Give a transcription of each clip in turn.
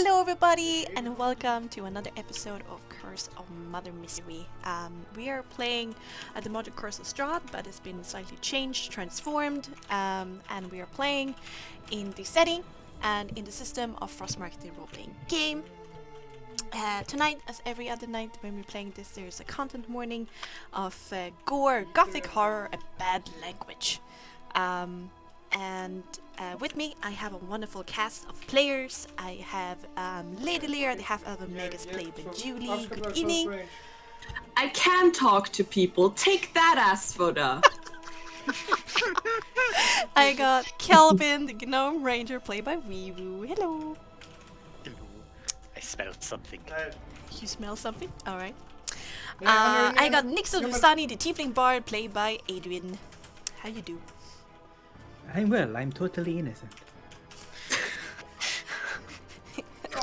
Hello everybody and welcome to another episode of Curse of Mother Mystery. We are playing the modern Curse of Strahd, but it's been slightly changed, transformed, and we are playing in the setting and in the system of Frostmark, the role-playing game. Tonight, as every other night when we're playing this, there's a content warning of gore, gothic horror, and bad language. And with me, I have a wonderful cast of players. I have Lady Eliria, the half-elven Megas, played by Julie. Good evening. I can talk to people. Take that, Asphoda. I got Kelvin, the Gnome Ranger, played by Weewoo. Hello. Hello. I smelled something. You smell something? Alright. I got Nixon Vistani, the Tiefling Bard, played by Adrian. How you do? I'm well, I'm totally innocent.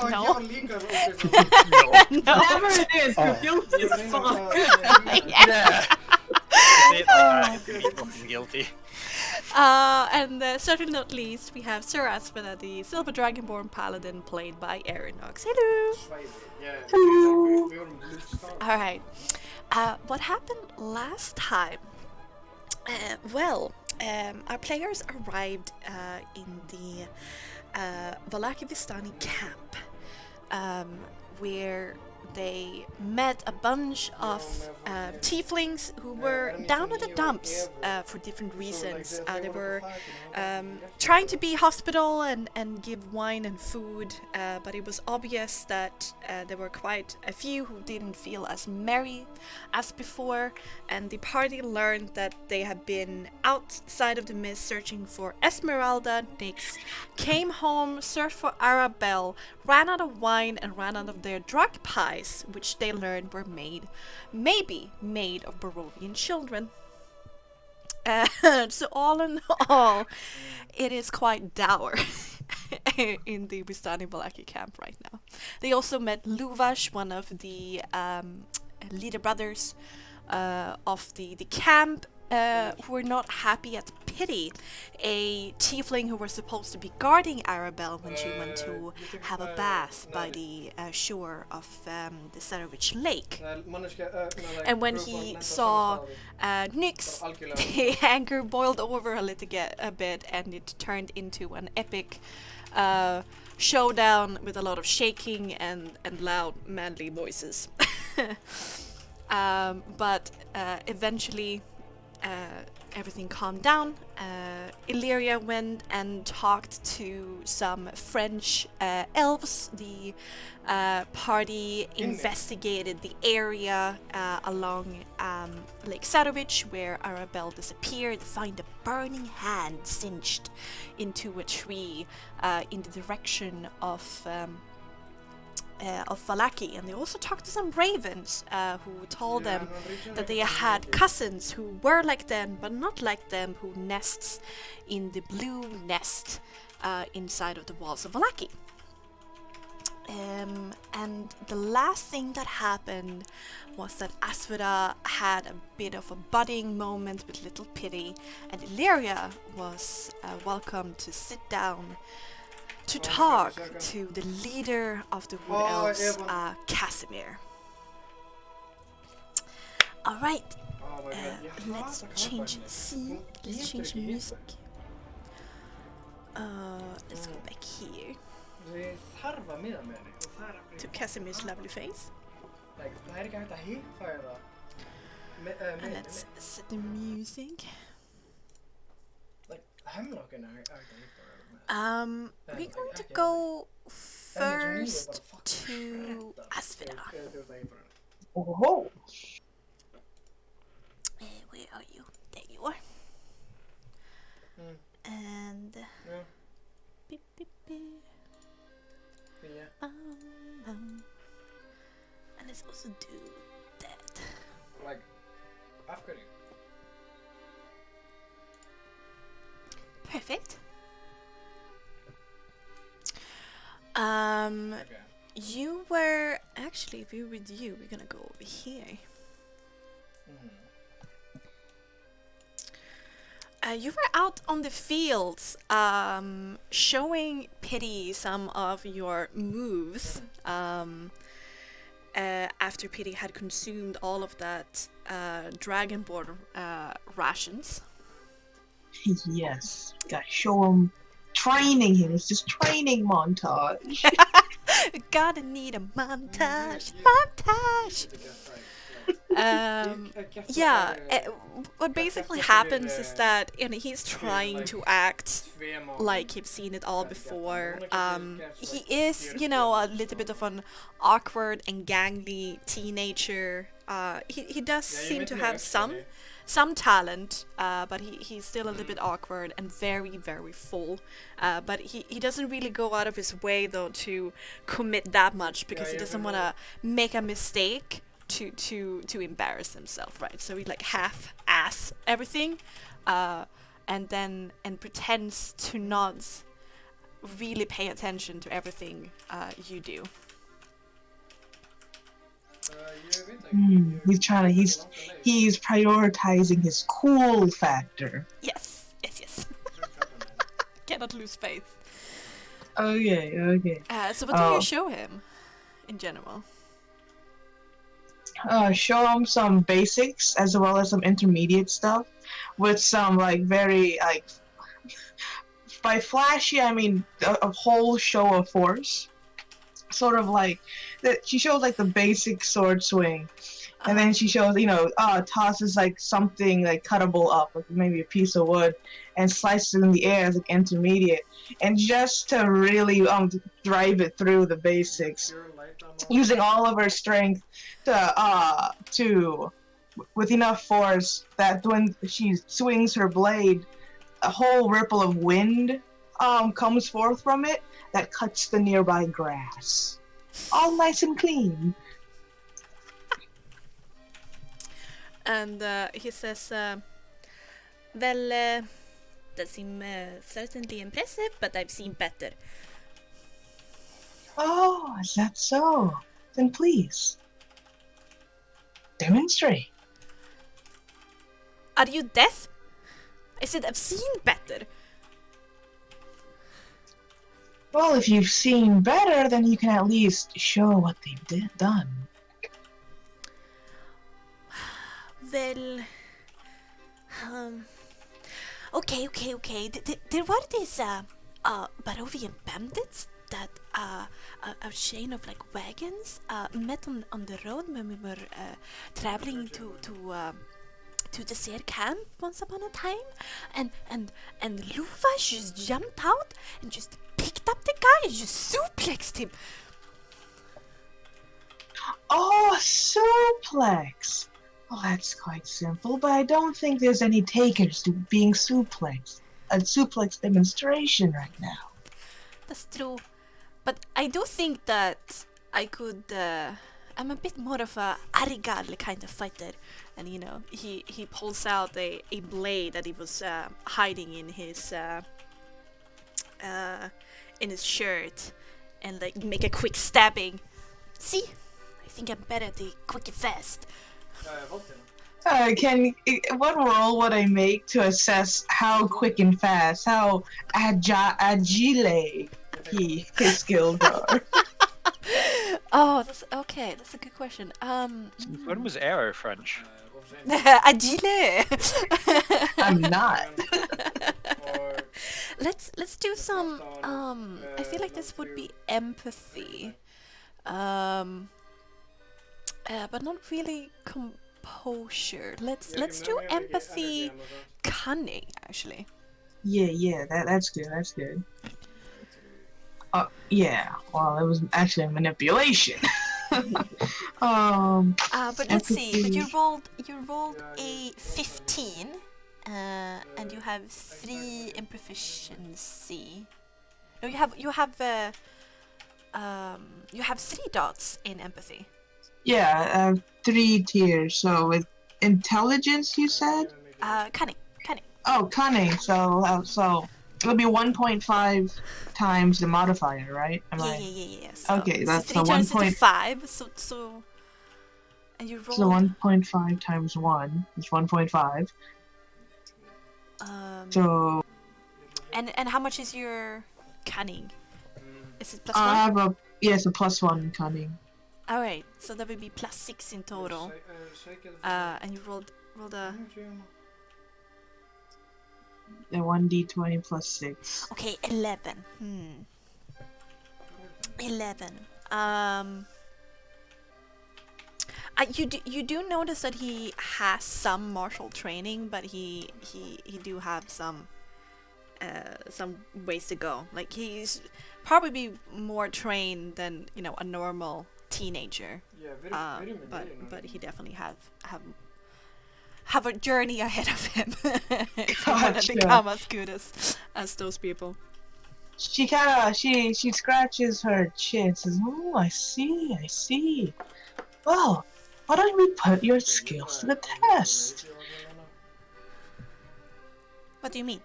No. No. Whatever it is, you're guilty as fuck. Yeah. I feel fucking guilty. And certainly not least, we have Sir Asphoda, the Silver Dragonborn Paladin, played by Aeronox. Hello! Alright. What happened last time? Our players arrived in the Valaki Vistani camp, where they met a bunch of tieflings who were down in the dumps for different reasons. They were trying to be hospitable and give wine and food, but it was obvious that there were quite a few who didn't feel as merry as before, and the party learned that they had been outside of the mist searching for Esmeralda. Nyx came home, searched for Arabelle, ran out of wine and ran out of their drug pies, which they learned were maybe made of Barovian children. So all in all, it is quite dour in the Vistani Valaki camp right now. They also met Luvash, one of the leader brothers of the camp, who were not happy at Pity, a tiefling who was supposed to be guarding Arabelle when she went to have a bath by the shore of the Sarovich Lake. And when he saw Nyx, the anger boiled over a bit, and it turned into an epic showdown with a lot of shaking and loud manly voices. But eventually everything calmed down. Eliria went and talked to some French elves. The party investigated the area along Lake Sarovich where Arabelle disappeared, find a burning hand cinched into a tree in the direction of Valaki, and they also talked to some ravens who told them that they had cousins who were like them but not like them, who nests in the blue nest inside of the walls of Valaki. And the last thing that happened was that Asphoda had a bit of a budding moment with little Pity, and Eliria was welcome to sit down to talk to the leader of the Wood Elves, Casimir. Alright, let's change scene, let's change music. Let's go back here to Casimir's lovely face. And let's set the music. We're going to go first to Asphoda. Oh. Where are you? There you are. And beep, beep, beep. And let's also do that. Like, after you. Perfect. Okay. You were actually, if we're with you, we're gonna go over here. You were out on the fields, showing Pity some of your moves. After Pity had consumed all of that Dragonborn rations. Yes, gotta show him, training him. It's just training montage. Gotta need a montage. What basically happens is that he's trying to act like he's seen it all before. He is, a little bit of an awkward and gangly teenager. He does seem to have some talent, but he's still a little bit awkward and very, very full. But he doesn't really go out of his way, though, to commit that much because he doesn't want to make a mistake to embarrass himself, right? So he like half-ass everything, and pretends to not really pay attention to everything you do. He's prioritizing his cool factor. Yes. Cannot lose faith. Okay. So what do you show him, in general? Show him some basics as well as some intermediate stuff, with some very by flashy I mean a whole show of force. Sort of like that. She shows the basic sword swing, and then she shows tosses something cuttable up, like maybe a piece of wood, and slices it in the air as intermediate, and just to really drive it through the basics, using all of her strength to with enough force that when she swings her blade, a whole ripple of wind comes forth from it that cuts the nearby grass. All nice and clean. And he says, that seems certainly impressive, but I've seen better. Oh, is that so? Then please, demonstrate. Are you deaf? I said I've seen better. Well, if you've seen better, then you can at least show what they've done. Well, okay. There were these Barovian bandits that a chain of wagons met on the road when we were traveling to the Seer camp once upon a time, and Luva just jumped out and just picked up the guy and just suplexed him. Oh, suplex! Well, that's quite simple, but I don't think there's any takers to being suplexed. A suplex demonstration right now. That's true, but I do think that I could. I'm a bit more of a arigal kind of fighter, and he pulls out a blade that he was hiding in his shirt, and make a quick stabbing. See, I think I'm better at the quick and fast. What roll would I make to assess how quick and fast, how agile his skills are? Oh, that's okay. That's a good question. When was arrow French? Agile. I'm not. Let's do some. I feel like this would be empathy. But not really composure. Let's do empathy, cunning actually. Yeah. That's good. Yeah. Well, it was actually a manipulation. But let's see. But you rolled a 15, and you have 3 in proficiency. No, you have 3 dots in empathy. Yeah, 3 tiers. So with intelligence, you said? Cunning. Oh, cunning. So it'll be 1.5 times the modifier, right? Yeah. So, okay, that's so 3 turns into 5. So and you roll. So 1.5 times 1 is 1.5. So And how much is your cunning? Is it plus I one? have a a +1 in cunning. All right, so that would be +6 in total. And you rolled a. The 1d20 +6. Okay, 11. 11. You do notice that he has some martial training, but he do have some ways to go. Like he's probably more trained than a normal teenager. Yeah, very But he definitely have a journey ahead of him if he want to Gotcha. become as good as those people. She kind of she scratches her chin and says, "Oh, I see. Well, why don't we put your skills to the test? What do you mean?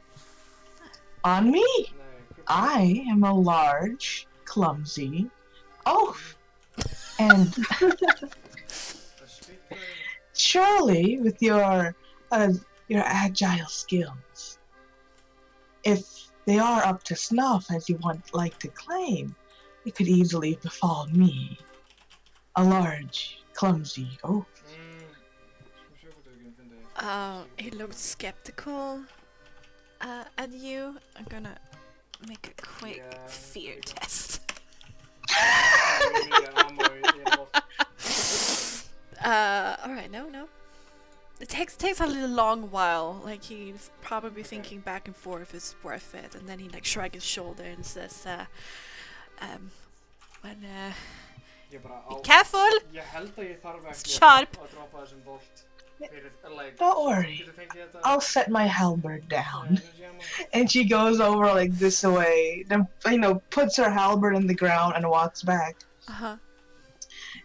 On me? I am a large, clumsy oaf. And surely with your agile skills, if they are up to snuff as you like to claim, it could easily befall me, a large, clumsy oaf." He looked skeptical at you. I'm gonna make a quick fear test. Alright, no. It takes a little long while. Like he's probably thinking back and forth if it's worth it, and then he like shrugs his shoulder and says, be careful! It's sharp. Don't worry, I'll set my halberd down. And she goes over like this way, then puts her halberd in the ground and walks back. Uh-huh.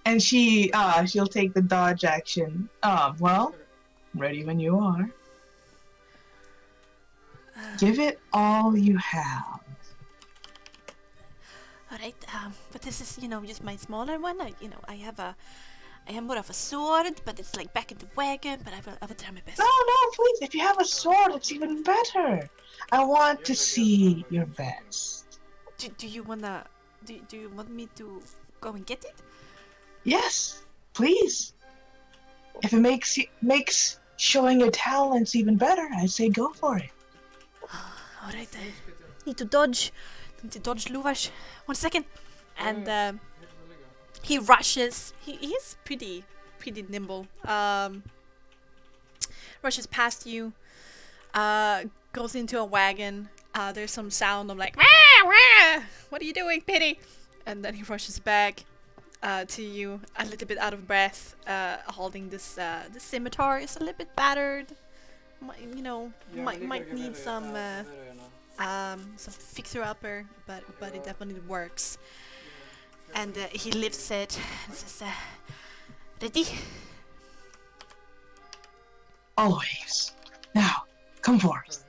And she'll take the dodge action. Well, ready when you are. Give it all you have. Alright, but this is, just my smaller one. I have more of a sword, but it's like back in the wagon, but I will try my best. No, please. If you have a sword, it's even better. I want to see your best. Do you want me to go and get it? Yes, please. If it makes showing your talents even better, I say go for it. Alright, I need to dodge Luvash. 1 second. And he rushes. He is pretty nimble. Rushes past you. Goes into a wagon. There's some sound of like, wah, wah! What are you doing, Pity? And then he rushes back to you, a little bit out of breath, holding this scimitar. Is a little bit battered. Might need some fixer-upper, but it definitely works. And he lifts it and says, ready? Always. Now, come forth.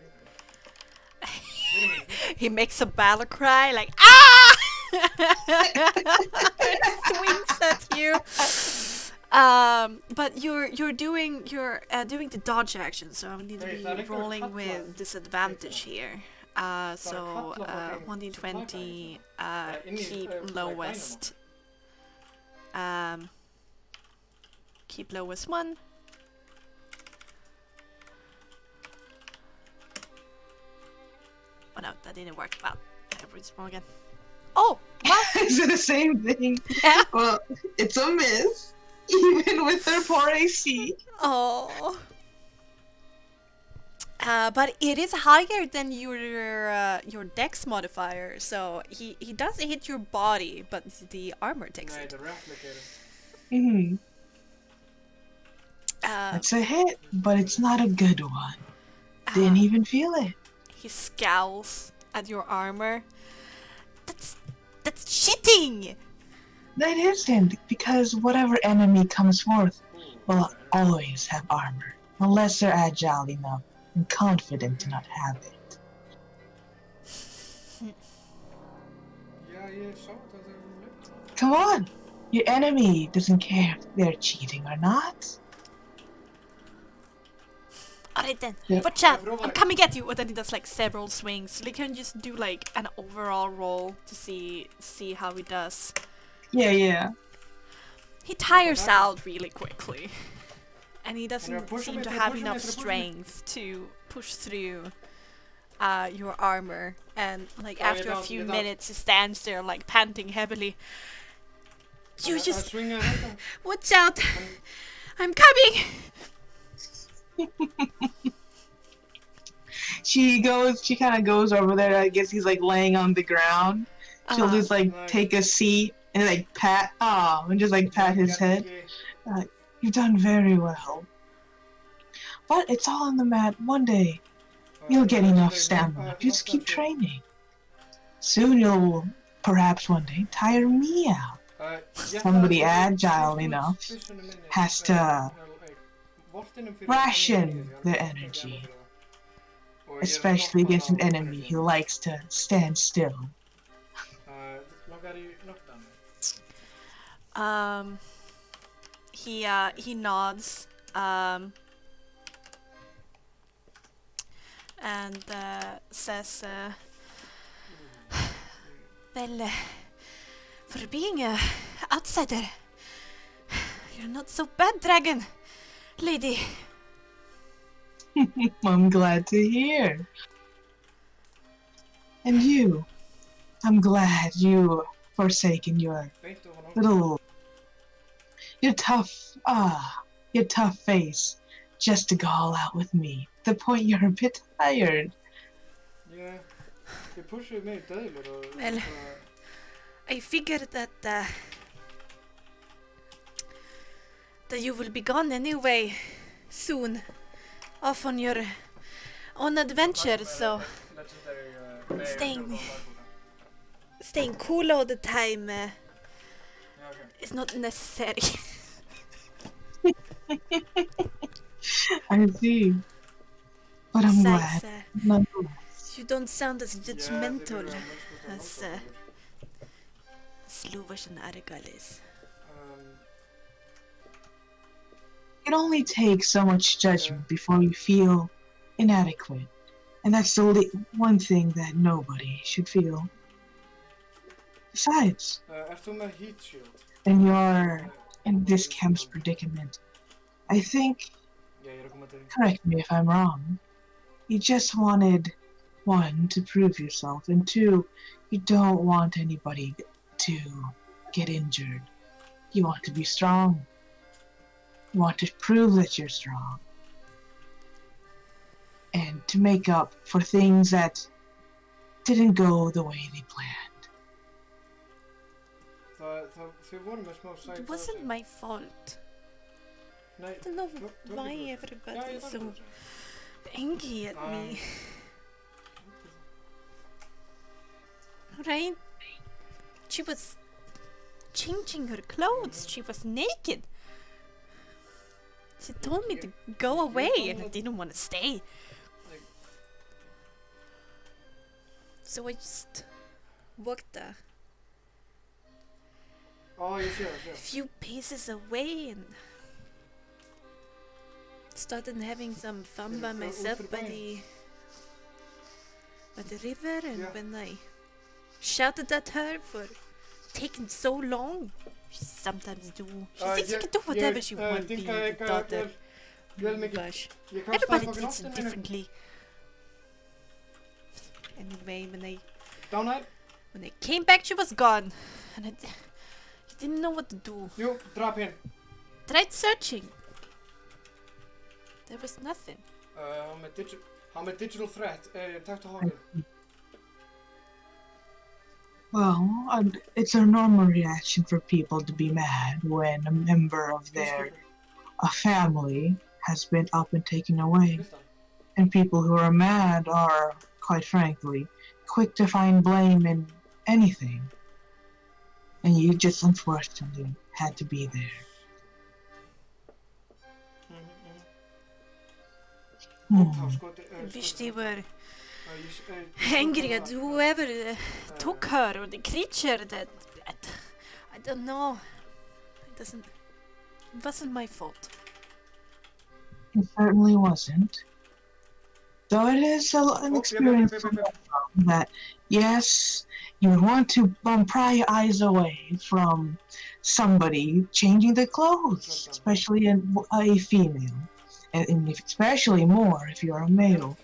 He makes a battle cry like, ah! Swings at you. But you're doing the dodge action, so I need to be rolling with disadvantage here. So 1d20, keep lowest. Keep lowest 1. Oh no, that didn't work. Well, I read wrong again. Oh! Is it the same thing? Yeah. Well, it's a miss, even with their poor AC. Oh. But it is higher than your dex modifier, so he does hit your body, but the armor takes it. Mm-hmm. It's a hit, but it's not a good one. Didn't even feel it. He scowls at your armor. That's cheating! That isn't, because whatever enemy comes forth will always have armor, unless they're agile enough and confident to not have it. Come on! Your enemy doesn't care if they're cheating or not. Alright then, Yeah. watch out, I'm coming at you. And then he does like several swings. So we can just do like an overall roll to see how he does. Yeah. He tires out really quickly. And he doesn't seem to have enough strength to push through your armor. And like after a few minutes he stands there like panting heavily. You just watch out! I'm coming! She kind of goes over there. I guess he's like laying on the ground. She'll just like take a seat and like pat his head. You've done very well. But it's all in the mat. One day, you'll get enough stamina. You just keep training. Soon you'll, perhaps one day, tire me out. Somebody agile enough has to ration their energy. Especially against an enemy who likes to stand still. He nods. And says, well, for being a outsider, you're not so bad, dragon lady. I'm glad to hear. And you, I'm glad you forsaken your tough face just to go all out with me. The point you're a bit tired. Yeah, they push you made Well, I figured that you will be gone anyway soon, off on your own adventure. So staying cool all the time is not necessary. I see. But I'm Besides, glad. Nonetheless. you don't sound as judgmental as Sluvas and Argal is. It only takes so much judgment before you feel inadequate. And that's the one thing that nobody should feel. Besides, when you're in this camp's predicament, I think, correct me if I'm wrong, you just wanted, one, to prove yourself, and two, you don't want anybody to get injured. You want to be strong. You want to prove that you're strong. And to make up for things that didn't go the way they planned. It wasn't my fault. I don't know why everybody is so angry at me. Right? She was changing her clothes. She was naked. She told me to go away and I didn't want to stay. So I just walked a few paces away and started having some fun by myself by the river, and when I shouted at her for taking so long, she sometimes do. She thinks she can do whatever she wants, being the daughter. Gosh, everybody treats her differently. Anyway, when I came back, she was gone, and I didn't know what to do. Tried searching. There was nothing. I'm a digital threat. Talk to Hawken. Well, it's a normal reaction for people to be mad when a member of their family has been up and taken away. And people who are mad are, quite frankly, quick to find blame in anything. And you just unfortunately had to be there. I wish they were angry at whoever took her, or the creature that I don't know. It wasn't my fault. It certainly wasn't. Though it is an yep, experience yep, for yep, yep. that, yes, you would want to pry your eyes away from somebody changing their clothes, especially a female, and especially more if you're a male.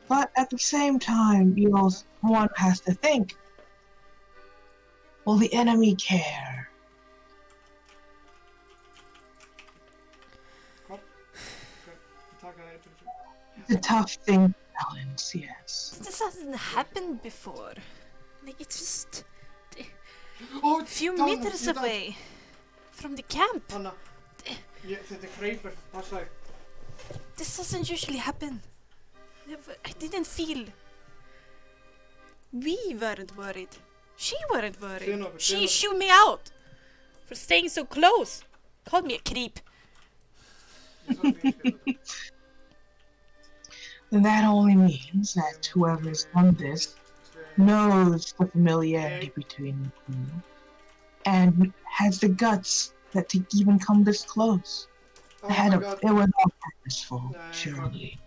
But at the same time, one has to think, will the enemy care? What? Tackar dig till It's a tough thing to balance, yes. This hasn't happened before. Like, it's just Oh, a few Dana, meters ég dæ- away from the camp. Hanna, þetta kreipur, passa þig. This doesn't usually happen. I didn't feel. We weren't worried. She weren't worried. Sino, She sino. shooed me out for staying so close. Called me a creep. Ég sá því ég skilur þetta. Then that only means that whoever's done this knows the familiarity between the two and has the guts that to even come this close. Oh It had my a, god. it was all purposeful, Nah, surely.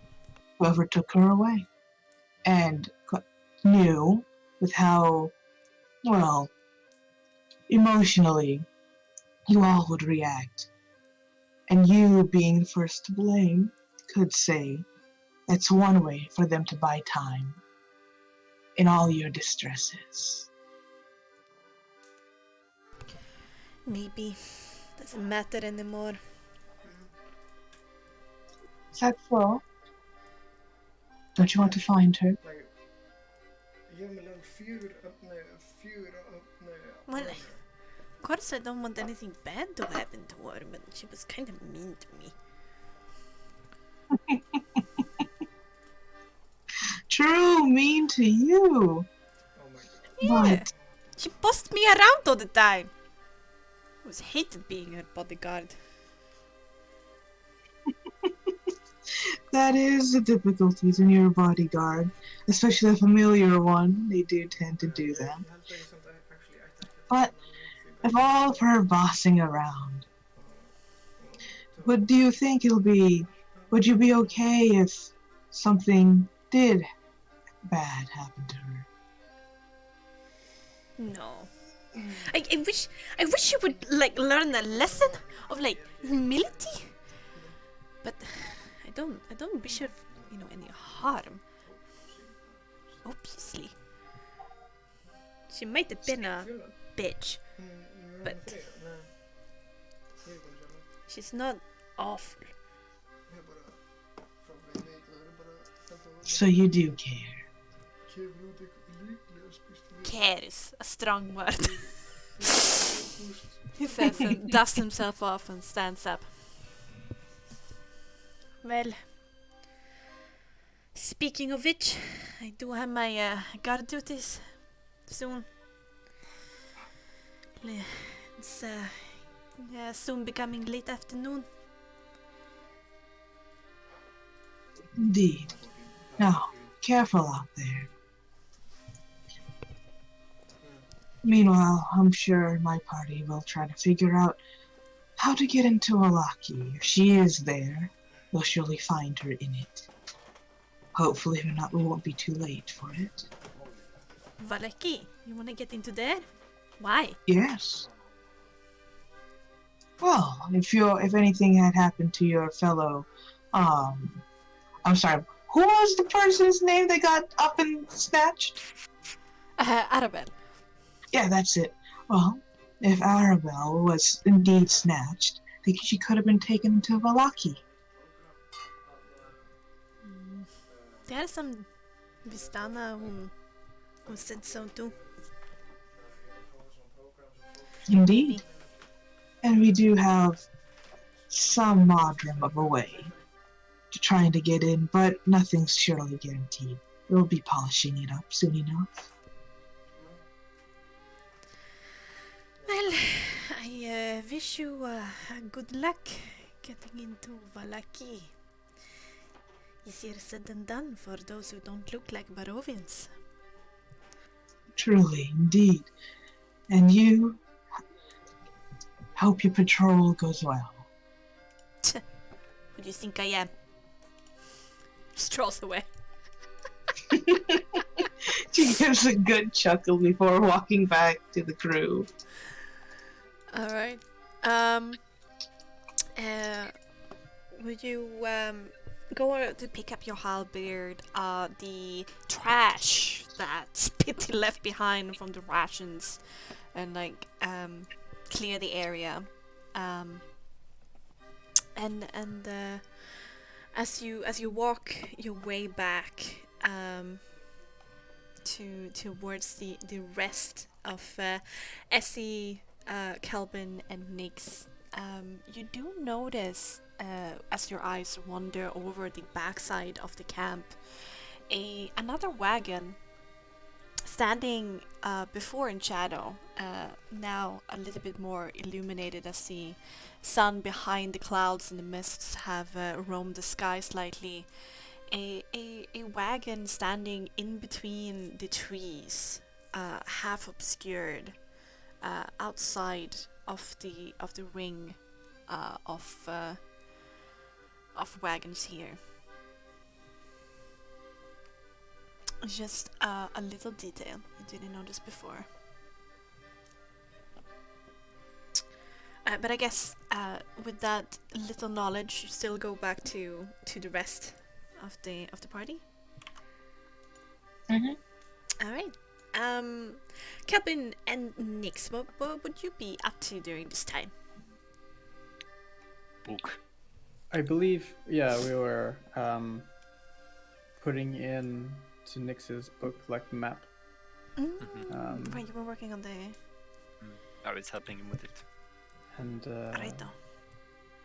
Whoever took her away and knew with how, well, emotionally you all would react. And you, being the first to blame, could say that's one way for them to buy time in all your distresses. Maybe. Doesn't matter anymore. Is that so? Don't you want to find her? Like, ég er með level 4 Well, of course I don't want anything bad to happen to her, but she was kind of mean to me. True, mean to you. Oh my god. Yeah. But She bossed me around all the time. I was hated being her bodyguard. that is the difficulties in your bodyguard, especially the familiar one. They do tend to do that. Ég held að ég samt actually ætti ekki að But of all of her bossing around, would you be okay if something did bad happen to her? No. I wish you would like learn a lesson of like humility. But I don't wish her, any harm. Obviously. She might have been a bitch, but she's not awful. So you do care. Care is a strong word. He says and dusts himself off and stands up. Well, speaking of which, I do have my guard duties soon. It's soon becoming late afternoon. Indeed. Now, careful out there. Meanwhile, I'm sure my party will try to figure out how to get into Alaki. If she is there, we'll surely find her in it. Hopefully we won't be too late for it. Valaki, you wanna get into there? Why? Yes. Well, if anything had happened to your fellow, I'm sorry, who was the person's name that got up and snatched? Arabelle. Yeah, that's it. Well, if Arabelle was indeed snatched, then she could have been taken to Valaki. There are some Vistana who said so too. Indeed. And we do have some modicum of a way to trying to get in, but nothing's surely guaranteed. We'll be polishing it up soon enough. Well, I wish you good luck getting into Valaki. Easier said than done for those who don't look like Barovians. Truly, indeed. And you, hope your patrol goes well. Who do you think I am? strolls away. She gives a good chuckle before walking back to the crew. All right. Would you go to pick up your halberd? The trash that Pitty left behind from the rations, and like clear the area. And as you walk your way back towards the rest of Essie, Kelvin, and Nyx, you do notice as your eyes wander over the backside of the camp, another wagon standing before in shadow, now a little bit more illuminated as the sun behind the clouds and the mists have roamed the sky slightly. A wagon standing in between the trees, half obscured, outside of the ring of wagons here. Just a little detail you didn't notice before. But I guess with that little knowledge, you still go back to the rest of the party. Mm-hmm. All right. Kelvin and Nyx, what would you be up to during this time? Book. I believe, yeah, we were putting in to Nyx's book, like the map. Right, you were working on the... I was helping him with it. And Right.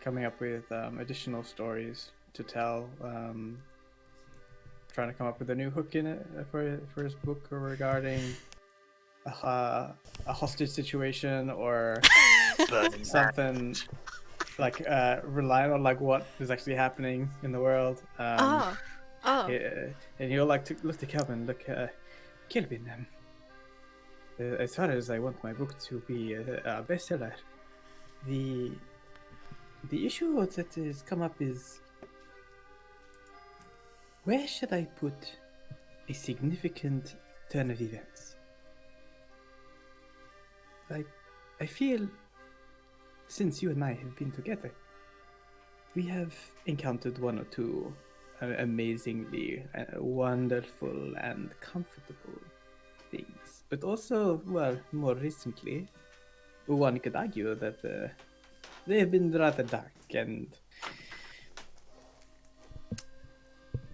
coming up with additional stories to tell. Trying to come up with a new hook in it for his book regarding a hostage situation or something like relying on like what is actually happening in the world. Oh. And he'll like to look to Kelvin. Look, Kelvin. As far as I want my book to be a bestseller, the issue that has come up is, where should I put a significant turn of events? I feel, since you and I have been together, we have encountered one or two amazingly wonderful and comfortable things. But also, well, more recently, one could argue that they have been rather dark and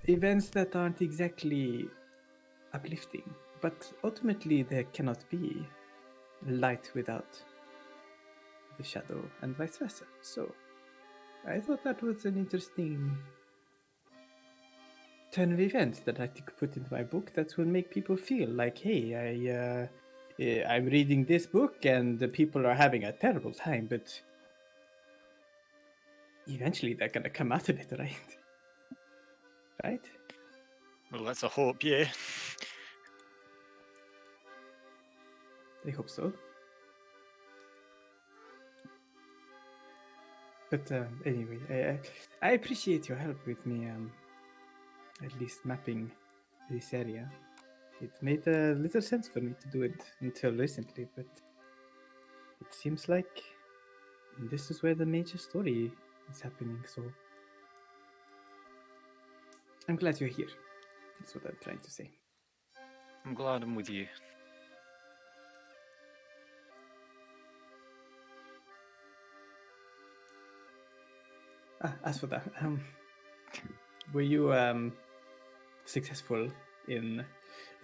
events that aren't exactly uplifting. But ultimately, there cannot be light without the shadow, and vice versa. So, I thought that was an interesting turn of events that I could put into my book that will make people feel like, hey, I'm reading this book and the people are having a terrible time, but eventually they're gonna come out of it, right? Right? Well, that's a hope, yeah. I hope so. But anyway, I appreciate your help with me, at least mapping this area. It made a little sense for me to do it until recently, but it seems like this is where the major story is happening, so I'm glad you're here. That's what I'm trying to say. I'm glad I'm with you. As for that, were you successful in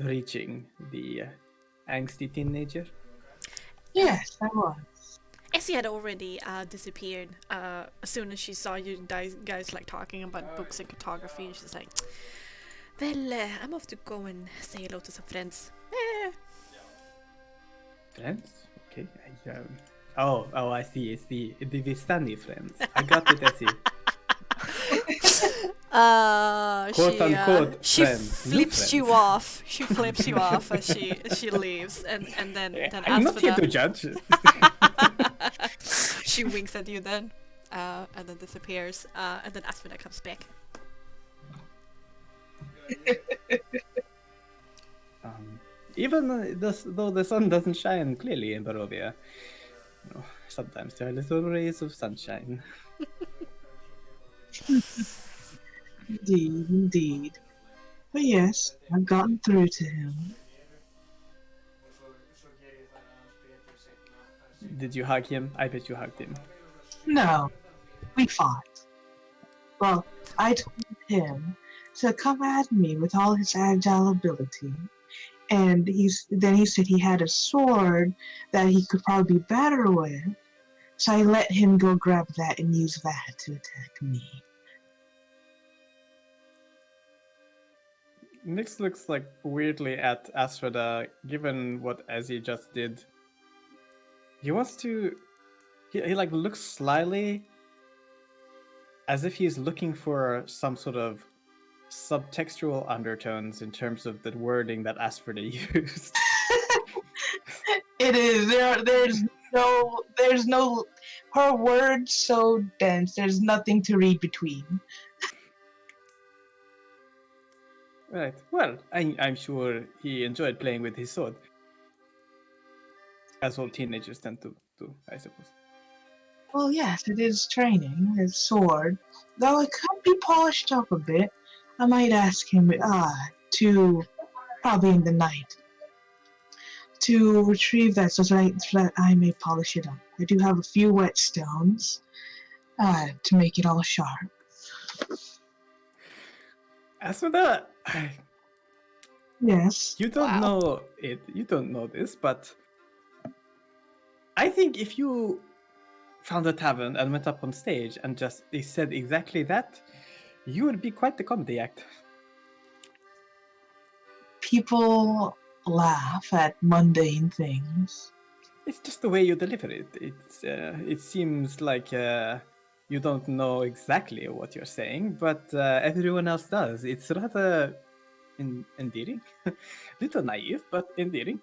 reaching the angsty teenager? Yes, I was. Essie had already disappeared as soon as she saw you guys like talking about books and cartography. She's like, well, I'm off to go and say hello to some friends. Friends? Okay. I see. The Vistani friends. I got it, I see. Quote unquote she friends. flips you off. She flips you off as she leaves, and then I'm not here to judge. she winks at you then, and then disappears, and then Asmina comes back. Even though the sun doesn't shine clearly in Barovia, sometimes there are little rays of sunshine. Indeed, indeed. But yes, I've gotten through to him. Did you hug him? I bet you hugged him. No, we fought. Well, I told him to come at me with all his agile ability. And then he said he had a sword that he could probably be better with. So I let him go grab that and use that to attack me. Nix looks like weirdly at Asphoda, given what Ezzy just did. He wants to. He like looks slyly as if he's looking for some sort of subtextual undertones in terms of the wording that Asphoda used. It is. There's no. Her words so dense. There's nothing to read between. Right. Well, I'm sure he enjoyed playing with his sword, as all teenagers tend to do, I suppose. Well, yes, it is training. His sword, though it could be polished up a bit. I might ask him to probably in the night to retrieve that so that I may polish it up. I do have a few whetstones to make it all sharp. As for that, Yes. you don't know it. You don't know this, but I think if you found a tavern and went up on stage and just they said exactly that, you would be quite the comedy act. People laugh at mundane things. It's just the way you deliver it. It seems like you don't know exactly what you're saying, but everyone else does. It's rather endearing, little naive, but endearing.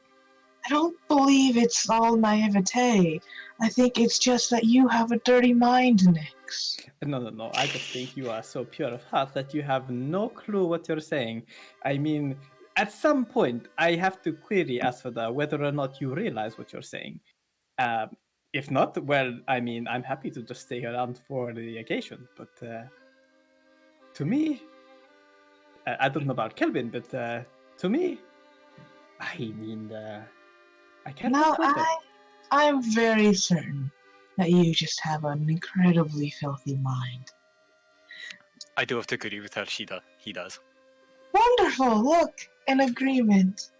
I don't believe it's all naivete. I think it's just that you have a dirty mind, Nix. No. I just think you are so pure of heart that you have no clue what you're saying. I mean, at some point, I have to query Asphoda whether or not you realize what you're saying. If not, well, I mean, I'm happy to just stay around for the occasion. But to me, I don't know about Kelvin, but to me, I mean, I can't. Now, I'm very certain that you just have an incredibly filthy mind. I do have to agree with her. He does. Wonderful! Look, an agreement.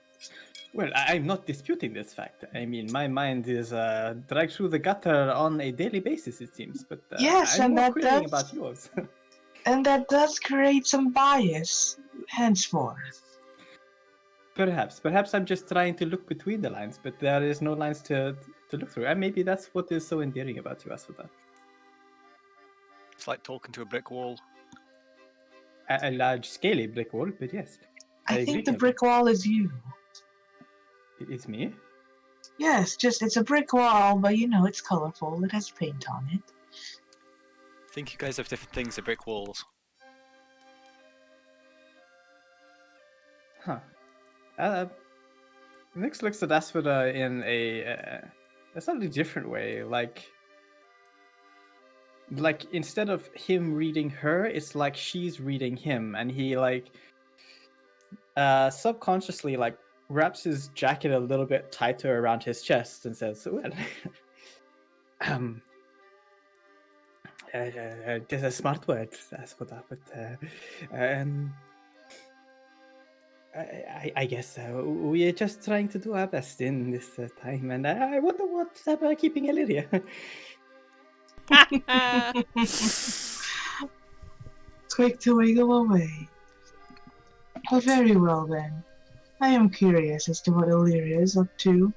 Well, I'm not disputing this fact. I mean, my mind is dragged through the gutter on a daily basis, it seems. But Yes, I'm and more that querying does- about yours. And that does create some bias, henceforth. Perhaps I'm just trying to look between the lines, but there is no lines to look through. And maybe that's what is so endearing about you, Asphoda. It's like talking to a brick wall. A large, scaly brick wall, but yes. I agree, think the Kelvin. brick wall is you. It's me? Yes, just it's a brick wall, but it's colorful. It has paint on it. I think you guys have different things than brick walls. Huh. Nix looks at Asphoda in a slightly different way. Like instead of him reading her, it's like she's reading him, and he subconsciously wraps his jacket a little bit tighter around his chest and says, "Well, there's a smart word, Asphoda, but I guess we're just trying to do our best in this time, and I wonder what's keeping Eliria." Quick to wiggle away. Well, very well then. I am curious as to what Eliria is up to.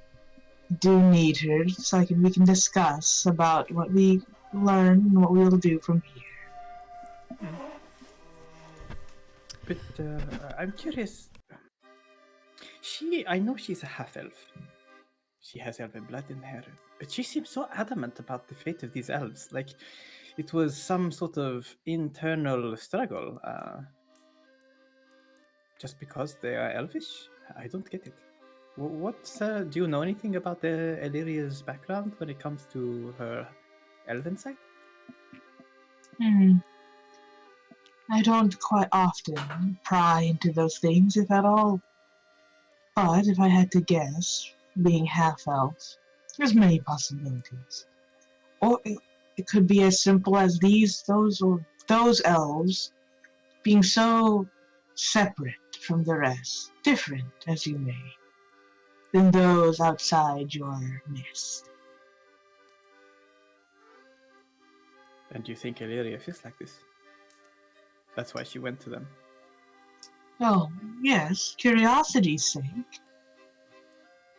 I do need her so we can discuss about what we learn and what we will do from here. But I'm curious. I know she's a half-elf. She has elven blood in her, but she seems so adamant about the fate of these elves. Like it was some sort of internal struggle. just because they are elvish? I don't get it. Do you know anything about the Eliria's background when it comes to her elven side? I don't quite often pry into those things, if at all. But if I had to guess, being half-elf, there's many possibilities. Or it could be as simple as those elves being so separate from the rest, different as you may, than those outside your nest. And do you think Eliria feels like this? That's why she went to them. Oh, yes, curiosity's sake.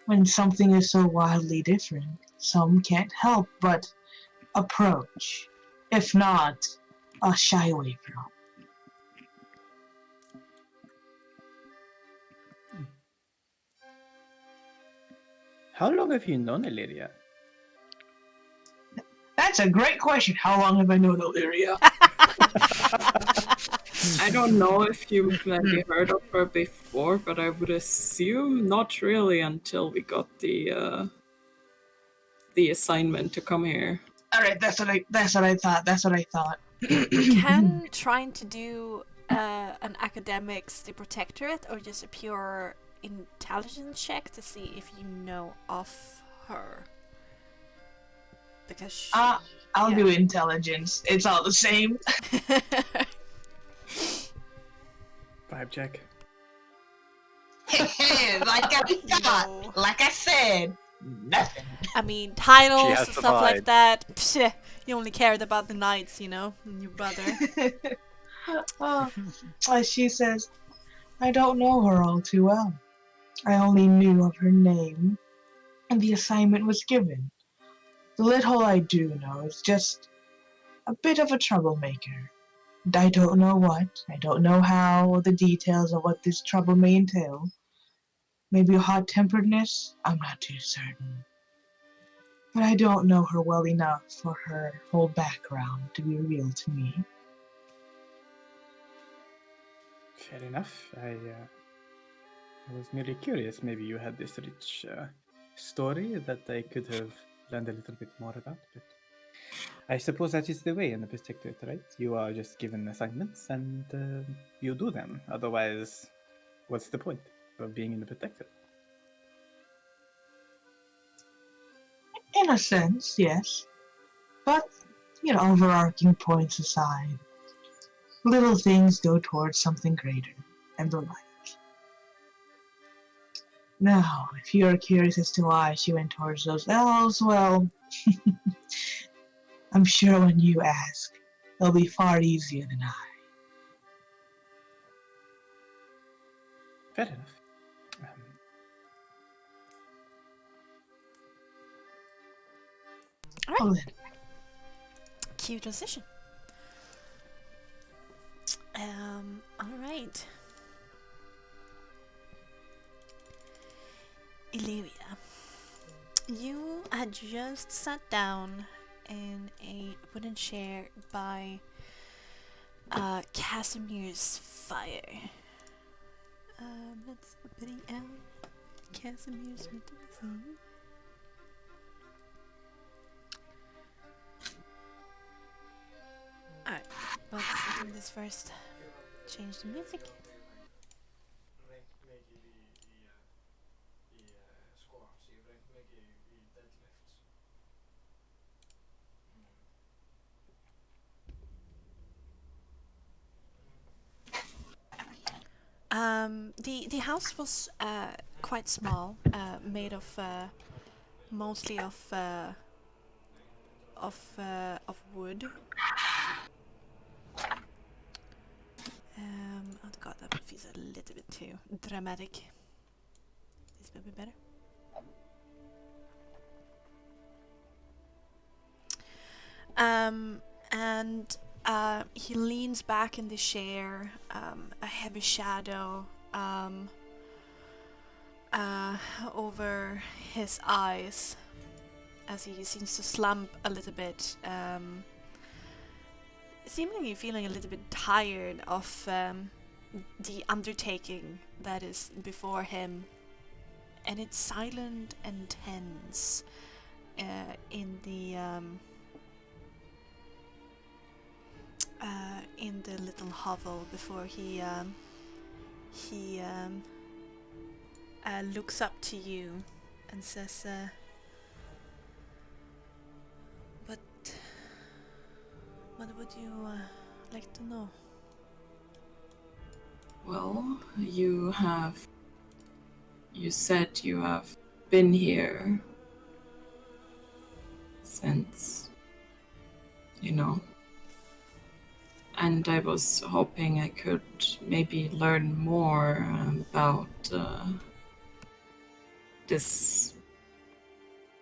When something is so wildly different, some can't help but approach, if not shy away from. How long have you known Eliria? That's a great question. How long have I known Eliria? I don't know if you've maybe heard of her before, but I would assume not really until we got the assignment to come here. All right, that's what I thought. Can trying to do an academics the protectorate or just a pure intelligence check to see if you know of her? Because I'll do intelligence. It's all the same. Vibe check. Like I said, nothing. I mean, titles has and the stuff like vibe. that. Psh, you only cared about the knights, you know, and your brother. As she says, I don't know her all too well. I only knew of her name, and the assignment was given. The little I do know is just a bit of a troublemaker. And I don't know what, I don't know how, or the details of what this trouble may entail. Maybe a hot-temperedness? I'm not too certain. But I don't know her well enough for her whole background to be revealed to me. Fair enough. I was merely curious. Maybe you had this rich story that I could have learned a little bit more about. But I suppose that is the way in the protectorate, right? You are just given assignments and you do them. Otherwise, what's the point of being in the protectorate? In a sense, yes. But, overarching points aside, little things go towards something greater, and the like. Now, if you are curious as to why she went towards those elves, well, I'm sure when you ask, they'll be far easier than I. Fair enough. Alright. Cue transition. Alright. Eliria, you had just sat down in a wooden chair by Casimir's fire. Let's bring out Casimir's mythology. Alright, let's do this first. Change the music. The house was quite small, made of mostly of wood. Oh god, that feels a little bit too dramatic. This will be better. And he leans back in the chair, a heavy shadow over his eyes as he seems to slump a little bit, seemingly feeling a little bit tired of the undertaking that is before him, and it's silent and tense in the little hovel before he looks up to you and says, "But what would you like to know?" Well, you said you have been here since, and I was hoping I could maybe learn more about this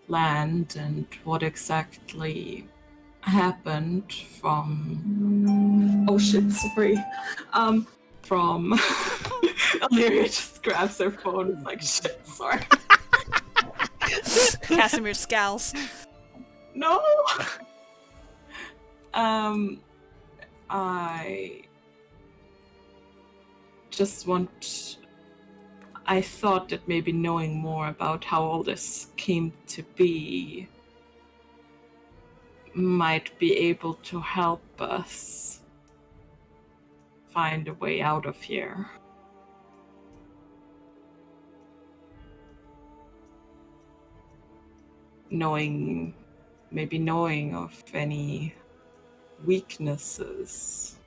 land and what exactly happened from... Oh shit, sorry. From... Eliria just grabs her phone. It's like, shit, sorry. Casimir scowls. No! I just want... I thought that maybe knowing more about how all this came to be might be able to help us find a way out of here. Maybe knowing of any weaknesses.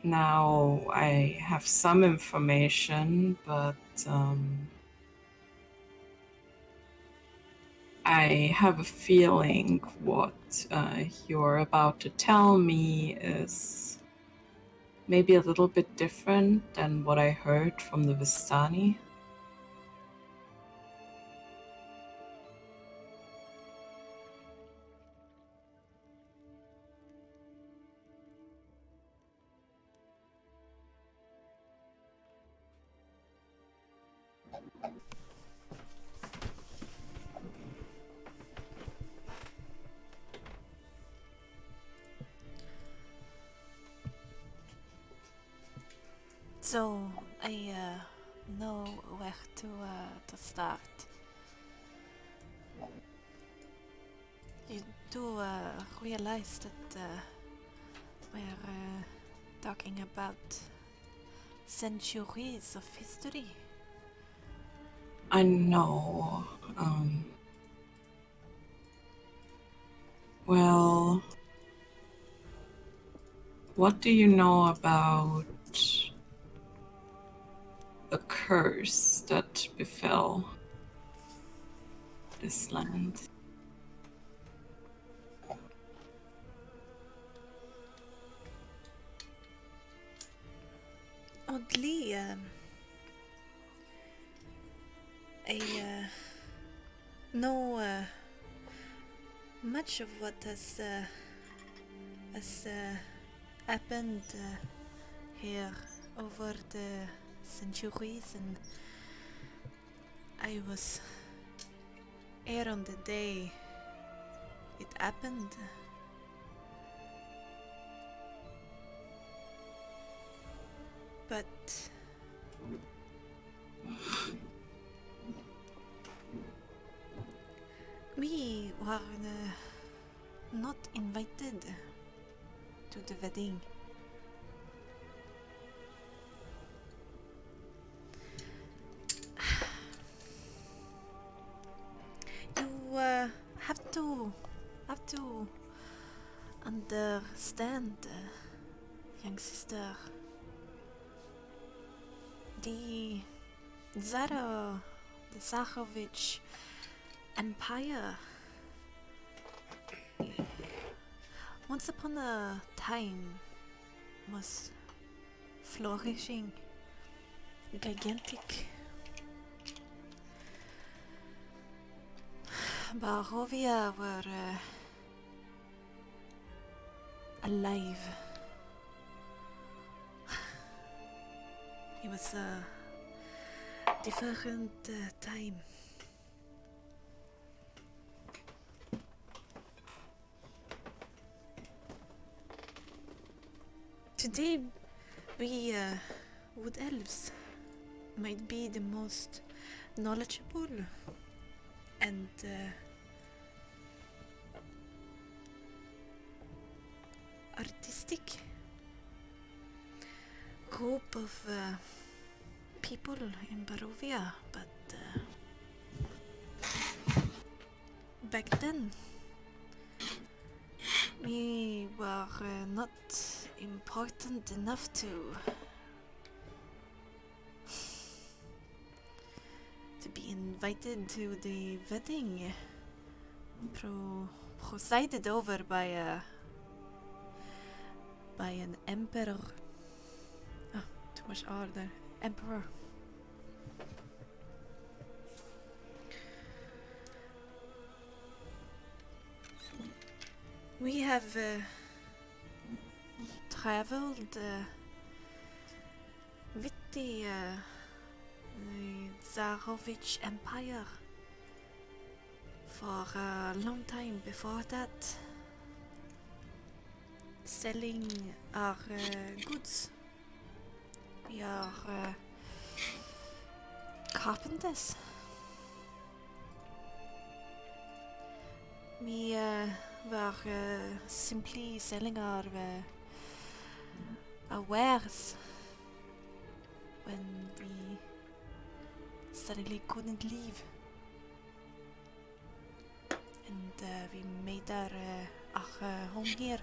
Now I have some information, but I have a feeling what you're about to tell me is maybe a little bit different than what I heard from the Vistani. So I know where to start. You do realize that we're talking about centuries of history. I know. Well, what do you know about the curse that befell this land? Oddly, I know much of what has happened here over the centuries, and I was here on the day it happened. But we were not invited to the wedding. You have to understand, young sister. The Zakhovich Empire, once upon a time, was flourishing, gigantic. Barovia were alive. It was a different time. Today, we wood elves might be the most knowledgeable and artistic group of people in Barovia, but back then we were not important enough to be invited to the wedding presided over by an emperor. Oh, too much R there. Emperor. We have traveled with the Tsarovich Empire for a long time before that, selling our goods. We are carpenters. We were simply selling our wares when we suddenly couldn't leave, and we made our home here.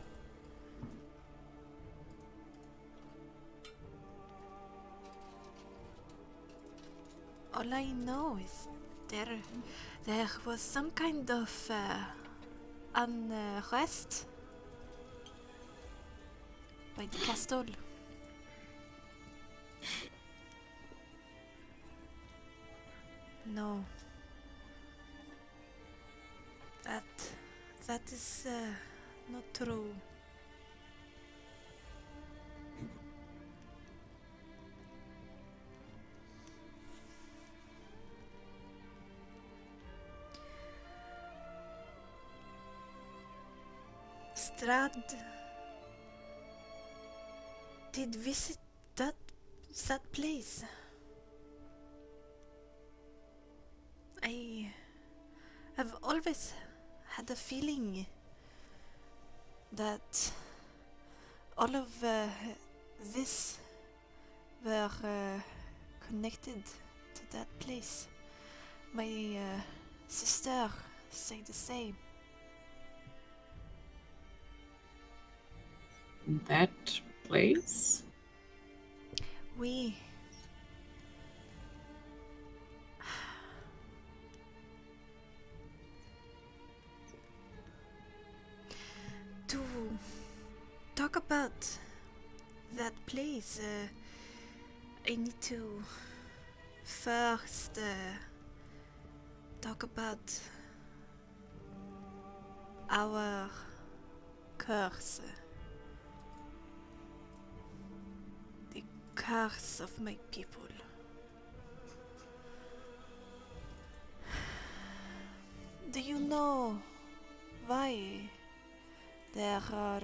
All I know is there was some kind of unrest by the castle. No. That is not true. Strad did visit that place. I have always had a feeling that all of this were connected to that place. My sister said the same. That place? We to talk about that place, I need to first talk about our curse. The curse of my people. Do you know why there are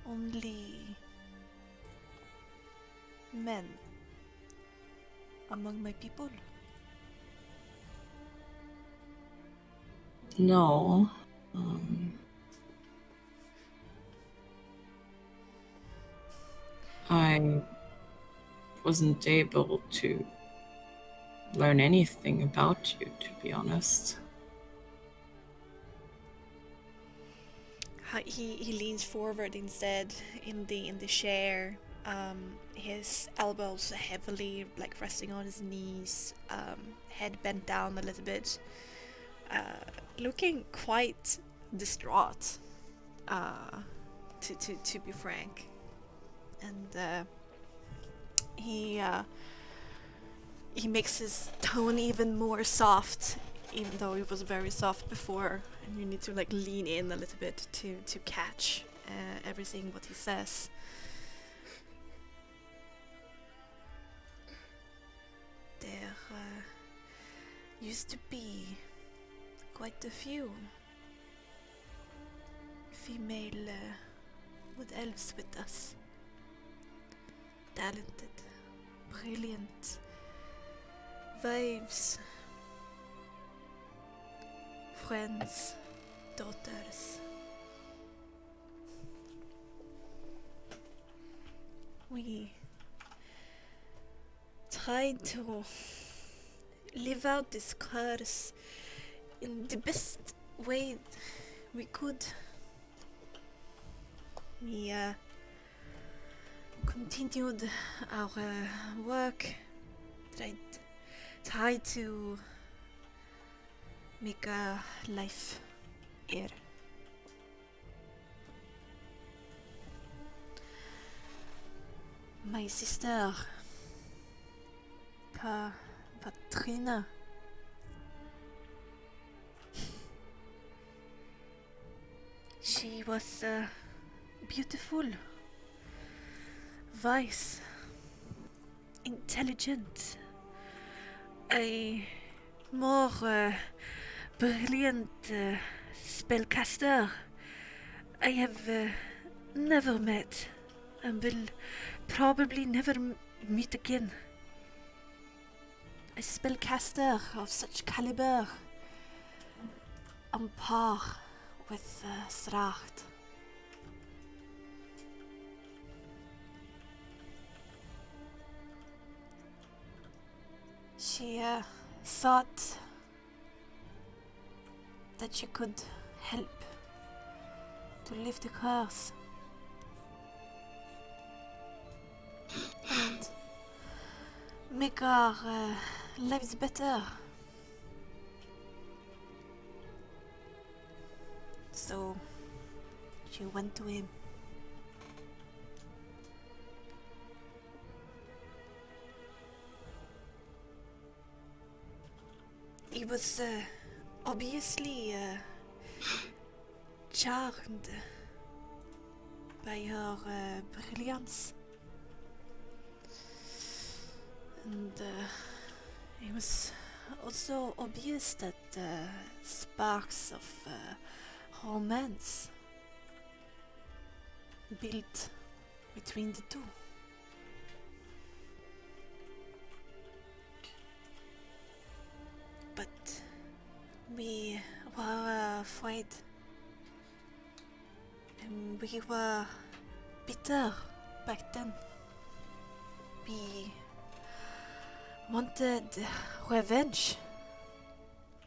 only men among my people? No. I wasn't able to learn anything about you, to be honest. He leans forward instead in the chair, his elbows heavily like resting on his knees, head bent down a little bit, looking quite distraught, to be frank. And he makes his tone even more soft, even though it was very soft before, and you need to like lean in a little bit to catch everything what he says. There used to be quite a few female wood elves with us. Talented, brilliant, wives, friends, daughters. We tried to live out this curse in the best way we could. We continued our work, tried to make a life here. My sister, Katrina, she was beautiful, wise, intelligent, a more brilliant spellcaster I have never met and will probably never meet again. A spellcaster of such caliber, on par with Stracht. She thought that she could help to lift the curse and make our lives better. So she went to him. He was obviously charmed by her brilliance. And it was also obvious that sparks of romance built between the two. But we were afraid, and we were bitter back then. We wanted revenge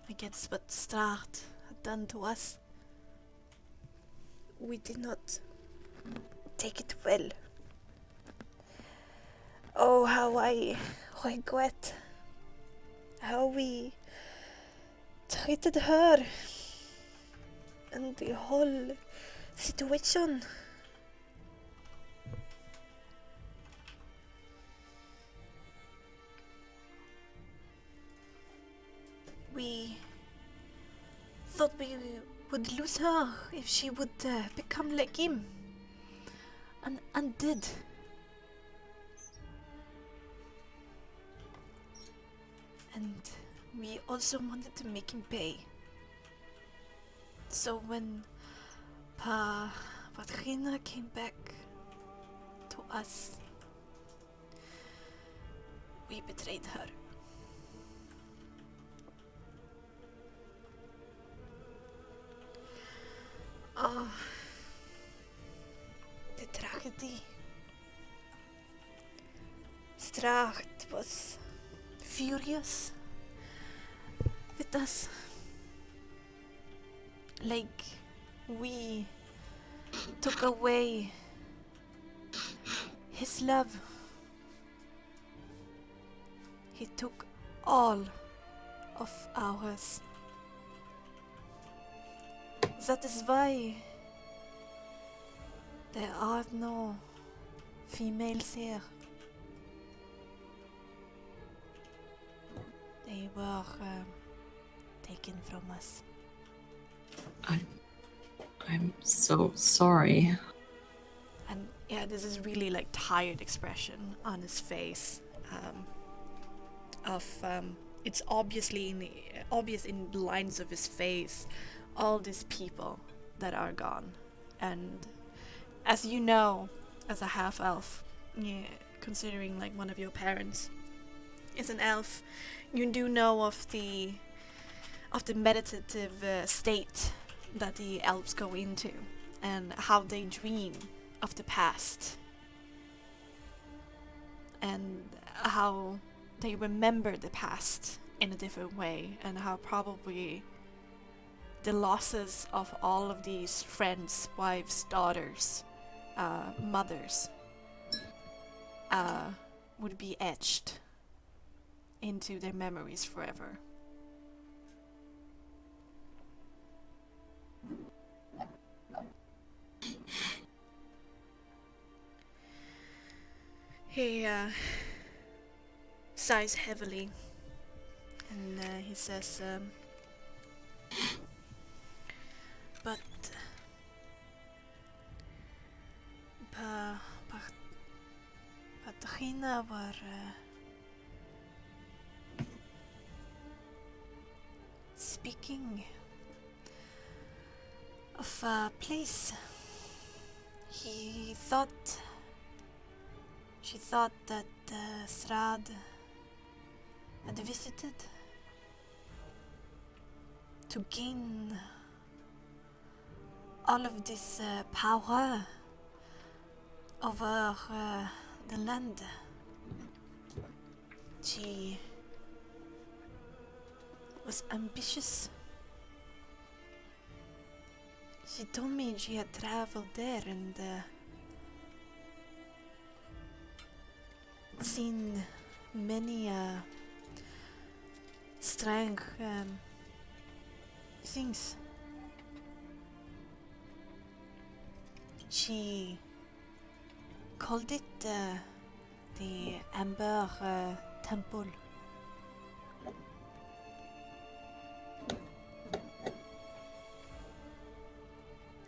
against what Straht had done to us. We did not take it well. Oh, how I regret how we treated her and the whole situation. We thought we would lose her if she would become like him, and did. And we also wanted to make him pay. So when Katrina came back to us, we betrayed her. Oh, the tragedy. Stracht was furious with us. Like we took away his love. He took all of ours. That is why there are no females here. They were taken from us. I'm so sorry. And yeah, this is really like tired expression on his face. It's obviously obvious in the lines of his face, all these people that are gone, and as you know, as a half elf, yeah, considering like one of your parents is an elf, you do know of the meditative state that the elves go into, and how they dream of the past, and how they remember the past in a different way, and how probably the losses of all of these friends, wives, daughters, mothers, would be etched into their memories forever. He sighs heavily, and he says, but Patrina var speaking of a place. She thought that Strad had visited to gain all of this power over the land. She was ambitious. She told me she had traveled there and seen many strange things. She called it the Amber Temple.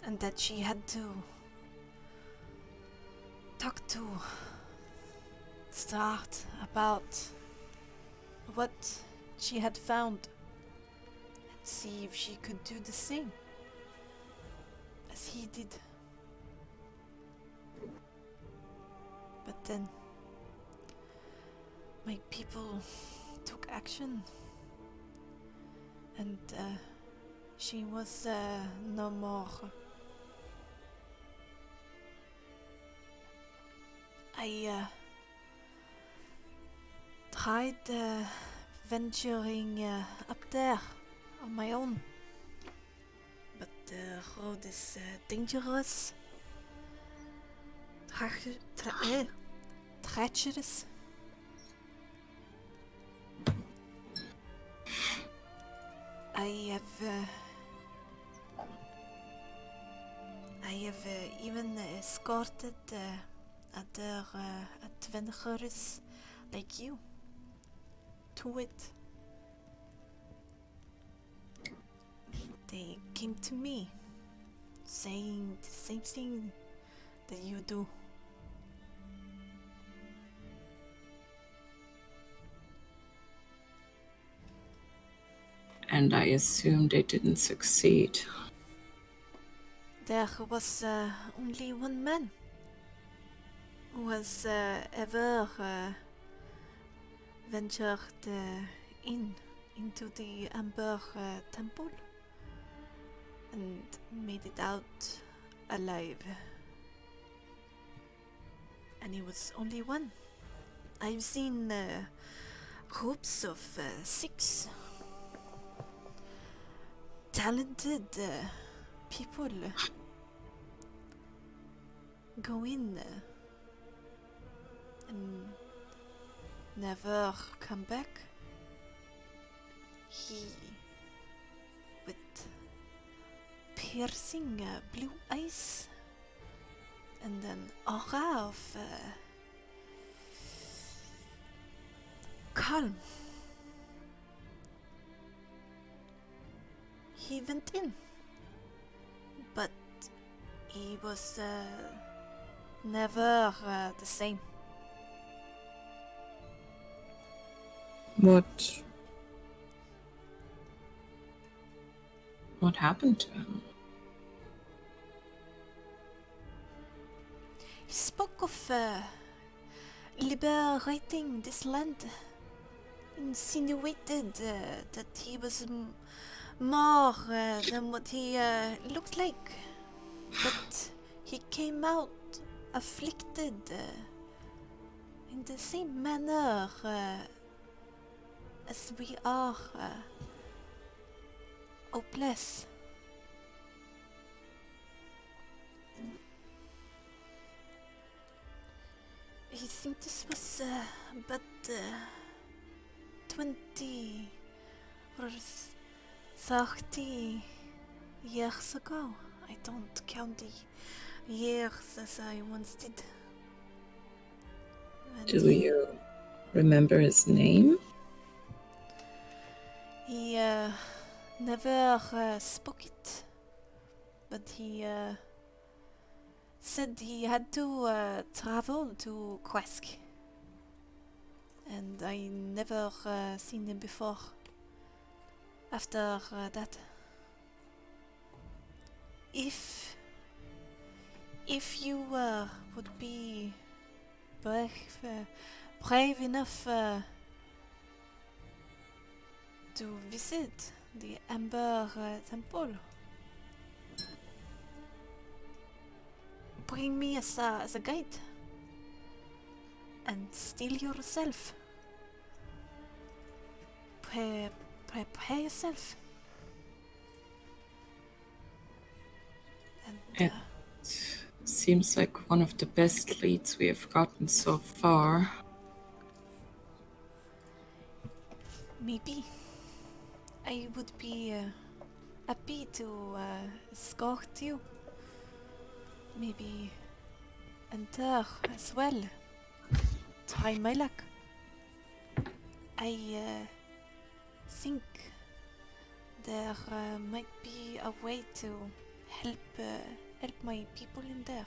And that she had to talk to Strahd about what she had found and see if she could do the same as he did. But then my people took action, and she was no more. I tried venturing up there on my own, but the road is dangerous, treacherous. I have even escorted other adventurers like you to it. They came to me saying the same thing that you do. And I assumed they didn't succeed. There was only one man who has ever ventured into the Amber Temple and made it out alive. And he was only one. I've seen groups of 6 talented people go in and never come back. He with piercing blue eyes and an aura of calm. He went in, but he was never the same. What happened to him? spoke of liberating this land. Insinuated that he was more than what he looked like. But he came out afflicted in the same manner as we are hopeless. I think this was about 20 or 30 years ago. I don't count the years as I once did. And Do you remember his name? he never spoke it, but he said he had to travel to Quesk, and I never seen him before. After that, if you would be brave enough to visit the Amber Temple, bring me as a guide and steal yourself. Prepare yourself. And Seems like one of the best leads we have gotten so far. maybe I would be happy to escort you. Maybe enter as well. Try my luck. I think there might be a way to help my people in there.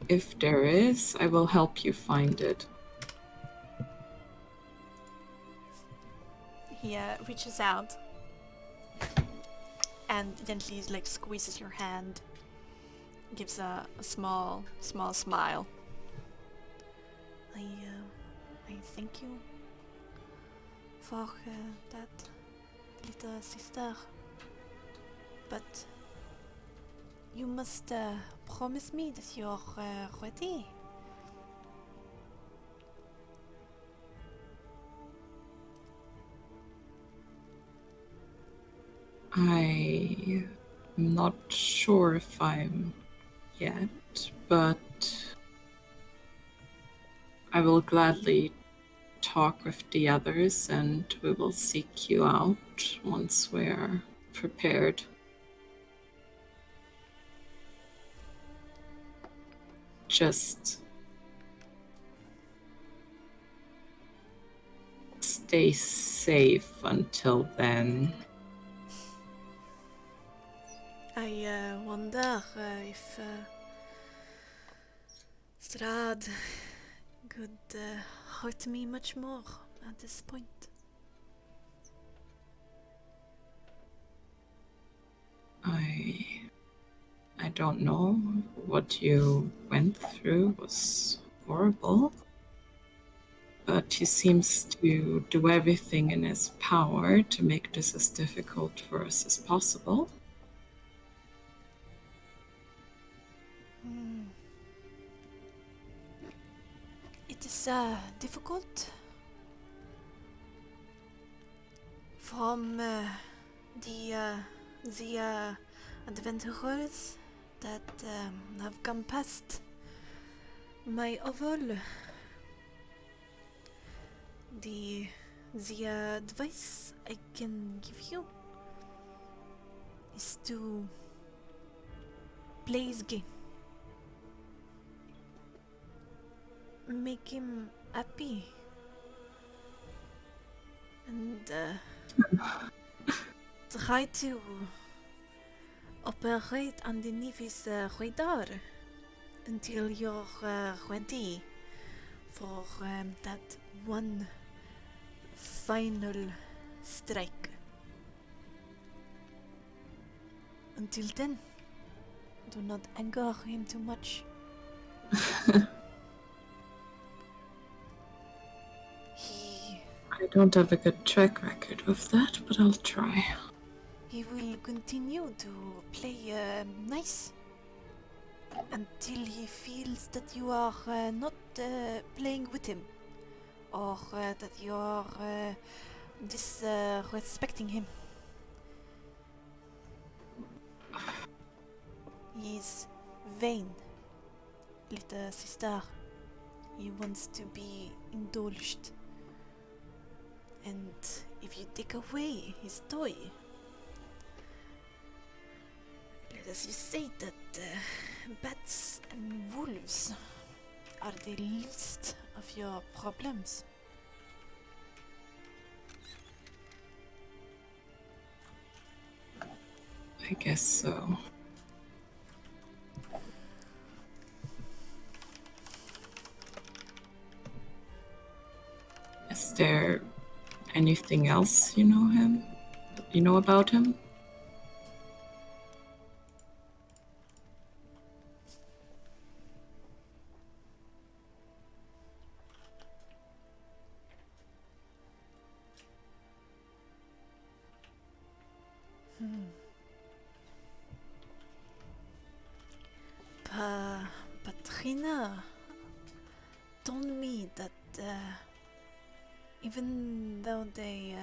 If there is, I will help you find it. He reaches out and gently squeezes your hand, gives a small smile. I thank you for that, little sister, but you must promise me that you're ready. I'm not sure if I'm yet, but I will gladly talk with the others and we will seek you out once we're prepared. Just stay safe until then. I wonder if Strad could hurt me much more at this point. I don't know. What you went through was horrible. But he seems to do everything in his power to make this as difficult for us as possible. It is difficult. From the adventurers that have come past my oval, the advice I can give you is to play his game. Make him happy. And try to operate underneath his radar until you're ready for that one final strike. until then, do not anger him too much. I don't have a good track record with that, but I'll try. He will continue to play nice until he feels that you are not playing with him, or that you are disrespecting him. He's vain, little sister. He wants to be indulged. And if you take away his toy, let us just say that bats and wolves are the least of your problems. I guess so. Is there anything else you know about him? Patrina told me that even though they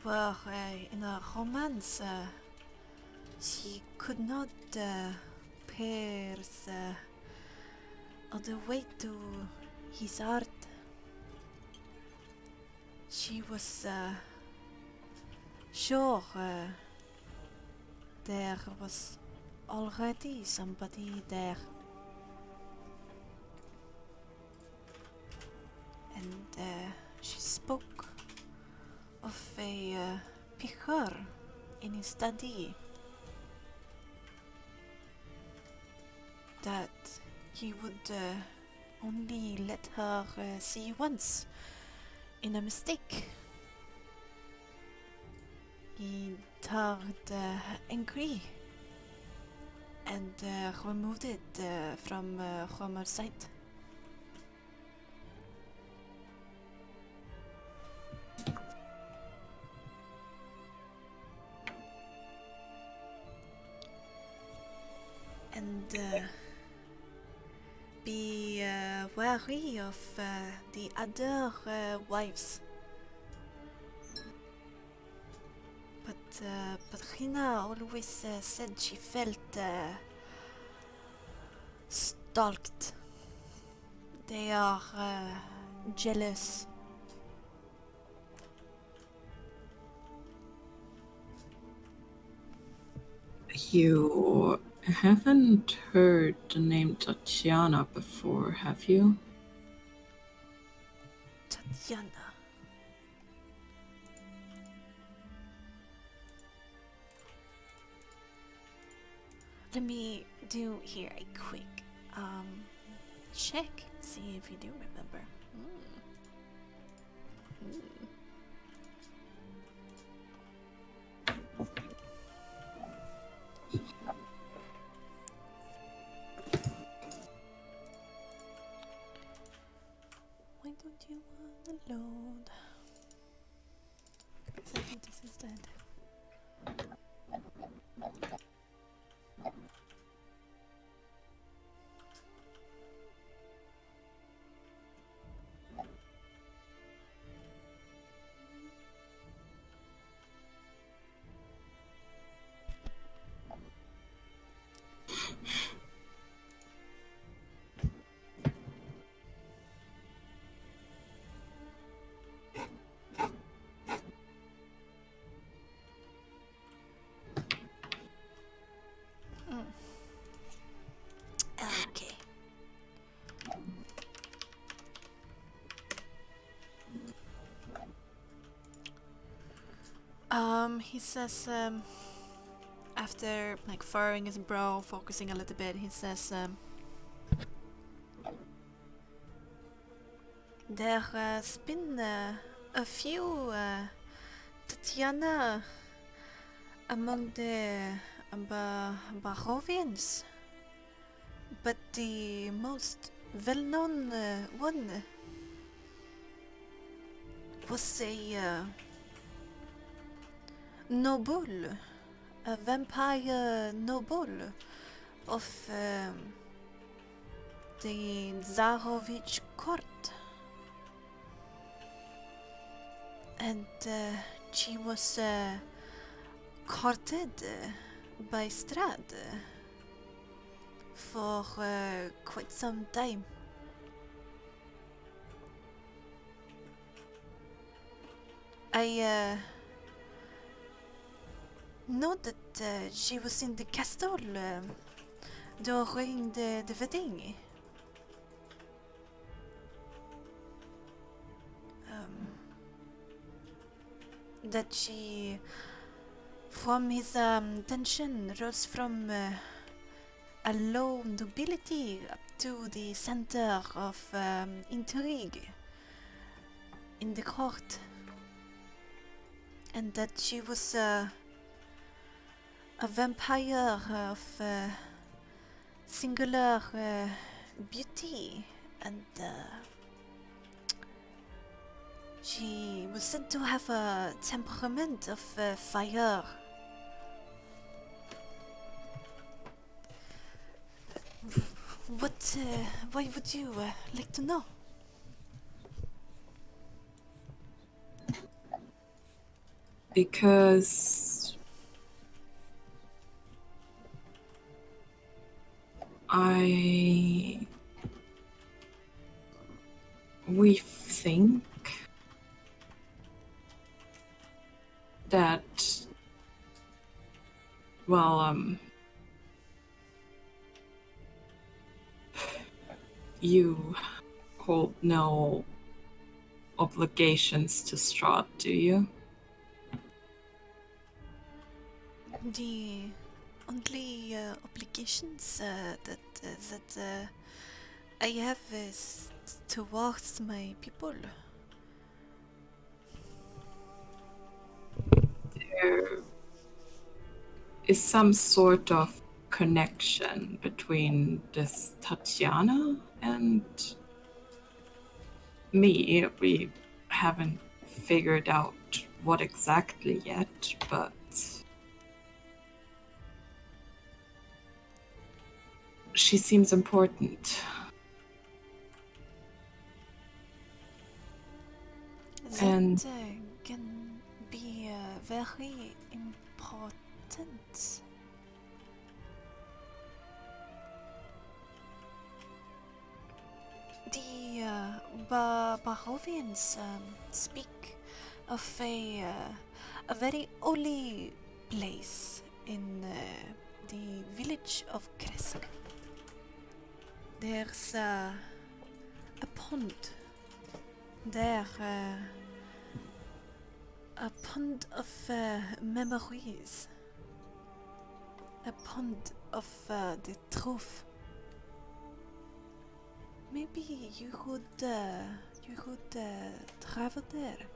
were in a romance, she could not pierce all the way to his heart. She was sure there was already somebody there. And she spoke of a picture in his study that he would only let her see once in a mistake. He turned angry and removed it from her sight. And be wary of the other wives. But Patrina always said she felt stalked. They are jealous. You haven't heard the name Tatiana before, have you? Tatiana. Let me do here a quick check, see if you do remember. Why don't you want to load? I think this is dead. Okay. He says, after like furrowing his brow, focusing a little bit, he says, there has been a few Tatiana among the Barovians, but the most well-known one was a noble, a vampire noble of the Tsarovich court. And she was courted by Strad for quite some time. I know that she was in the castle during the wedding. That she, from his tension, rose from a low nobility up to the center of intrigue in the court, and that she was a vampire of singular beauty, and she was said to have a temperament of fire. Why would you like to know? Because we think that, well, you hold no obligations to Strahd, do you? The only obligations that I have is towards my people. There is some sort of connection between this Tatiana and me. We haven't figured out what exactly yet, but she seems important. And That can be very important. The Barovians speak of a very holy place in the village of Kresk. There's a pond there, a pond of memories, a pond of the truth. Maybe you could travel there.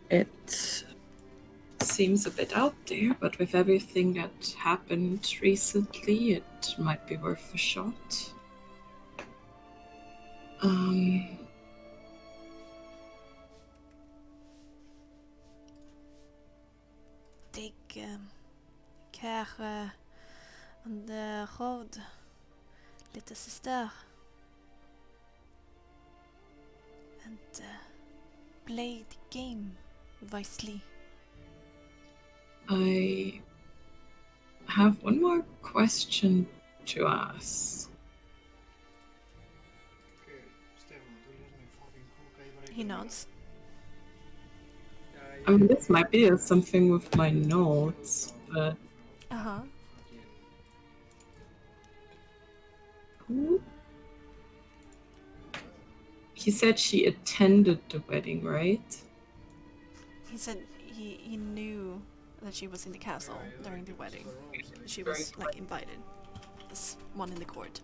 it seems a bit out there, but with everything that happened recently, it might be worth a shot. Take care on the road, little sister, and play the game wisely. I have one more question to ask. He nods. I mean, this might be something with my notes, but Uh-huh. he said she attended the wedding, right? He said he knew that she was in the castle during the wedding. She was like invited as one in the court.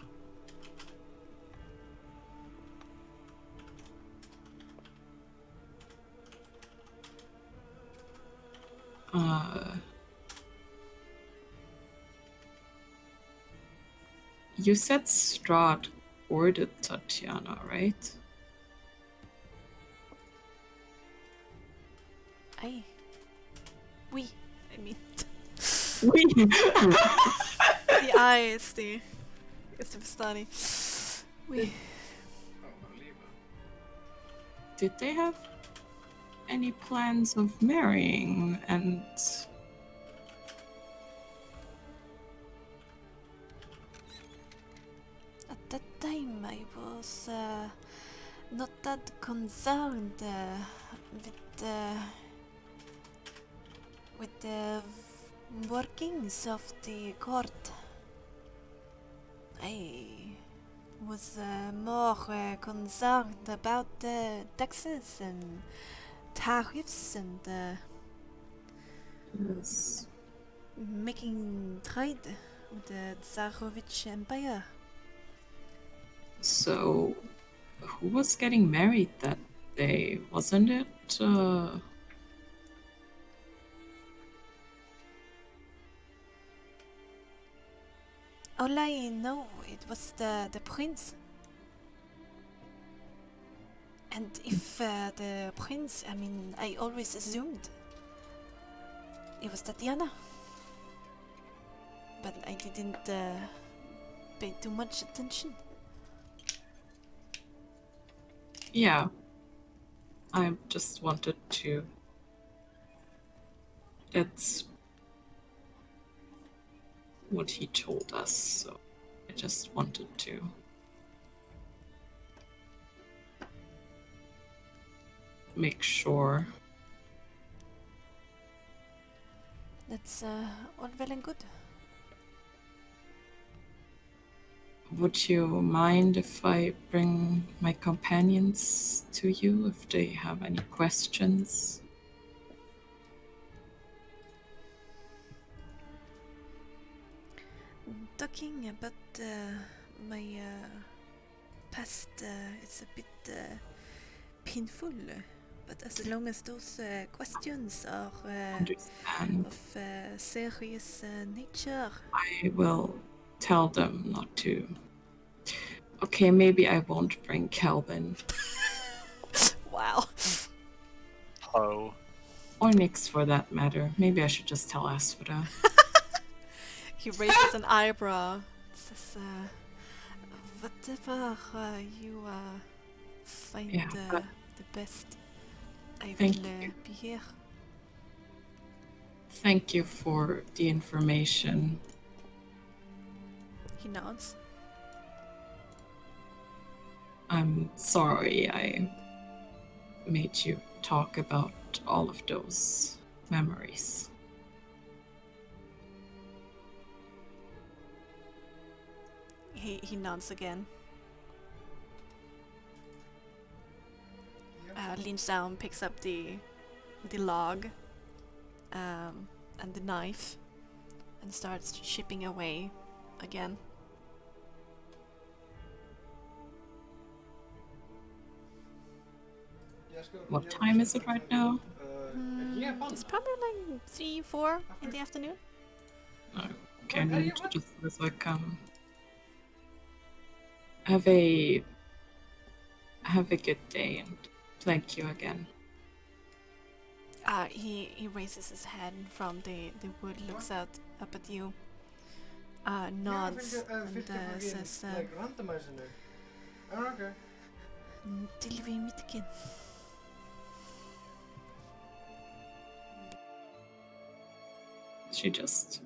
You said Strahd ordered Tatiana, right? Aye. We. I mean, the I is the Vistani. We. Did they have any plans of marrying? And At that time, I was not that concerned with the workings of the court. I was more concerned about taxes and tariffs and yes. making trade with the Tsarovich Empire. So, who was getting married that day? Wasn't it? All I know, it was the prince. And if the prince, I mean, I always assumed it was Tatiana. But I didn't pay too much attention. Yeah. I just wanted to. That's what he told us, so I just wanted to. Make sure. That's all well and good. Would you mind if I bring my companions to you if they have any questions? Talking about my past is a bit painful, but as long as those questions are Understand. of serious nature. I will tell them not to. Okay, maybe I won't bring Calvin. Wow. Oh. Or Nyx for that matter. Maybe I should just tell Asphoda. He raises an eyebrow. Says, whatever you find the best, I will be here. Thank you for the information. He nods. I'm sorry I made you talk about all of those memories. He nods again. Leans down, picks up the log and the knife, and starts chipping away again. What time is it right now? It's probably like 3, 4 in the afternoon. Okay, I need to just have a good day and thank you again. He raises his head from the wood, looks up at you, nods, and says, till we meet again. She just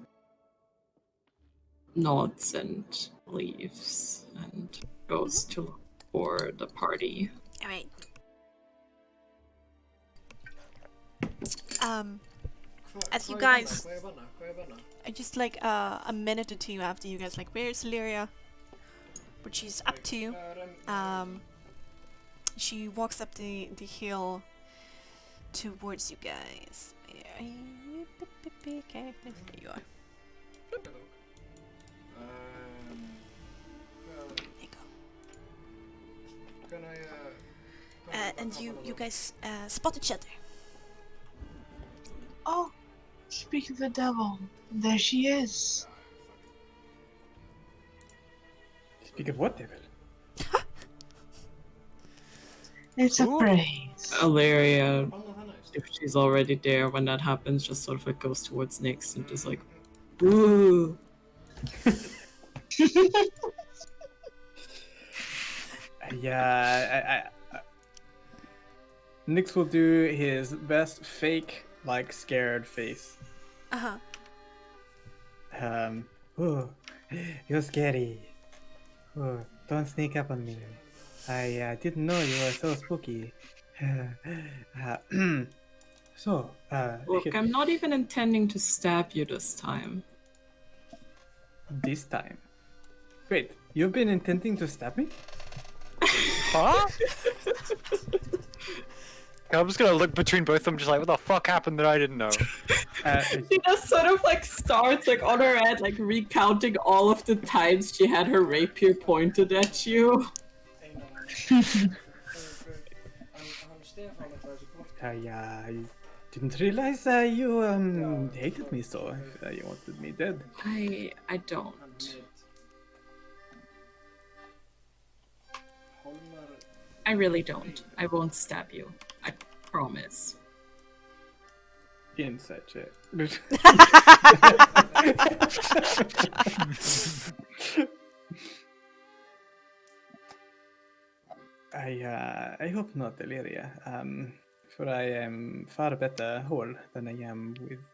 nods and leaves and goes to look for the party. Alright. As you guys, I just like a minute or two after you guys like, where's Eliria? What she's up to. She walks up the hill towards you guys. Okay, there you are. Well, There you go. can I, And you guys spot each other. Oh, speak of the devil. There she is. Speak of what devil? It's a Ooh. phrase. Eliria, I'm not that nice. if she's already there when that happens, just sort of like goes towards Nyx and just like, boo. Yeah, Nyx will do his best fake, like, scared face. Uh-huh. Oh, you're scary. Oh, don't sneak up on me. I didn't know you were so spooky. So, Look, I'm not even intending to stab you this time. this time. Wait, you've been intending to stab me? Huh? I'm just gonna look between both of them, just like, what the fuck happened that I didn't know? She just sort of like starts like on her head, like recounting all of the times she had her rapier pointed at you. I didn't realize you hated me so. You wanted me dead. I don't. I really don't. I won't stab you. I promise. Inside check. I hope not, Eliria. For I am far better whole than I am with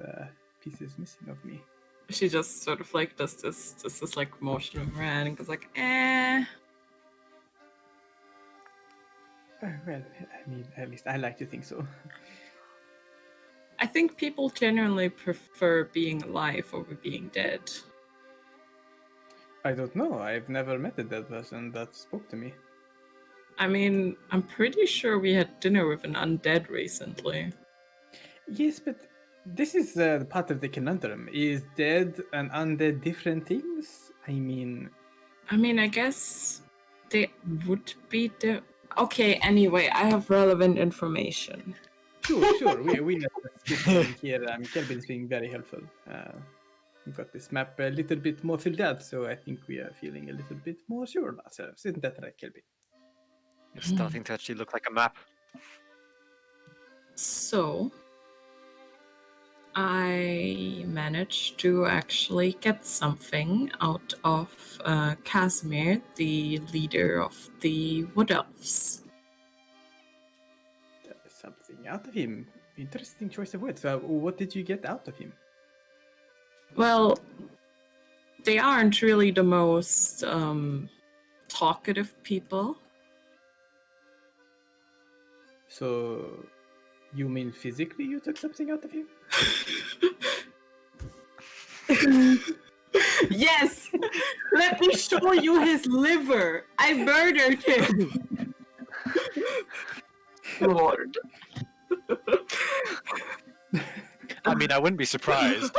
pieces missing of me. She just sort of like does this like motion of her hand and goes like, eh. Well, I mean, at least I like to think so. I think people generally prefer being alive over being dead. I don't know. I've never met a dead person that spoke to me. I mean, I'm pretty sure we had dinner with an undead recently. Yes, but this is part of the conundrum. Is dead and undead different things? I mean, I guess they would be okay, anyway, I have relevant information. sure. We are skipping here. Kelvin's being very helpful. We've got this map a little bit more filled out, so I think we are feeling a little bit more sure of ourselves. Isn't that right, Kelvin? It's starting to actually look like a map. So, I managed to actually get something out of Casimir, the leader of the Wood Elves. Something out of him. Interesting choice of words. What did you get out of him? Well, they aren't really the most talkative people. So, you mean physically you took something out of him? Yes! Let me show you his liver! I murdered him! Lord. I mean, I wouldn't be surprised.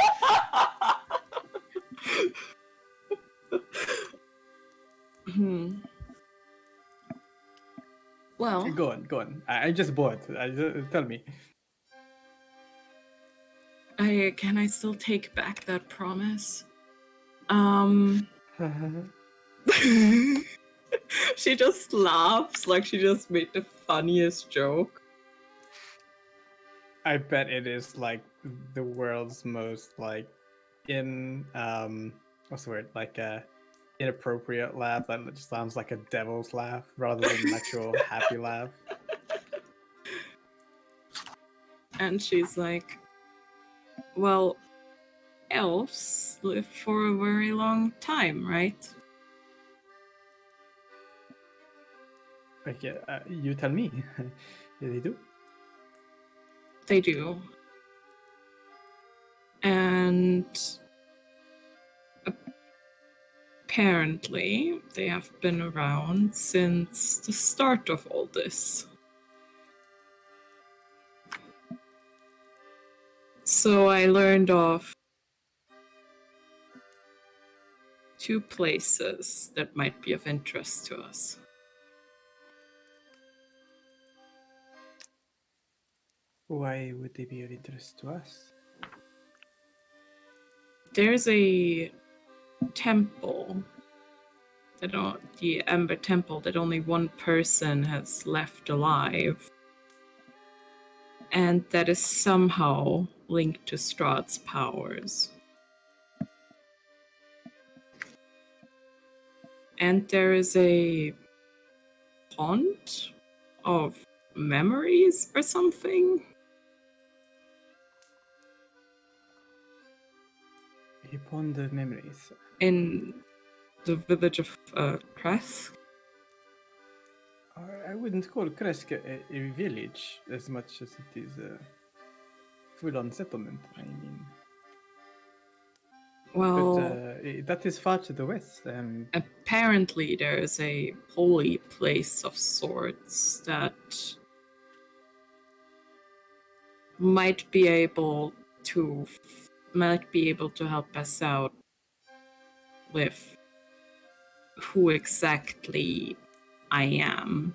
Well, Go on. I'm just bored. Tell me. Can I still take back that promise? She just laughs like she just made the funniest joke. I bet it is like the world's most like what's the word? Like inappropriate laugh that just sounds like a devil's laugh rather than an actual happy laugh. And she's like, well, elves live for a very long time, right? Okay, you tell me. Yeah, they do. They do. And apparently they have been around since the start of all this. So I learned of 2 places that might be of interest to us. Why would they be of interest to us? There's a temple, the Ember Temple, that only one person has left alive. And that is somehow linked to Strahd's powers. And there is a pond of memories or something. A pond of memories. In the village of Kresk. I wouldn't call Kresk a village as much as it is a full-on settlement. I mean, Well, but that is far to the west. apparently there is a holy place of sorts that might be able to help us out with who exactly I am.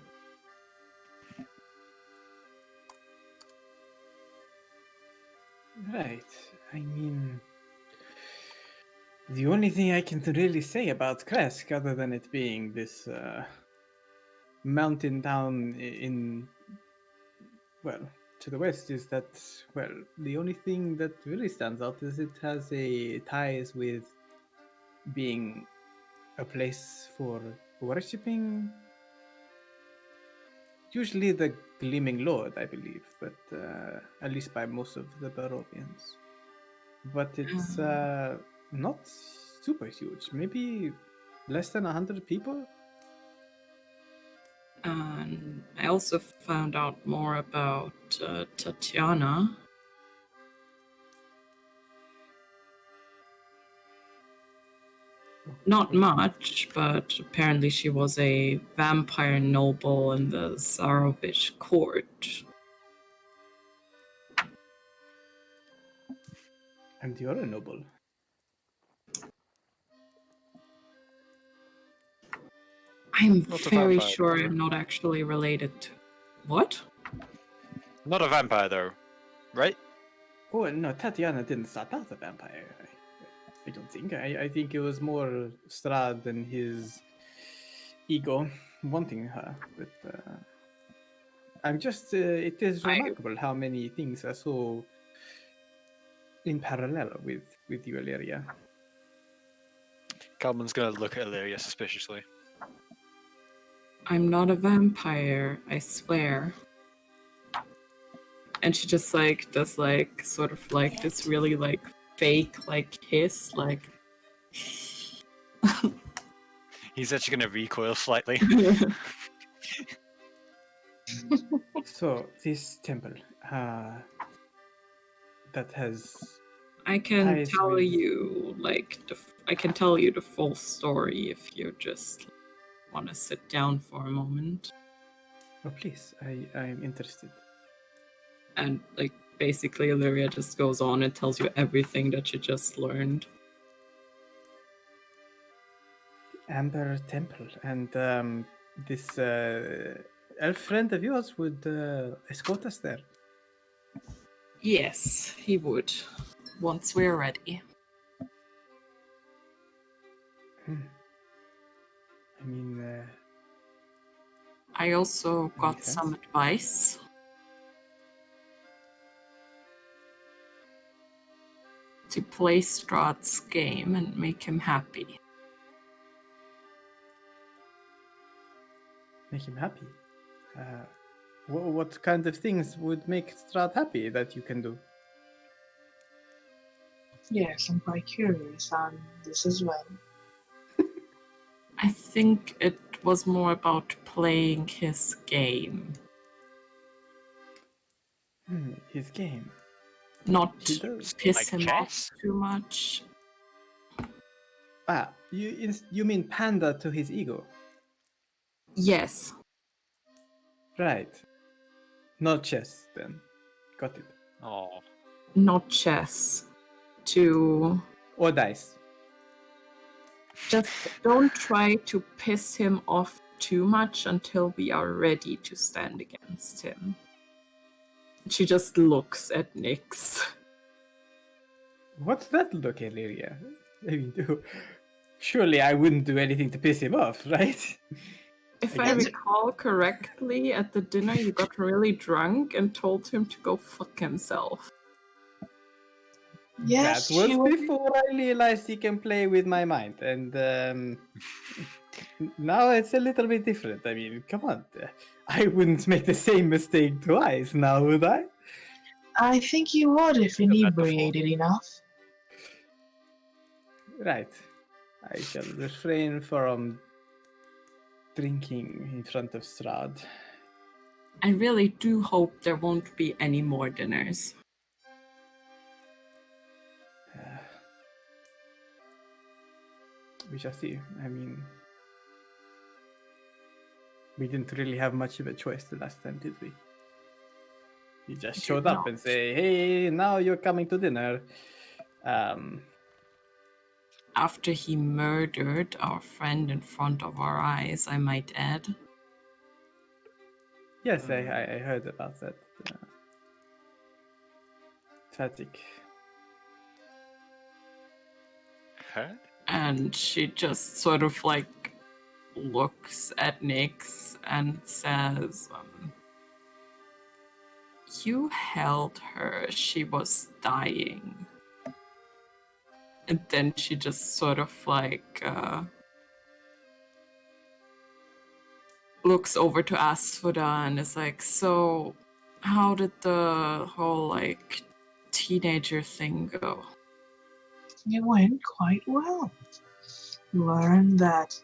Right. I mean, the only thing I can really say about Kresk, other than it being this mountain town well, to the west, is that, well, the only thing that really stands out is it has a ties with being a place for worshipping, usually the Gleaming Lord, I believe, but at least by most of the Barovians. But it's not super huge, maybe less than 100 people. And I also found out more about Tatiana. Not much, but apparently she was a vampire noble in the Tsarevich court. And you're a noble. I'm Not a very vampire, sure though. I'm not actually related to... What? Not a vampire, though, right? Oh, no, Tatiana didn't start out a vampire. I don't think. I think it was more Strahd and his ego wanting her. But I'm just, it is remarkable how many things are so in parallel with you, Eliria. Kalman's gonna look at Eliria suspiciously. I'm not a vampire, I swear. And she just like does like sort of like this really like fake like hiss like He's actually gonna recoil slightly. So this temple that has I can ties tell with... you like I can tell you the full story if you just want to sit down for a moment. Oh, please, I'm interested. And like basically Eliria just goes on and tells you everything that you just learned. Amber Temple, and this elf friend of yours would escort us there. Yes, he would. Once we're ready. I mean, I also got makes sense. some advice. To play Strahd's game and make him happy. Make him happy. What kind of things would make Strahd happy that you can do? Yes, I'm quite curious on this as well. I think it was more about playing his game. His game. Not He does. piss Like him chess? off too much. You mean panda to his ego? Yes. Right. Not chess, then. Got it. Oh. Not chess. To Or dice. just don't try to piss him off too much until we are ready to stand against him. She just looks at Nyx. What's that look, Eliria? I mean, surely I wouldn't do anything to piss him off, right? If I I guess- recall correctly, at the dinner you got really drunk and told him to go fuck himself. Yes, that was she was. before I realized he can play with my mind, and now it's a little bit different. I mean, come on, I wouldn't make the same mistake twice, now would I? I think you would if that before. inebriated enough. Right. I shall refrain from drinking in front of Strahd. I really do hope there won't be any more dinners. We shall see. I mean, we didn't really have much of a choice the last time, did we? He just We showed did up and not. say, "Hey, now you're coming to dinner." After he murdered our friend in front of our eyes, I might add. Yes, I heard about that. Tragic. Huh? And she just sort of like looks at Nyx and says, you held her, she was dying. And then she just sort of like looks over to Asphoda and is like, so how did the whole like teenager thing go? It went quite well. You learned that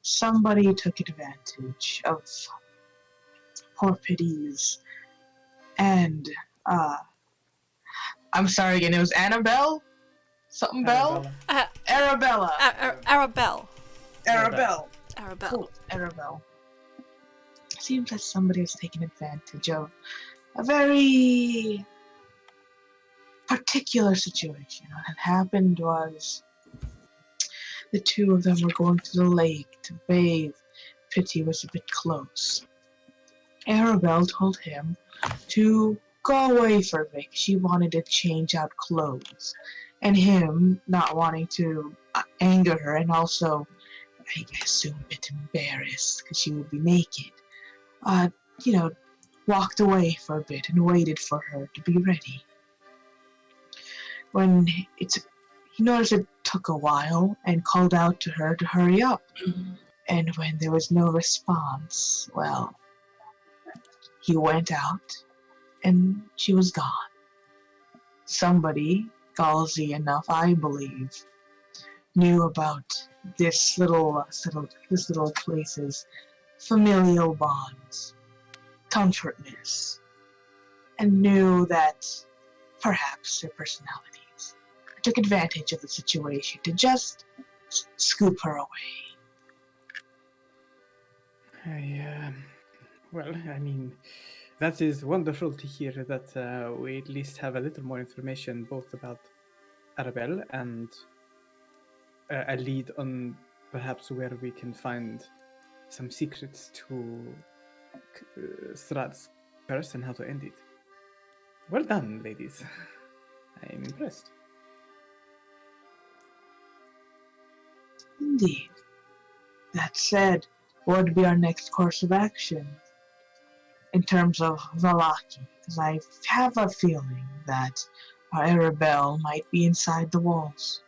somebody took advantage of poor Pity's and I'm sorry again, it was Annabelle? Something Bell? Arabella. Arabelle. Arabelle. Arabelle. Cool. Arabelle. Seems that somebody has taken advantage of a very particular situation. What had happened was the two of them were going to the lake to bathe. Pity was a bit close. Arabelle told him to go away for a bit. She wanted to change out clothes. And him not wanting to anger her and also, I assume, a bit embarrassed because she would be naked, walked away for a bit and waited for her to be ready. When he noticed it took a while and called out to her to hurry up. And when there was no response, well, he went out and she was gone. Somebody, gauzy enough, I believe, knew about this little place's familial bonds, comfortness, and knew that perhaps their personalities took advantage of the situation to just scoop her away. Well, I mean, that is wonderful to hear that we at least have a little more information both about Arabelle and a lead on perhaps where we can find some secrets to Strahd's curse and how to end it. Well done, ladies. I am impressed. Indeed. That said, what would be our next course of action in terms of Valaki? Because I have a feeling that our Arabelle might be inside the walls.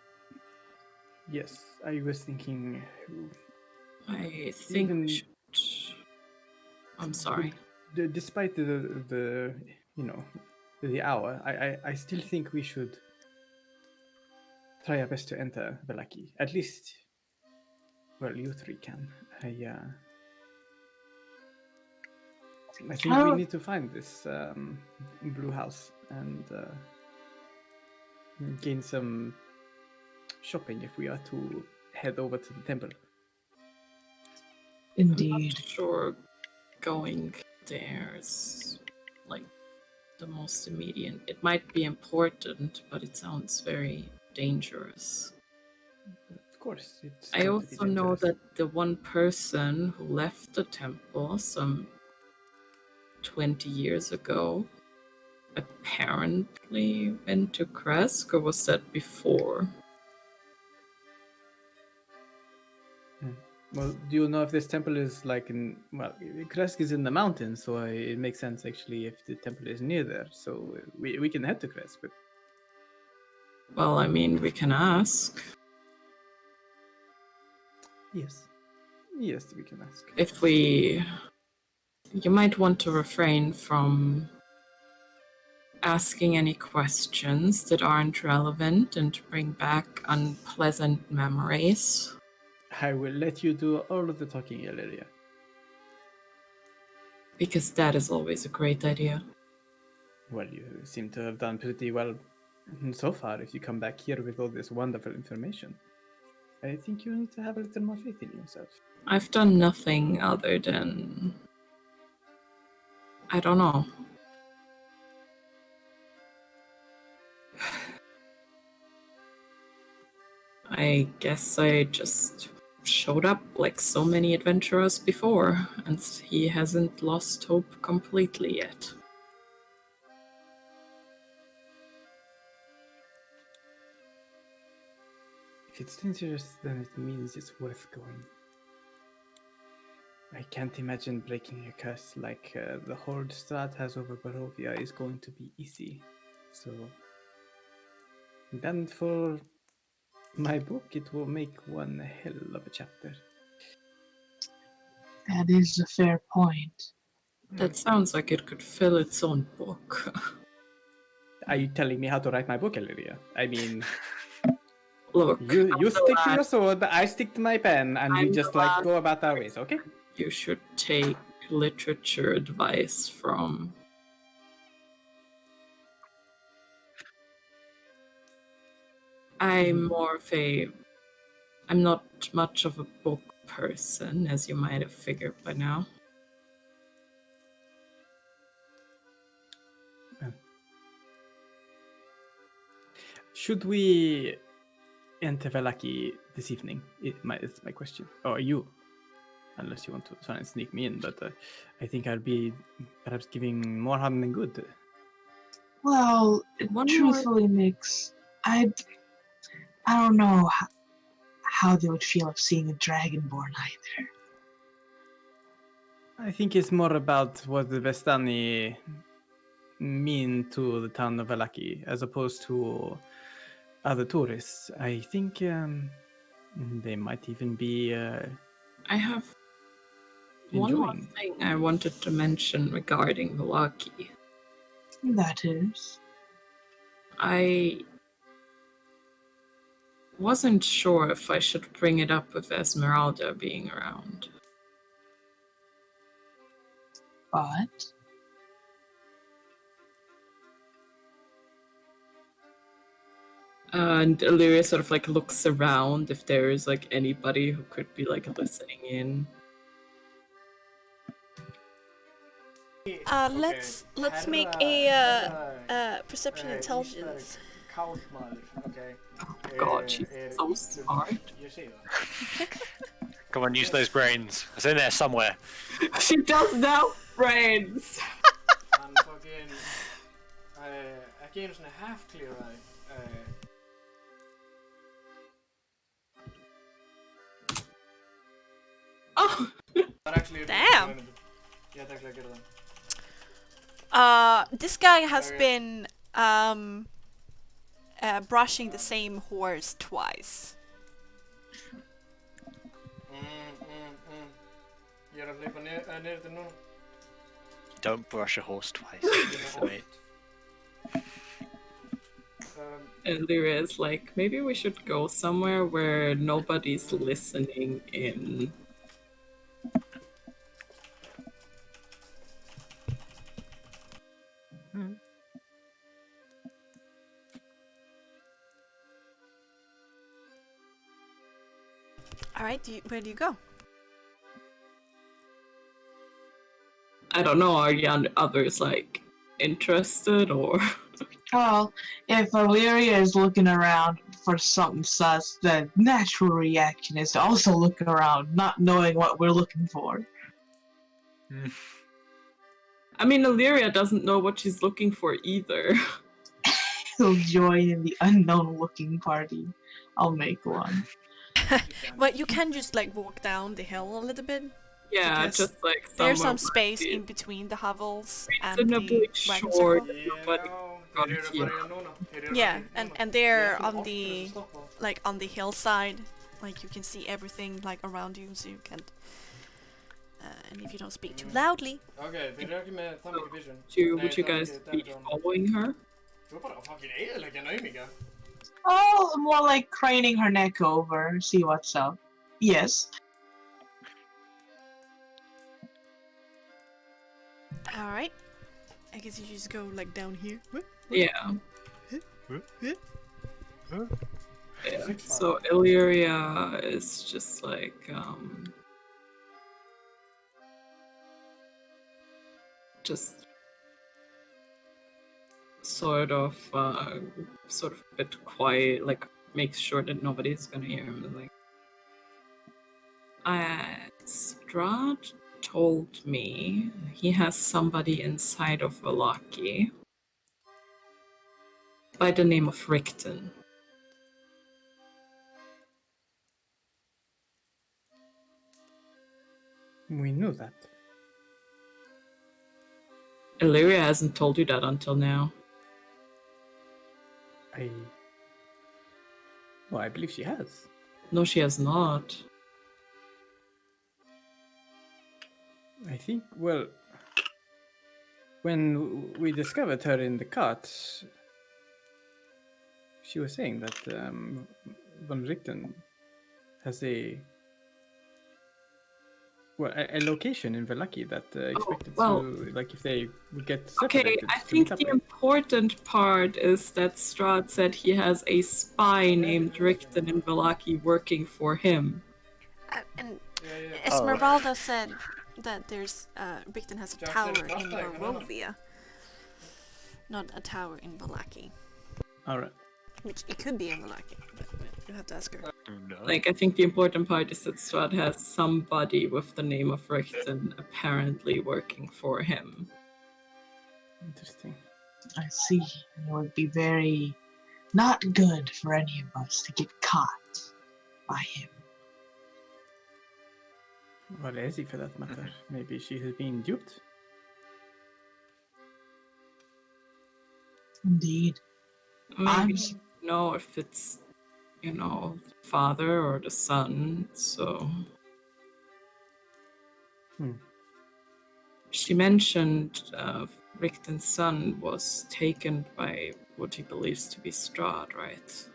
Yes, I was thinking. I think Even- we should... I'm sorry. Despite the hour, I still think we should try our best to enter Valaki. At least, well, you three can. I think we need to find this blue house and gain some shopping if we are to head over to the temple. I'm Indeed. not sure going there is like the most immediate. It might be important, but it sounds very dangerous. Of course, it's I going to be also know dangerous. that the one person who left the temple some 20 years ago apparently went to Kresk, or was that before? Well, do you know if this temple is like in? Well, Kresk is in the mountains, so it makes sense actually if the temple is near there. So we can head to Kresk, but Well, I mean, we can ask. yes, we can ask. If we... You might want to refrain from asking any questions that aren't relevant and bring back unpleasant memories. I will let you do all of the talking, Eliria. Because that is always a great idea. Well, you seem to have done pretty well so far. If you come back here with all this wonderful information, I think you need to have a little more faith in yourself. I've done nothing other than... I don't know. I guess I just showed up like so many adventurers before, and he hasn't lost hope completely yet. If it's dangerous, then it means it's worth going. I can't imagine breaking a curse like the hold Strahd has over Barovia is going to be easy. So, then for my book, it will make one hell of a chapter. That is a fair point. That sounds like it could fill its own book. Are you telling me how to write my book, Eliria? I mean, Look, you stick to your sword, I stick to my pen, and we I'm just the like last go about our ways, okay? you should take literature advice from. I'm not much of a book person, as you might have figured by now. Should we enter Velaki this evening? It's my question. Or you, unless you want to try and sneak me in, but I think I'll be perhaps giving more harm than good. Well, One truthfully, Nix, I don't know how they would feel of seeing a dragonborn either. I think it's more about what the Vestani mean to the town of Velaki as opposed to other tourists. I think they might even be I have one more enjoying. thing I wanted to mention regarding Velaki. That is. I wasn't sure if I should bring it up with Esmeralda being around. But And Eliria sort of like looks around if there is like anybody who could be like listening in. Let's make a perception intelligence. Okay. Oh god, she's so smart. You see that? Come on, use those brains. It's in there somewhere. She does know brains! And fucking ekki einu svona half clearaði Oh! actually Damn. Ég ætti actually að gera það. This guy has Okay. been brushing the same horse twice. Ég að hlaupa niður til núna. Don't brush a horse twice. Wait. Eliria is like, maybe we should go somewhere where nobody's listening in. All right, where do you go? I don't know, are the others, like, interested, or... Well, if Eliria is looking around for something sus, the natural reaction is to also look around, not knowing what we're looking for. I mean, Eliria doesn't know what she's looking for either. He'll join in the unknown looking party. I'll make one. Well, you can just like walk down the hill a little bit. Yeah, Because just like There's somewhere some space where in between the hovels and reasonably the wagon short. circle. Nobody got here. Yeah, and they're on the like on the hillside, like you can see everything like around you, so you can. And if you don't speak too loudly, Okay, vi röker med Thumbnail Vision. Would you guys be following her? Du bara fucking elaka nöjmiga. Oh, more like craning her neck over, see what's up. Yes. all right. I guess you just go like down here. Yeah. Yeah. So Eliria is just like just sort of a bit quiet, like makes sure that nobody's gonna hear him. Like, Strahd told me he has somebody inside of Valaki by the name of Richten. We knew that. Eliria hasn't told you that until now. Well, I believe she has. No, she has not. I think, well, when we discovered her in the cart, she was saying that Von Richten has a location in Velaki that expected to, like, if they would get separated. Okay, I think the important part is that Strahd said he has a spy named Richten in Velaki working for him. And Esmeralda said that there's Richten has a tower in Barovia, not a tower in Valaki. All right. Which it could be in Valaki, but you have to ask her. Like, I think the important part is that Strahd has somebody with the name of Richten apparently working for him. Interesting. I see. It would be very not good for any of us to get caught by him. Or Ezzy, for that matter. Maybe she has been duped. Indeed. I don't know if it's, the father or the son, so... She mentioned Richten's son was taken by what he believes to be Strahd, right?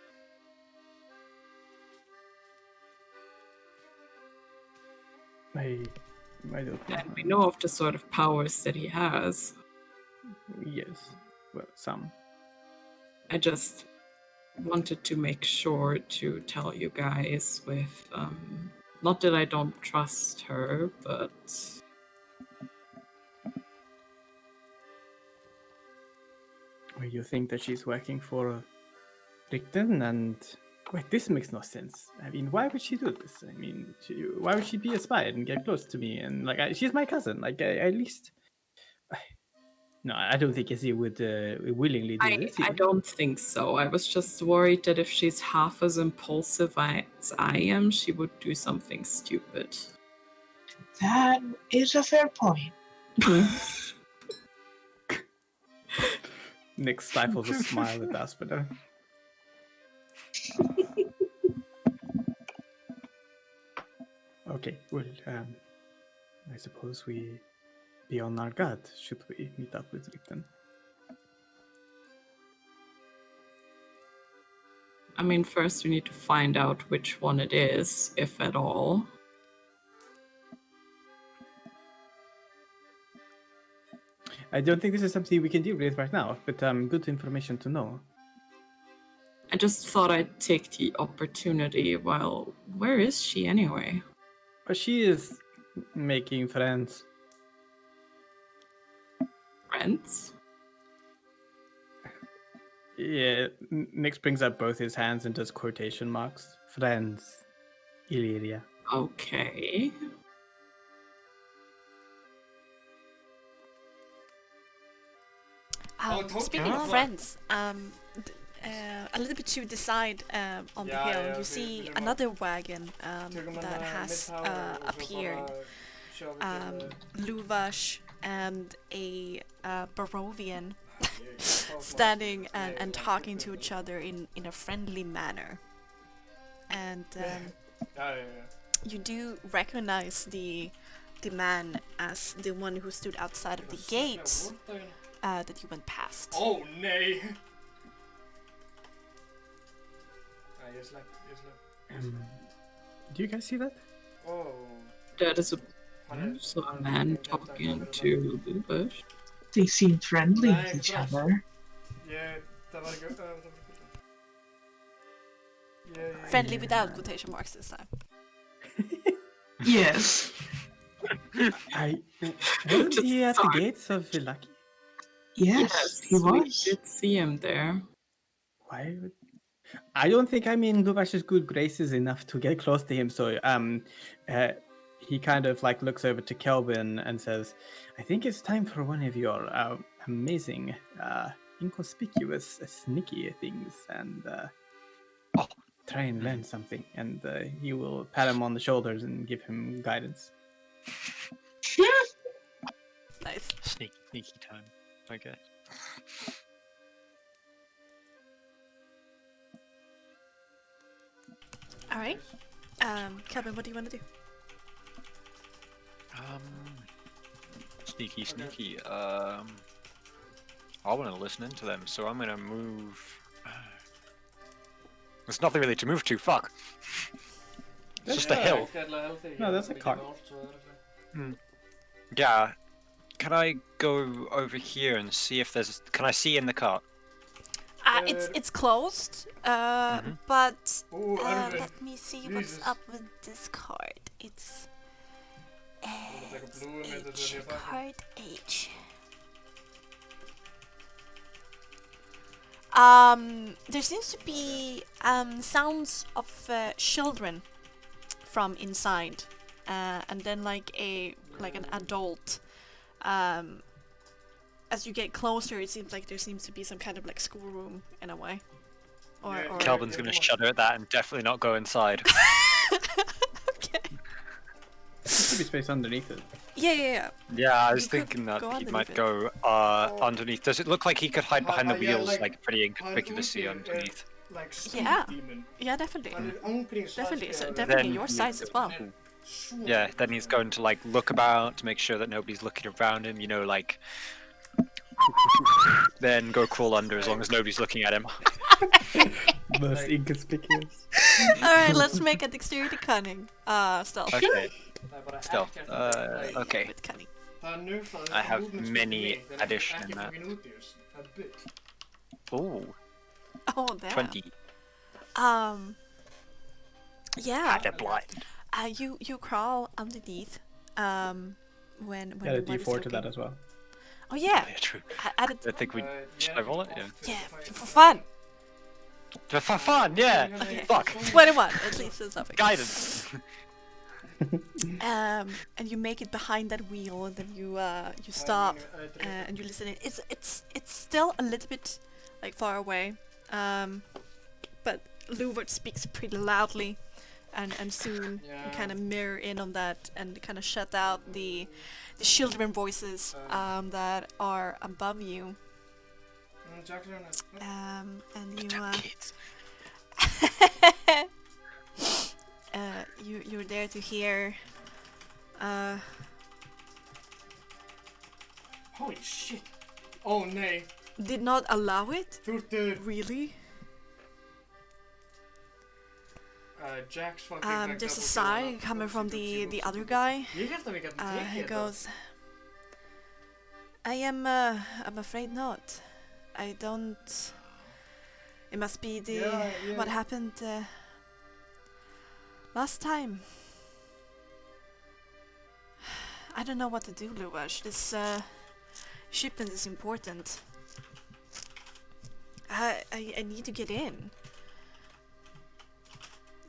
I don't know. And we know of the sort of powers that he has. Yes. Well, some. I just wanted to make sure to tell you guys with, not that I don't trust her, but... Well, you think that she's working for Richten and... Wait, this makes no sense. I mean, why would she do this? I mean, why would she be a spy and get close to me? And, like, she's my cousin. Like, at least... No, I don't think Ezzy would willingly do this. I don't think so. I was just worried that if she's half as impulsive as I am, she would do something stupid. That is a fair point. Nick stifles a smile at Aspida. Okay, well, I suppose we be on our guard should we meet up with Richten. I mean, first we need to find out which one it is, if at all. I don't think this is something we can deal with right now, but good information to know. I just thought I'd take the opportunity. Well, where is she anyway? But she is making friends. Friends? Yeah, Nix brings up both his hands and does quotation marks. Friends, Eliria. Okay. Speaking of Fuck. friends, a little bit to the side on the hill, you see another wagon that has appeared. Luvash and a Barovian standing and talking to each other in a friendly manner. And you do recognize the man as the one who stood outside of the gates that you went past. Oh, nej! Do you guys see that? Oh. That is a man talking to Luvash. They seem friendly with each other. Friendly without quotation marks this time. Yes. Wasn't he at the gates of Villaki? Yes, he we was. did see him there. Why would... I don't think I'm in Luvash's good graces enough to get close to him, so he kind of like looks over to Kelvin and says, I think it's time for one of your amazing, inconspicuous, sneaky things, and try and learn something. And he will pat him on the shoulders and give him guidance. Nice. Sneaky time. Okay. Alright. Kelvin, what do you want to do? Sneaky. I want to listen into them, so I'm gonna move. There's nothing really to move to. Fuck. It's just a hill. No, that's a cart. Yeah. Can I go over here and see if there's? Can I see in the cart? It's closed, but let me see what's up with this card. It's H, card H. There seems to be sounds of children from inside, and then like an adult. As you get closer, it seems like there seems to be some kind of like schoolroom in a way. Or Kelvin's gonna shudder at that and definitely not go inside. Okay. There should be space underneath it. Yeah. Yeah, I was You could thinking that go he underneath might it. go underneath. Does it look like he could hide behind the wheels, like pretty inconspicuously underneath? Yeah. Yeah, definitely. Definitely. So definitely your size as well. Yeah, then he's going to like look about to make sure that nobody's looking around him, you know, like then go crawl under as long as nobody's looking at him. Most inconspicuous. Alright, let's make a dexterity cunning. Stealth. Okay. Stealth. Okay. With cunning. I have many addition in that. Ooh, Oh, damn. 20. Yeah. They're blind. You crawl underneath. When Got a the one is D4 to that looking. as well. Oh yeah. Yeah, true. I added. I think we should I roll it? Yeah. Yeah, for fun. For fun, yeah. Okay. Fuck. 21. At least it's something. Guidance. And you make it behind that wheel, and then you stop and you listen in. It's still a little bit like far away, but Luvert speaks pretty loudly, and soon you kind of mirror in on that and kind of shut out the children voices that are above you. And you Kids. you're there to hear. Holy shit. Oh nee. Did not allow it? Voeten. Really? Jack's fucking There's a sigh coming from the other guy. He goes, I'm afraid not. I don't It must be the Yeah, yeah. what happened last time. I don't know what to do, Luvash. This shipment is important. I need to get in.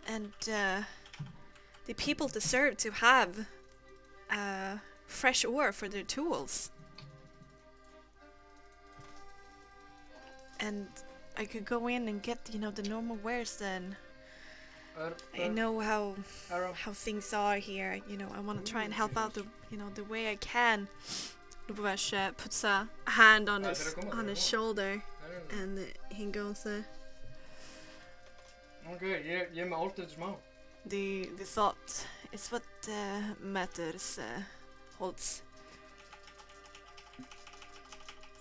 And the people deserve to have fresh ore for their tools. And I could go in and get, you know, the normal wares then. I know how things are here. You know, I want to try and help out the way I can. Luvash puts a hand on his shoulder, and he goes. Okay, ge mig allt ett små. The thought is what matters, Holtz.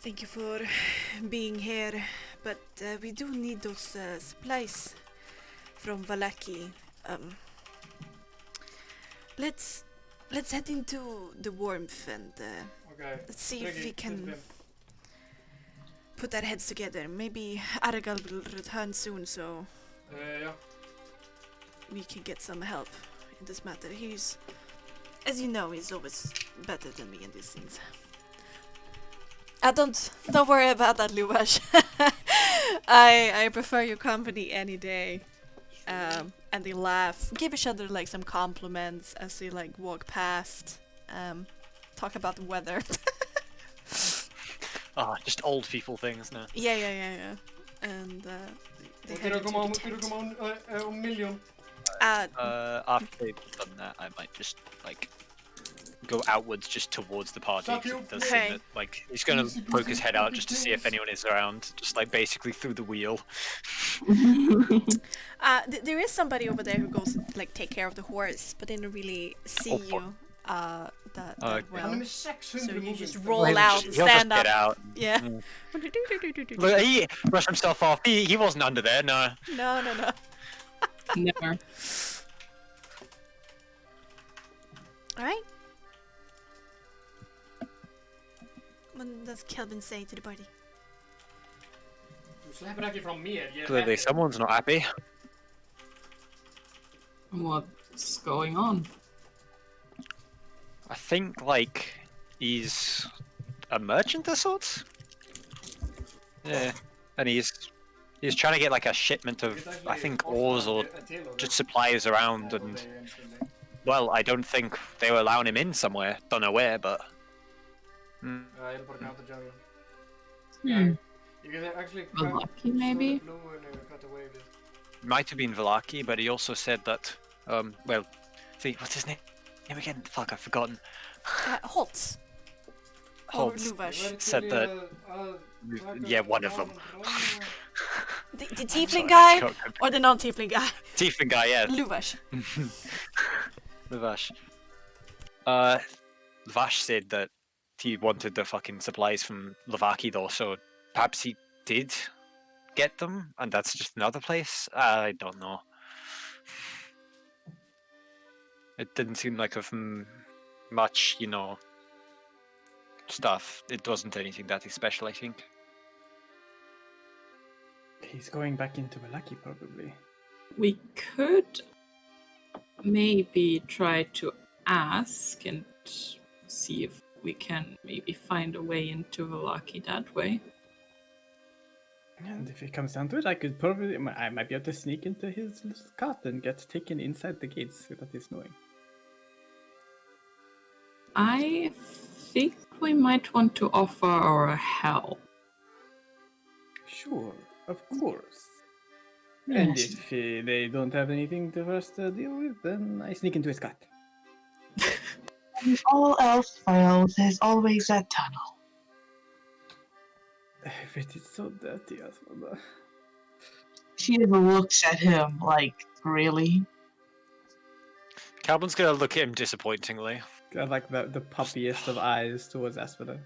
Thank you for being here, but we do need those supplies from Vallaki. Let's head into the warmth and Okay. let's see if we can put our heads together. Maybe Aragal will return soon, so Ja. we can get some help in this matter. He's, as you know, he's always better than me in these things. Don't worry about that, Luvash. I prefer your company any day. And they laugh, give each other like some compliments as they like walk past. Talk about the weather. Just old people things now. Yeah. And they head into the tent. Om miljon. After they've done that, I might just like go outwards, just towards the party. 'Cause it does seem that, like, he's gonna poke his head out just to see if anyone is around, just like basically through the wheel. There is somebody over there who goes to like take care of the horse, but they don't really see you that well. So you just roll out and He'll stand just up. get out. Yeah. Look, he brushed himself off. He wasn't under there, no. No. Never. Alright. What does Kelvin say to the party? Du släpper deg ifrån mer. Clearly, someone's not happy. What's going on? I think, like, he's a merchant of sorts. Yeah, and he's trying to get like a shipment of, I think, ores or just supplies around, and well, I don't think they were allowing him in somewhere. Don't know where, but. Jag är på counter jungle. Hmm. You can actually Lucky, maybe? cut away this. Might have been Vallaki, but he also said that, well, see, what's his name again? Fuck, I've forgotten. Holtz. Holtz Or Luvash. said that, yeah, one of them. The tiefling Sorry, guy or the non-tiefling guy? Tiefling guy, yeah. Luvash. Vash. Vash said that he wanted the fucking supplies from Lavaki though, so perhaps he did get them, and that's just another place? I don't know. It didn't seem like of much, you know, stuff. It wasn't anything that special, I think. He's going back into Vallaki, probably. We could maybe try to ask and see if we can maybe find a way into Vallaki that way. And if it comes down to it, I might be able to sneak into his little cart and get taken inside the gates without his knowing. I think we might want to offer our help. Sure, of course. Yes. And if they don't have anything to first deal with, then I sneak into his cart. If all else fails, there's always that tunnel. But it's so dirty, Asmunda. She looks at him like, really? Calvin's gonna look at him disappointingly. Got like the puppiest of eyes towards Aspida.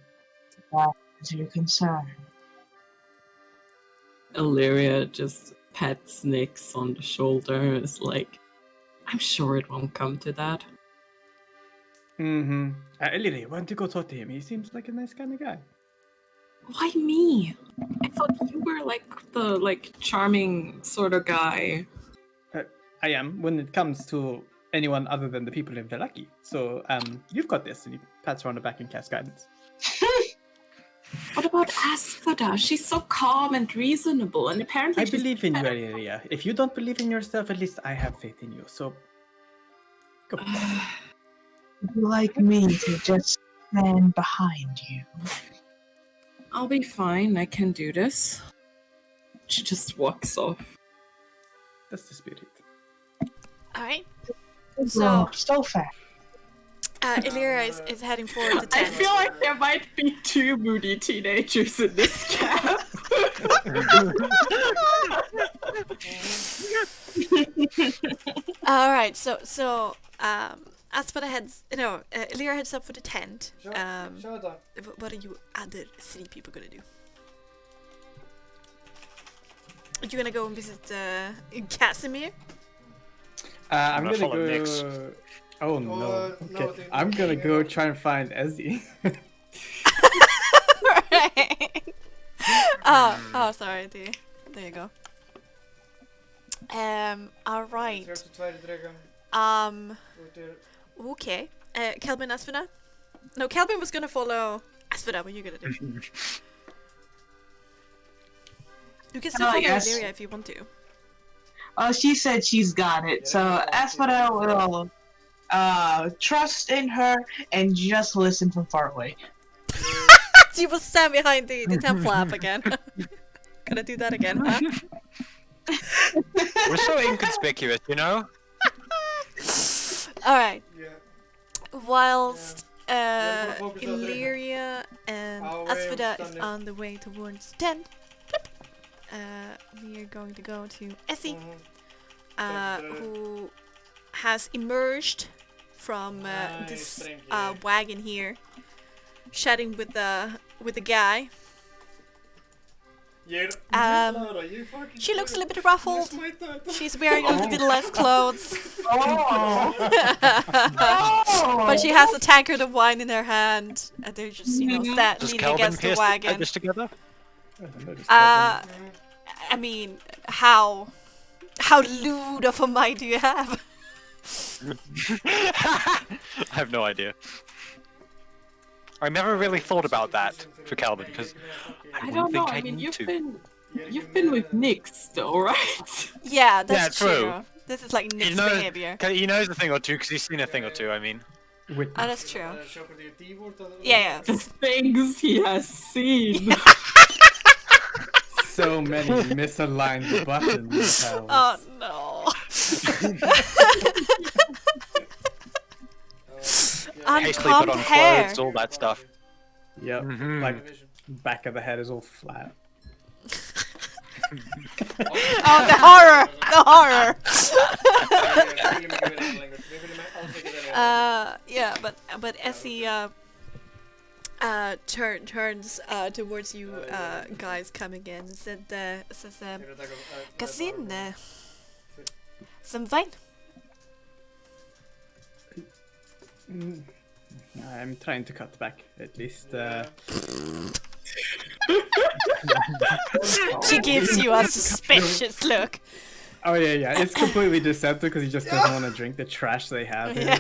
That's your concern. Eliria just pats Nix on the shoulder. It's like, I'm sure it won't come to that. Mm-hmm. Eliria, why don't you go talk to him? He seems like a nice kind of guy. Why me? I thought you were like the charming sort of guy. I am when it comes to anyone other than the people in Velaki. So you've got this, and he pats her on the back and casts guidance. What about Asphodel? She's so calm and reasonable, and apparently I she's believe in you, Eliria. If you don't believe in yourself, at least I have faith in you. So go. Would you like me to just stand behind you? I'll be fine. I can do this. She just walks off. That's the spirit. All right. So fast. Illyria is heading forward to 10. I feel like there might be 2 moody teenagers in this camp. All right. So Asphodel Illyria heads up for the tent. What are you other 3 people gonna do? Are you gonna go and visit Casimir? I'm gonna follow go. Nyx. Oh no. Okay. I'm gonna go try and find Ezzy. Right. Oh, sorry. There you go. All right. Okay. Kelvin, Asphodel? No, Kelvin was gonna follow Asphodel. What are you gonna do? You can still follow yes. Eliria if you want to. Oh, she said she's got it. So Asphodel will trust in her and just listen from far away. She will stand behind the tent flap again. Gonna do that again, huh? We're so inconspicuous, you know? Alright. Whilst Eliria and Asphodel is on the way towards the tent, we are going to go to Essie, who has emerged from this wagon here, chatting with the guy. She looks a little bit ruffled. She's wearing a little bit less clothes. But she has a tankard of wine in her hand, and they're just, leaning against the wagon. This together? I mean, how lewd of a mind do you have? I have no idea. I never really thought about that for Calvin because I don't know. think I mean, need you've been with Nyx, though, right? Yeah, that's Yeah, true. true. This is like Nick's behavior. He knows a thing or two because he's seen a thing or two. I mean, Oh, that's true. Yeah. Things he has seen. So many misaligned buttons. Oh no. hastily put on Uncombed hair. clothes, all that stuff. Yep. Mhm. Like back of the head is all flat. Oh, the horror! The horror! Yeah, but Essie turns towards you guys coming in and says, Kasin, some wine? I'm trying to cut back, at least. She gives you a suspicious look. Oh yeah, it's completely deceptive because he just doesn't want to drink the trash they have here.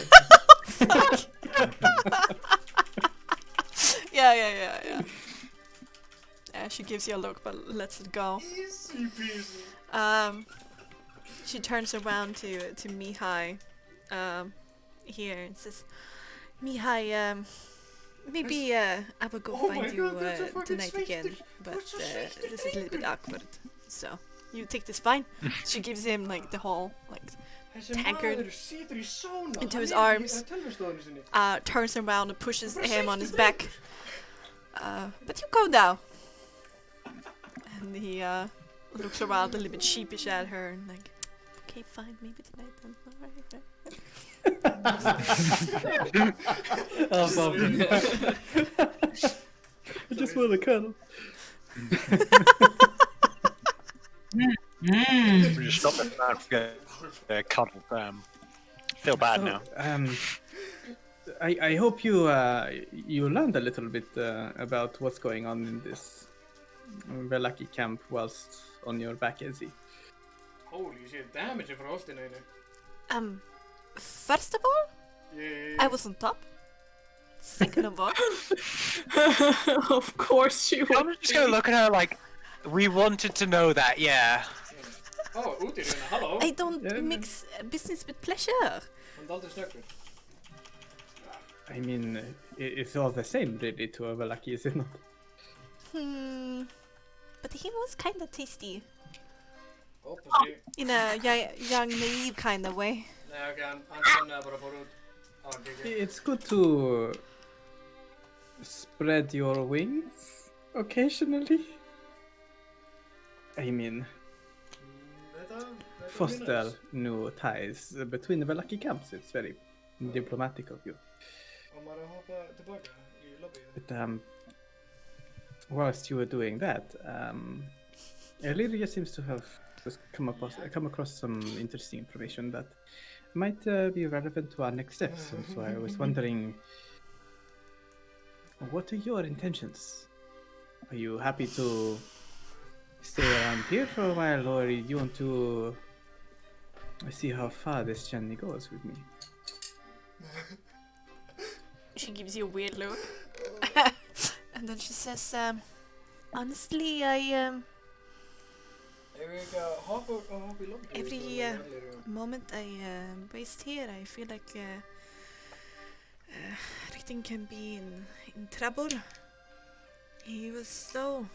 Yeah. Yeah, she gives you a look but lets it go. Easy peasy. She turns around to Mihai here and says, Mihai, maybe I will go find you tonight again, but this is a little bit awkward, so you take this fine. She gives him like the whole tankard into his arms, turns around and pushes him on his back. But you go now. And he looks around a little bit sheepish at her and like, okay, fine, maybe tonight then. Alright. I just want to cuddle. We just stop it now. Cuddle. Feel bad now. I hope you you learned a little bit about what's going on in this Velaki camp whilst on your back, Izzy. Holy shit, damage for Holstein. First of all, I was on top. Second of all, Of course she I'm would. just gonna look at her like, we wanted to know that, yeah. Oh, Utir, hallo. I don't mix business with pleasure. Want altijd snugger. I mean, it's all the same, really, to a Velaki, is it not? But he was kind of tasty. Hoppas In a young, naive kind of way. Nej, okej, han stannar bara förut. Ja, okej. It's good to spread your wings occasionally. I mean, foster new ties between the Velaki camps. It's very diplomatic of you. Om man hoppar tillbaka i lobbyn. But whilst you were doing that, Eliria seems to have just come across some interesting information that might be relevant to our next steps. And so I was wondering, what are your intentions? Are you happy to stay around here for a while, or do you want to see how far this journey goes with me? She gives you a weird look. And then she says, honestly, every moment I waste here, I feel like Richten can be in trouble. He was so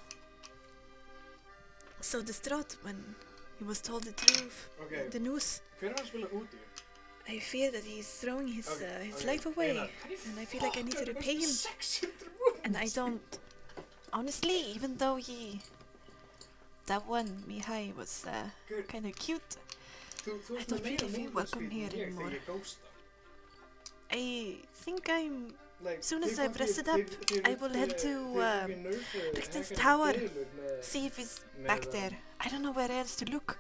distraught when he was told the truth, the news. I fear that he's throwing his life away, and I feel like I need to repay him. And I don't, honestly, even though that one Mihai was kind of cute, I don't really feel welcome here anymore. I think as soon as I've rested up, I will head to Richten's tower, see if he's back there. I don't know where else to look.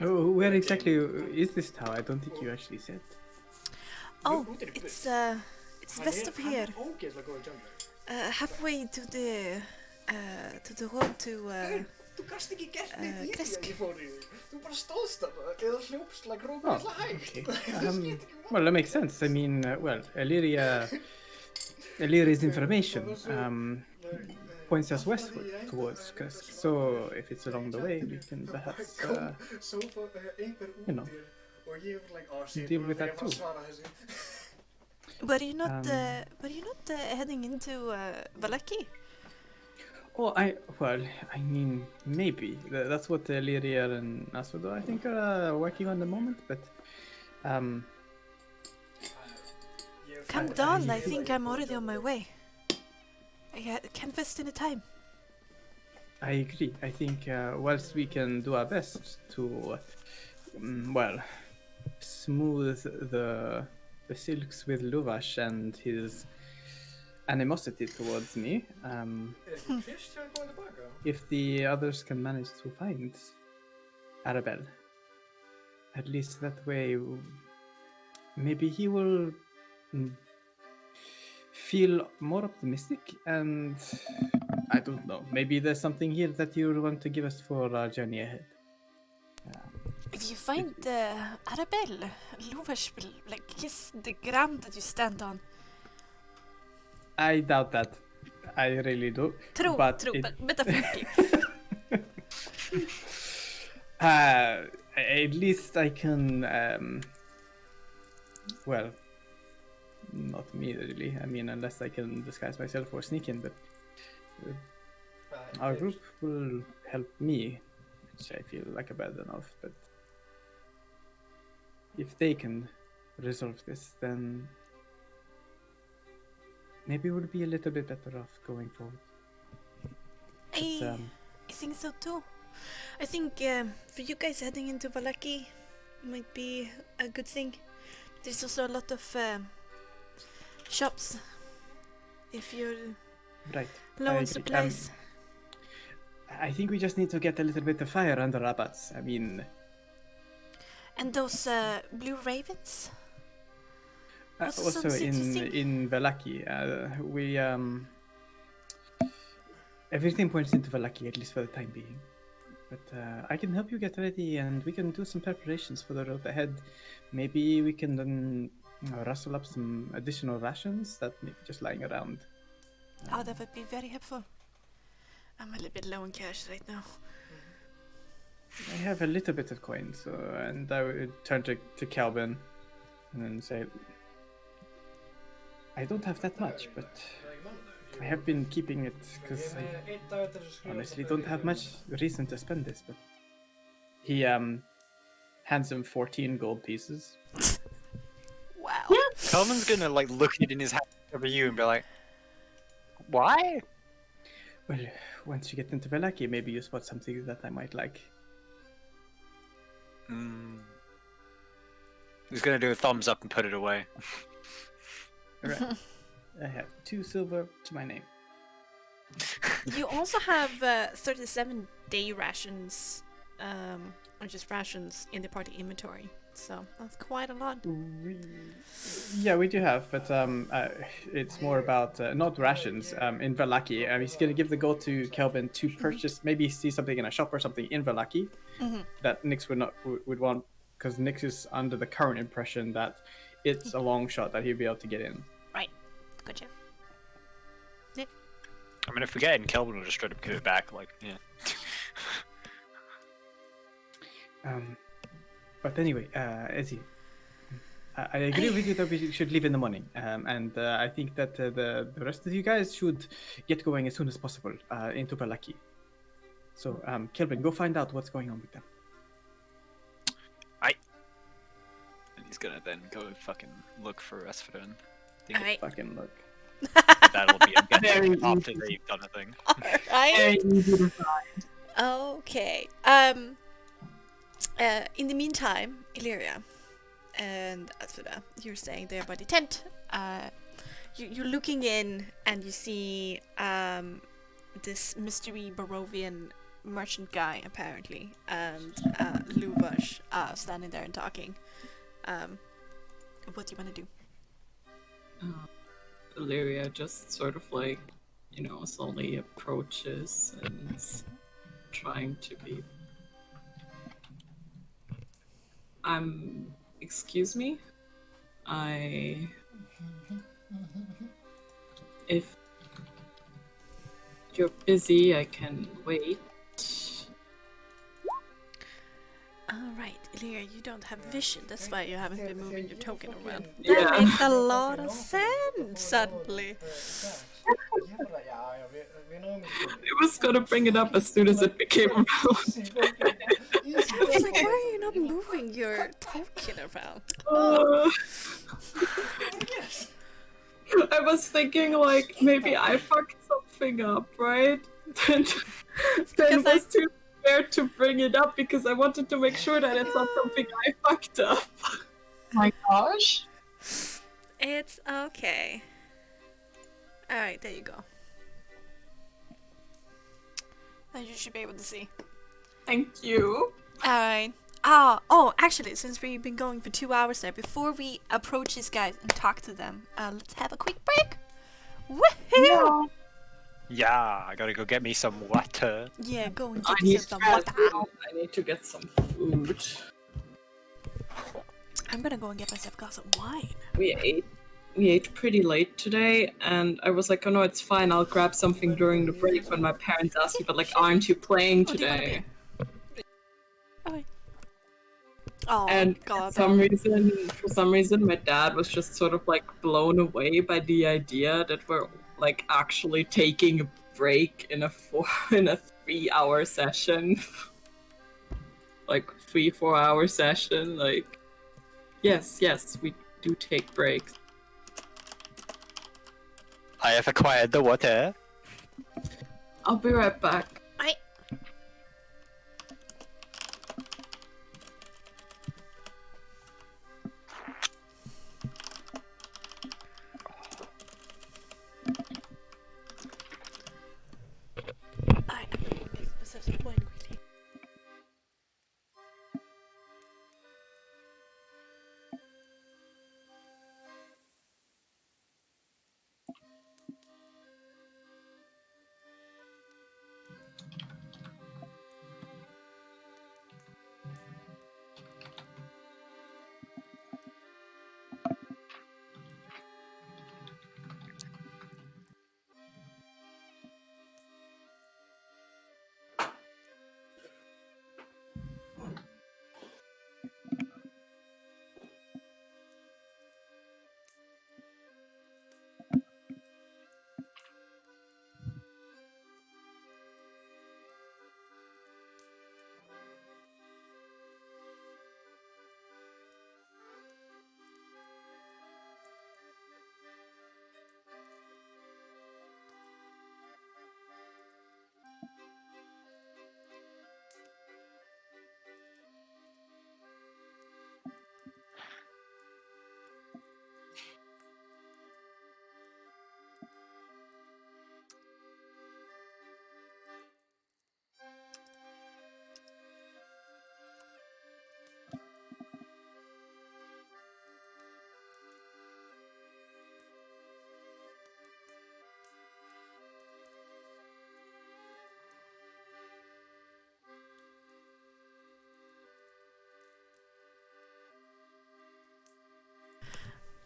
Oh, where exactly is this tower? I don't think you actually said. Oh, it's west of here. Halfway to the road to Kresk. Oh, okay. Well, that makes sense. I mean, well, Eliria's information points us westward towards Kresk. So if it's along the way, we can perhaps, deal with that too. Were you not heading into Valaki? Oh, I mean, maybe. That's what Eliria and Aswado, I think, are working on the moment, but, Come down, I think I'm already on my way. I can't waste any time. I agree. I think whilst we can do our best to, smooth the silks with Luvash and his animosity towards me, if the others can manage to find Arabelle, at least that way, maybe he will feel more optimistic, and I don't know, maybe there's something here that you want to give us for our journey ahead. If you find Arabelle, Luvash will kiss the ground that you stand on. I doubt that. I really do. True, but metaphorically. At least I can, not me really. I mean, unless I can disguise myself or sneak in, but our group will help me, which I feel like a burden of, but if they can resolve this, then maybe we'll be a little bit better off going forward. I think so too. I think for you guys heading into Valaki might be a good thing. There's also a lot of shops if you're low on supplies. I think we just need to get a little bit of fire under our butts. I mean... And those blue ravens? Also Also some city. in Valaki, we everything points into Valaki, at least for the time being. But I can help you get ready, and we can do some preparations for the road ahead. Maybe we can then rustle up some additional rations that may be just lying around. Oh, that would be very helpful. I'm a little bit low in cash right now. I have a little bit of coin, so and I would turn to Calvin and then say, I don't have that much, but I have been keeping it because I honestly don't have much reason to spend this. But he hands him 14 gold pieces. Wow. Calvin's gonna like look it in his hand over you and be like, "Why?" Well, once you get into Velaki, maybe you spot something that I might like. He's gonna do a thumbs up and put it away. Alright. I have 2 silver to my name. You also have 37 day rations, or just rations in the party inventory. So that's quite a lot. Yeah, we do have, but it's more about not rations. In Velaki, he's gonna give the gold to Kelvin to purchase. Maybe see something in a shop or something in Velaki that Nix would want, because Nix is under the current impression that it's a long shot that he'd be able to get in. Right. Gotcha. I mean, if we get it in, Kelvin will just straight up give it back. Like, yeah. But anyway, Ezzy, I agree with you that we should leave in the morning, and I think that the rest of you guys should get going as soon as possible into Valaki. So, Kelvin, go find out what's going on with them. And he's gonna then go fucking look for Esfodon. Alright. Fucking look. That'll be Very after easy. they've done a thing. Alright. Very easy to find. Okay. In the meantime, Eliria and Asuna, you're staying there by the tent. You're looking in and you see this mystery Barovian merchant guy, apparently, and Luvash standing there and talking. What do you want to do? Eliria just sort of like, slowly approaches and is trying to be. Excuse me? If you're busy, I can wait. Alright, Eliria, you don't have vision, that's why you haven't been moving your token around. Yeah. That makes a lot of sense, suddenly. I was gonna bring it up as soon as it became relevant. I was like, why are you not moving your token around? I was thinking like maybe I fucked something up, right? Then was too scared to bring it up because I wanted to make sure that it's not something I fucked up. My gosh. It's okay. Alright, there you go. Now you should be able to see. Thank you. Alright. Actually, since we've been going for 2 hours there, before we approach these guys and talk to them, let's have a quick break. Woohoo! Yeah, I gotta go get me some water. Yeah, go and I get need, yourself some water. I need to get some food. I'm gonna go and get myself a glass of wine. We ate pretty late today, and I was like, oh no, it's fine, I'll grab something during the break when my parents asked me, but like, aren't you playing Oh, do you want a today? beer? Okay. Oh, And God. for some reason, my dad was just sort of like blown away by the idea that we're like actually taking a break in a 3-hour session, like 3-4 hour session. Like, yes, we do take breaks. I have acquired the water. I'll be right back. I. Myself some wine quickly.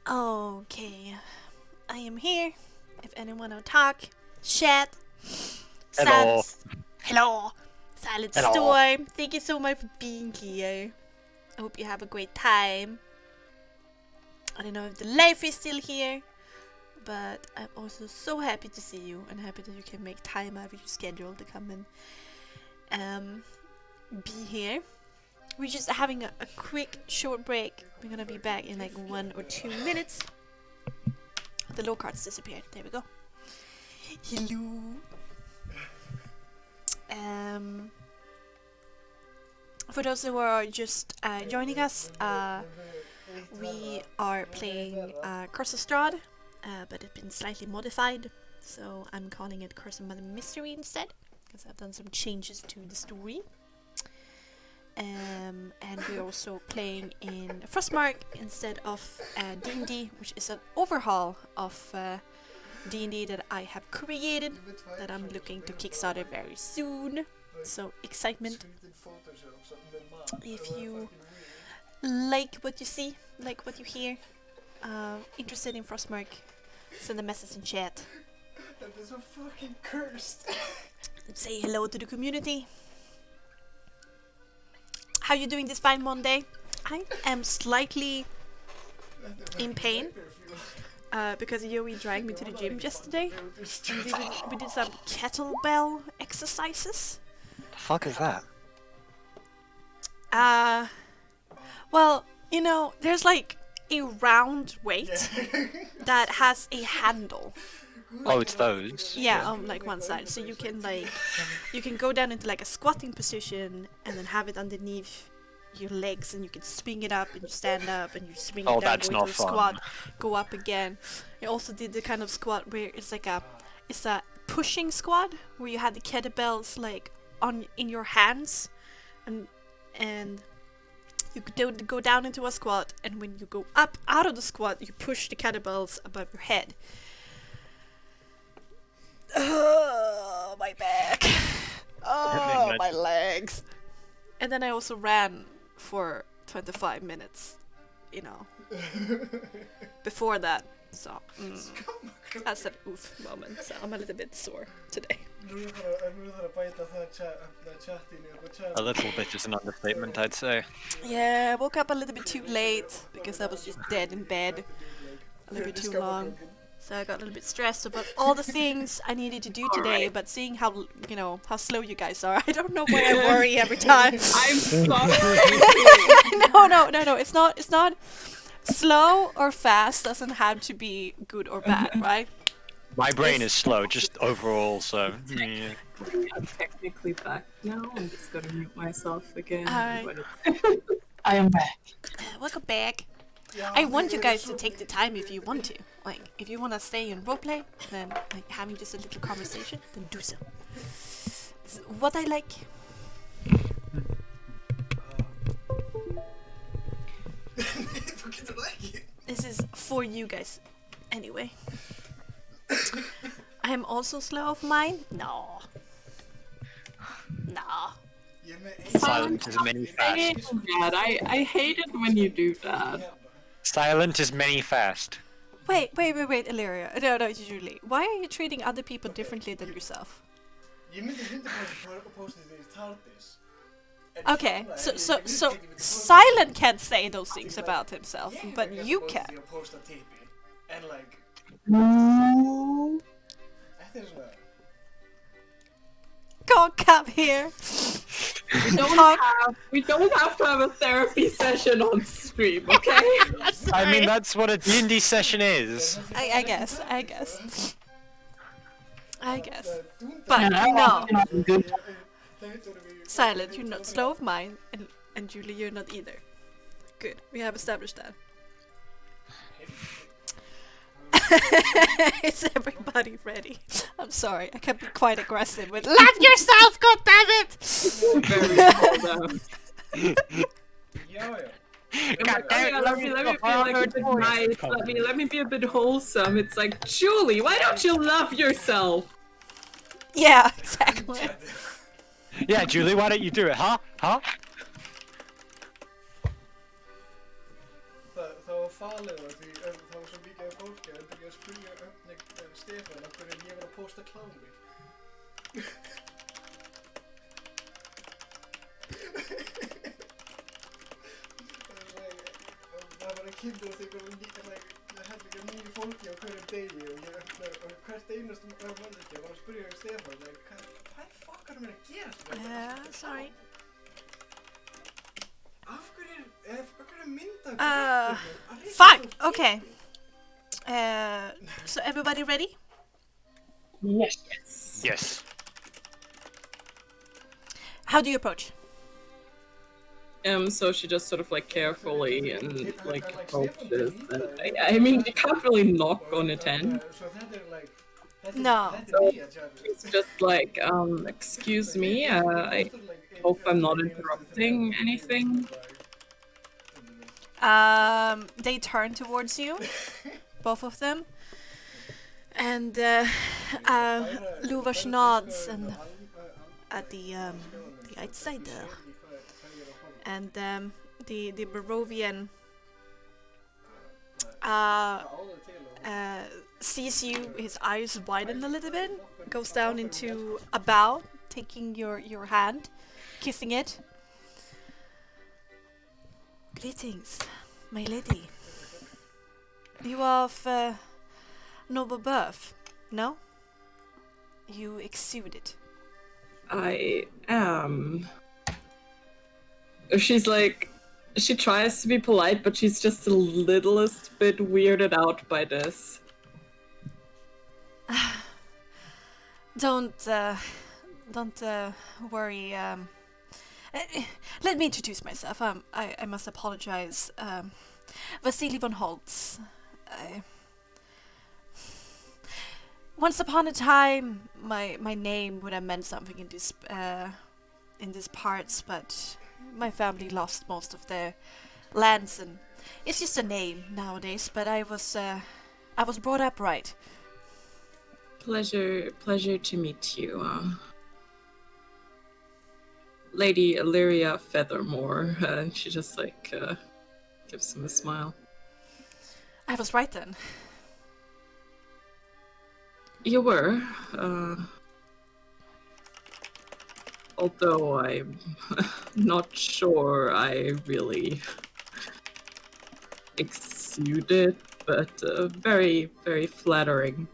Okay, I am here. If anyone will talk, chat. Hello. Hello. Silent Hello. Storm. Thank you so much for being here. I hope you have a great time. I don't know if the life is still here, but I'm also so happy to see you and happy that you can make time out of your schedule to come and be here. We're just having a quick short break. We're gonna be back in like 1 or 2 minutes. The low cards disappeared. There we go. Hello. For those who are just joining us, we are playing Curse of Strahd, but it's been slightly modified, so I'm calling it Curse of Mother Mystery instead, because I've done some changes to the story. And we're also playing in Frostmark instead of D&D, which is an overhaul of D&D that I have created, that I'm looking to kickstarter very soon. So excitement. If you like what you see, like what you hear, interested in Frostmark, send a message in chat. That is so fucking cursed. Say hello to the community. How you doing this fine Monday? I am slightly in pain because Yoey dragged me to the gym yesterday. We did some kettlebell exercises. The fuck is that? Well, you know, there's like a round weight that has a handle. Oh, it's those. Yeah, on like one side, so you can go down into like a squatting position and then have it underneath your legs, and you can swing it up and you stand up and you swing Oh, it down, that's go into not a fun. squat, go up again. I also did the kind of squat where it's a pushing squat where you have the kettlebells like in your hands, and you could go down into a squat, and when you go up out of the squat, you push the kettlebells above your head. Oh, my back. Oh, my legs. And then I also ran for 25 minutes, you know, before that. So, that's an oof moment. So I'm a little bit sore today. A little bit is an understatement, I'd say. Yeah, I woke up a little bit too late because I was just dead in bed a little bit too long. So I got a little bit stressed about all the things I needed to do today, but seeing how, you know, how slow you guys are, I don't know why I worry every time. I'm sorry. No, it's not slow or fast doesn't have to be good or bad, right? My brain is slow, just overall, so... yeah. I'm technically back now. I'm just gonna mute myself again. Alright. I am back. Welcome back. I want you guys to take the time if you want to. Like, if you want to stay in roleplay, then like, having just a little conversation, then do so. It's what I like. This is for you guys. Anyway. I am also slow of mind? No. Silent is many fast. I hate it when you do that. Silent is many fast. Wait, Eliria. No, Julie. Why are you treating other people differently than yourself? Okay, so Silent can't say those things about himself, but you can. Ooh. Come here. We don't have to have a therapy session on stream, okay? I mean, that's what a D&D session is. I guess. But no. Silent, you're not slow of mind, and Julie, you're not either. Good, we have established that. Is everybody ready? I'm sorry, I can be quite aggressive with love yourself, goddammit! Very Let me be like a bit nice. Let me be a bit wholesome. It's like, Julie, why don't you love yourself? Yeah, exactly. Yeah, Julie, why don't you do it, huh? farlega því það var svo mikið af fólki að byrja að spyrja Stefán af hverju ég var að posta klámi. Það var að kynna og þegar það hefði ekki nýju fólki á hverjum degi og hvert einast mannski var að spyrja Stefán hvað fokkar mér að gera þetta? Sorry. Af hverju mynda Fuck! Okay. So everybody ready? Yes. Yes. How do you approach? So she just sort of like carefully and like approaches. And I mean, you can't really knock on a 10. No. So it's just like, excuse me, I hope I'm not interrupting anything. They turn towards you, both of them, and Luvash nods and at the outsider, and the Barovian sees you. His eyes widen a little bit, goes down into a bow, taking your hand, kissing it. Greetings, my lady. You are of noble birth, no? You exude it. I am. She's like, she tries to be polite, but she's just the littlest bit weirded out by this. Don't worry. Let me introduce myself. I must apologize. Vasily von Holtz. Once upon a time, my name would have meant something in these parts, but my family lost most of their lands, and it's just a name nowadays. But I was brought up right. Pleasure to meet you. Lady Eliria Feathermore, and she just like gives him a smile. I was right then. You were, although I'm not sure I really exuded, but very, very flattering.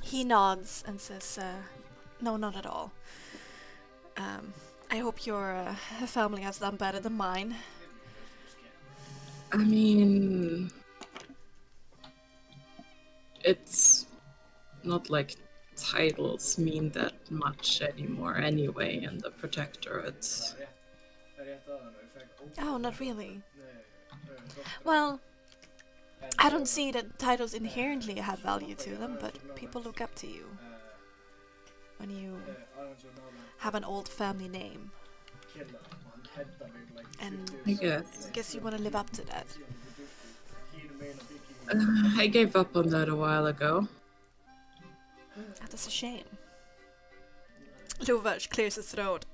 He nods and says, no, not at all. I hope your family has done better than mine. I mean, it's not like titles mean that much anymore anyway in the Protectorate. Oh, not really. Well, I don't see that titles inherently have value to them, but people look up to you when you have an old family name. And I guess. guess you want to live up to that. I gave up on that a while ago. That is a shame. Luvash clears his throat.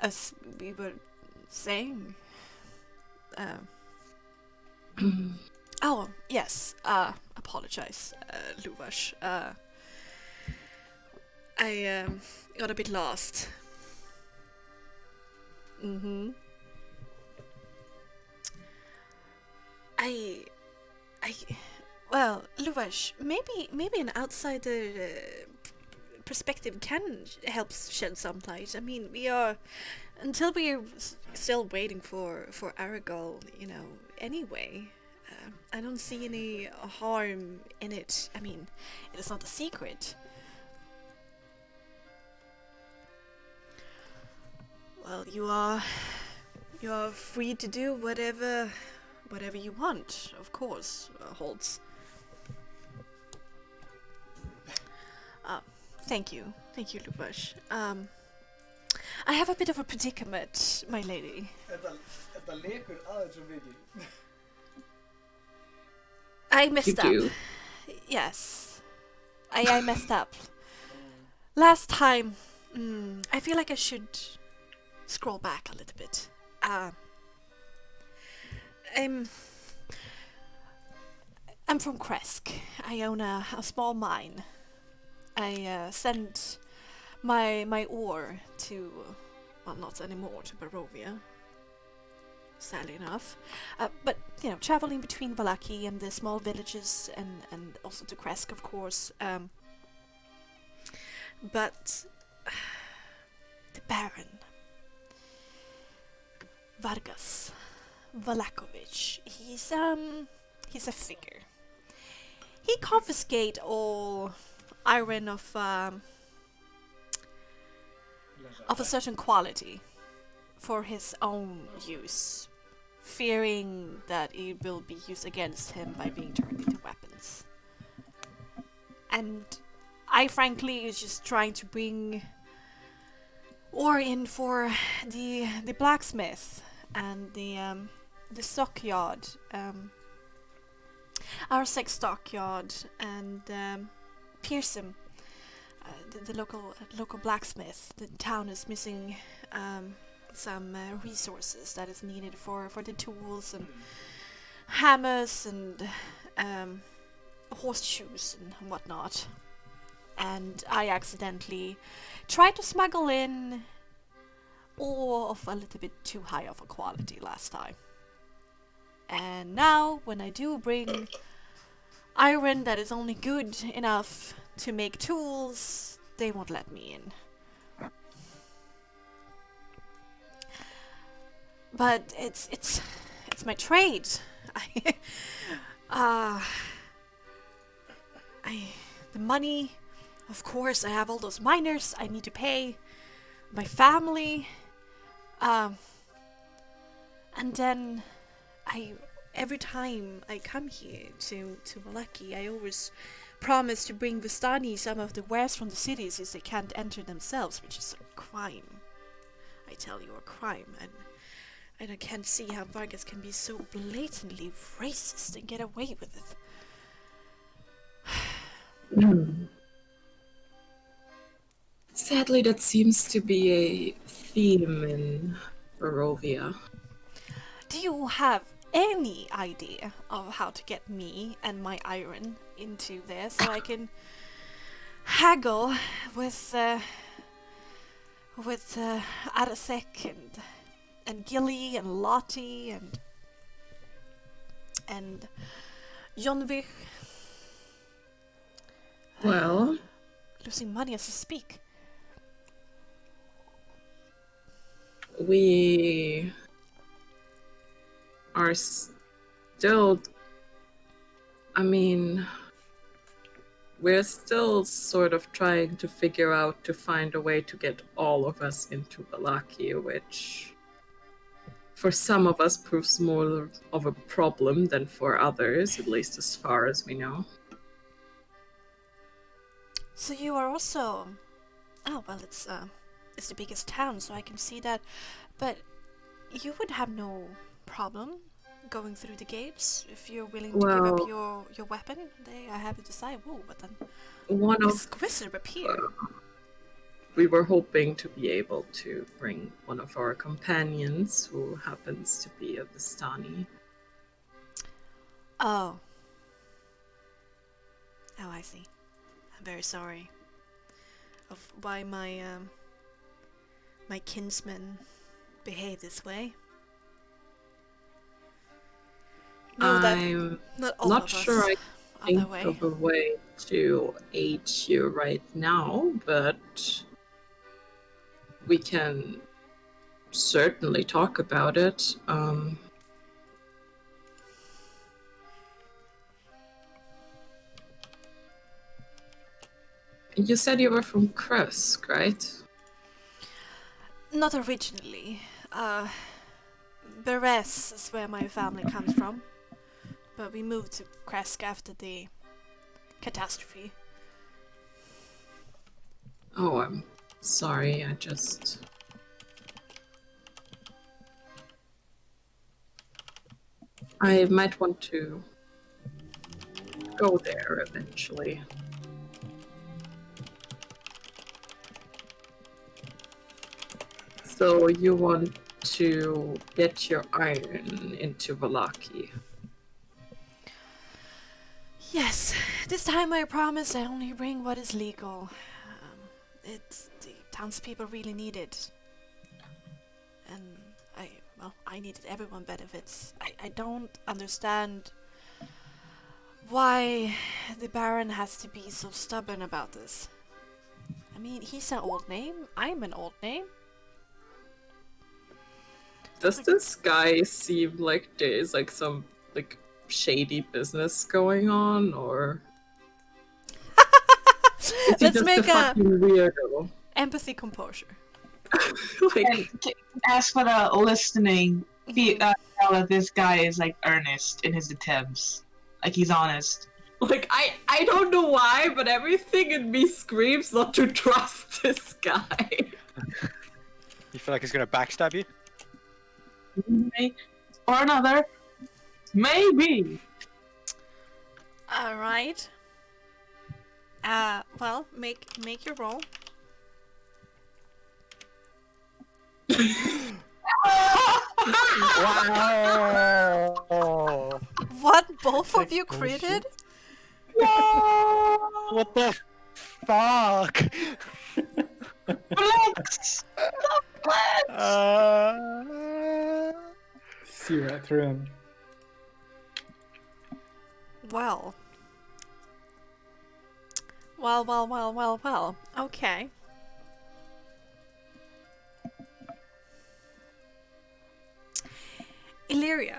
As we were saying. Oh, yes. Apologize, Luvash. I got a bit lost. Well, Luvash, maybe an outsider perspective can help shed some light. I mean, until we're still waiting for Aragol, anyway. I don't see any harm in it. I mean, it is not a secret. Well, you are free to do whatever you want, of course, Holtz. Thank you, Luvash. I have a bit of a predicament, my lady. I messed up. You do? Yes. I messed up. Last time, I feel like I should scroll back a little bit. I'm from Kresk. I own a small mine. I sent my ore to, well, not anymore, to Barovia. Sadly enough. But, you know, traveling between Vallaki and the small villages and also to Kresk, of course. But the Baron, Vargas Valakovich, he's a figure. He confiscate all iron of a certain quality for his own use, fearing that it will be used against him by being turned into weapons. And I frankly is just trying to bring ore in for the blacksmith and the stockyard, our sex stockyard, and Pearson, the local blacksmith. The town is missing some resources that is needed for the tools and hammers and horseshoes and whatnot. And I accidentally tried to smuggle in ore of a little bit too high of a quality last time. And now, when I do bring iron that is only good enough to make tools, they won't let me in. But it's my trade. The money, of course, I have all those miners I need to pay, my family, and then every time I come here to Vallaki, I always promise to bring Vistani some of the wares from the cities as they can't enter themselves, which is a crime. I tell you, a crime, and I can't see how Vargas can be so blatantly racist and get away with it. Sadly, that seems to be a theme in Barovia. Do you have any idea of how to get me and my iron into there so I can haggle with Arasek and Gilly and Lottie and Jonvik? Well, Losing money as you speak. we are still, we're still sort of trying to figure out to find a way to get all of us into Vallaki, which for some of us proves more of a problem than for others, at least as far as we know. So you are also... Oh, well, it's the biggest town, so I can see that. But you would have no problem going through the gates if you're willing to give up your weapon. I have to decide. Whoa, but then exquisite rapier. We were hoping to be able to bring one of our companions, who happens to be a Vistani. Oh, I see. I'm very sorry of why my kinsmen behave this way. I'm not sure I can think of a way to aid you right now, but we can certainly talk about it. You said you were from Kresk, right? Not originally. Beres is where my family comes from. But we moved to Kresk after the catastrophe. Oh, I'm sorry, I might want to go there eventually. So you want to get your iron into Valaki. Yes, this time I promise I only bring what is legal. It's the townspeople really need it. And I need it. Everyone benefits. I don't understand why the Baron has to be so stubborn about this. I mean, he's an old name. I'm an old name. Does this guy seem like there's like some like shady business going on, or is he Let's just make a fucking weirdo? empathy composure. Like, And ask for the listening. Tell that this guy is like earnest in his attempts. Like he's honest. like I don't know why, but everything in me screams not to trust this guy. You feel like he's gonna backstab you? Or another. Maybe. All right. Well, make your roll. Wow! What? Both of you critted? What the fuck? Flex! See right through him. Well. Well. Okay. Eliria.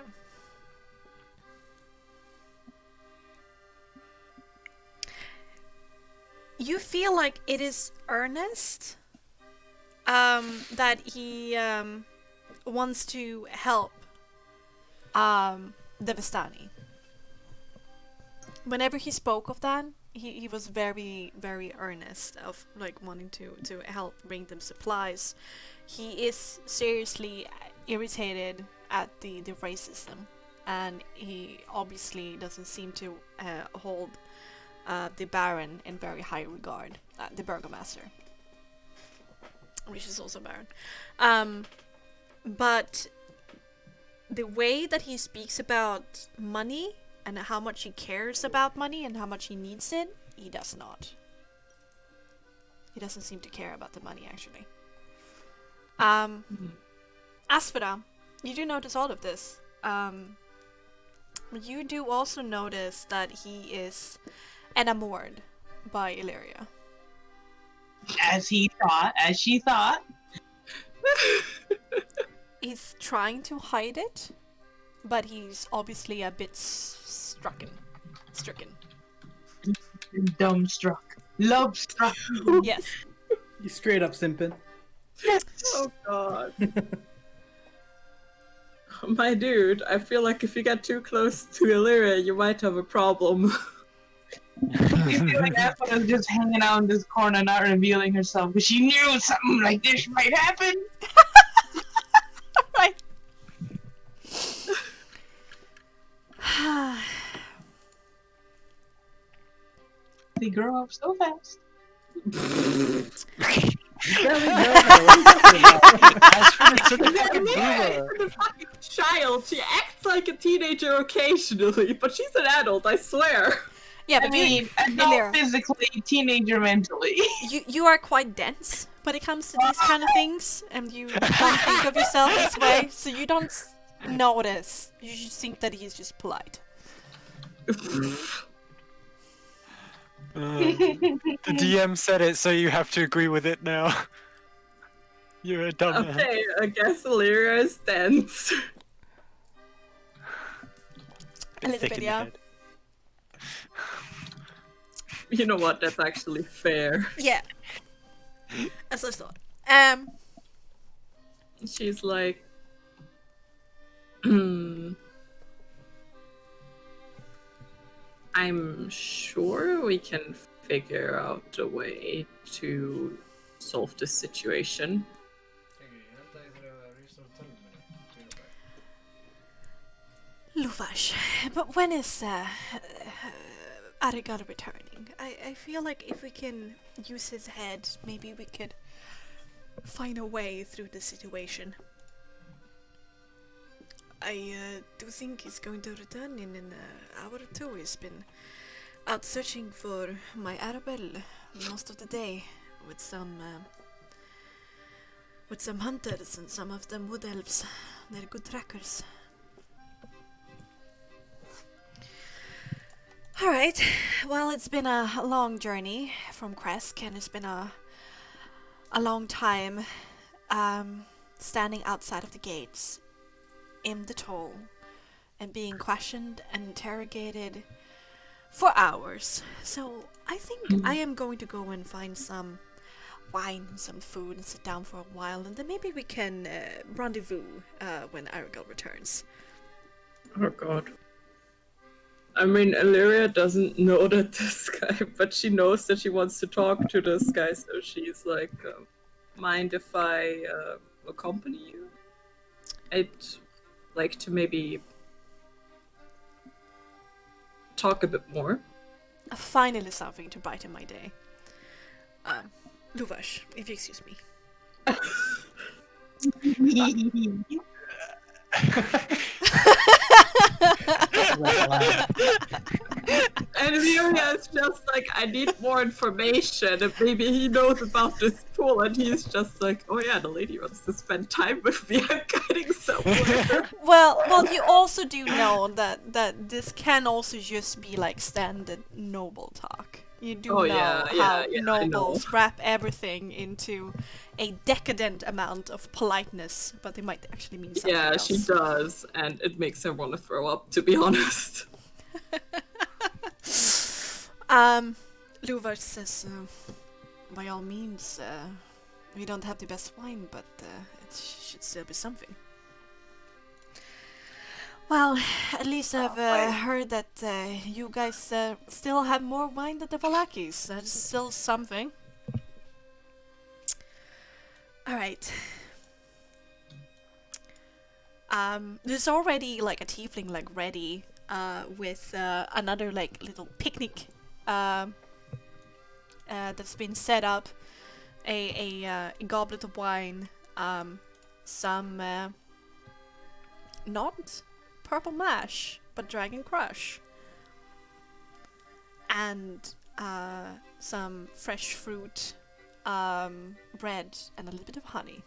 You feel like it is earnest that he wants to help the Vistani. Whenever he spoke of that, he was very, very earnest of like wanting to help bring them supplies. He is seriously irritated at the racism, and he obviously doesn't seem to hold the Baron in very high regard, the Burgomaster, which is also Baron. But the way that he speaks about money and how much he cares about money and how much he needs it, he does not. He doesn't seem to care about the money, actually. Asphodel, you do notice all of this. You do also notice that he is enamored by Eliria. As she thought. He's trying to hide it, but he's obviously a bit stricken. Dumbstruck. Love struck. Yes. You straight up simping. oh god. My dude, I feel like if you get too close to Eliria, you might have a problem. You feel like Apple is just hanging out in this corner, not revealing herself, because she knew something like this might happen. Right. They grow up so fast. The fucking child. She acts like a teenager occasionally, but she's an adult, I swear. Yeah, I but mean, Eliria, adult physically, teenager mentally. you are quite dense when it comes to these kind of things, and you don't think of yourself this way, so you don't notice. You just think that he's just polite. The DM said it, so you have to agree with it now. You're a dumbass. Okay, I guess Eliria is dense. A little Thick bit, in the yeah. head. You know what? That's actually fair. Yeah. As I thought. She's like, I'm sure we can figure out a way to solve this situation. Luvash, but when is Arigato returning? I feel like if we can use his head, maybe we could find a way through the situation. I do think he's going to return in an hour or two. He's been out searching for my Arabelle most of the day with some hunters and some of them wood elves. They're good trackers. Alright, well, it's been a long journey from Kresk, and it's been a long time standing outside of the gates in the toll and being questioned and interrogated for hours. So I think I am going to go and find some wine and some food and sit down for a while, and then maybe we can rendezvous when Aragel returns. Oh god. I mean, Eliria doesn't know that this guy, but she knows that she wants to talk to this guy, so she's like, mind if I accompany you? I'd like to maybe talk a bit more. Finally something to brighten my day. Luvash, if you excuse me. And Eliria is just like, I need more information, and maybe he knows about this pool, and he's just like, oh yeah, the lady wants to spend time with me. I'm guiding somewhere. Well, you also do know that this can also just be like standard noble talk. You do know how nobles wrap everything into a decadent amount of politeness, but they might actually mean something else. Yeah, she does, and it makes her want to throw up, to be honest. Luvar says, by all means, we don't have the best wine, but it should still be something. Well, at least I've heard that you guys still have more wine than the Valakis. That's still something. Alright. There's already like a tiefling like ready with another like little picnic that's been set up. A goblet of wine, some not purple mash, but dragon crush, and some fresh fruit, bread, and a little bit of honey.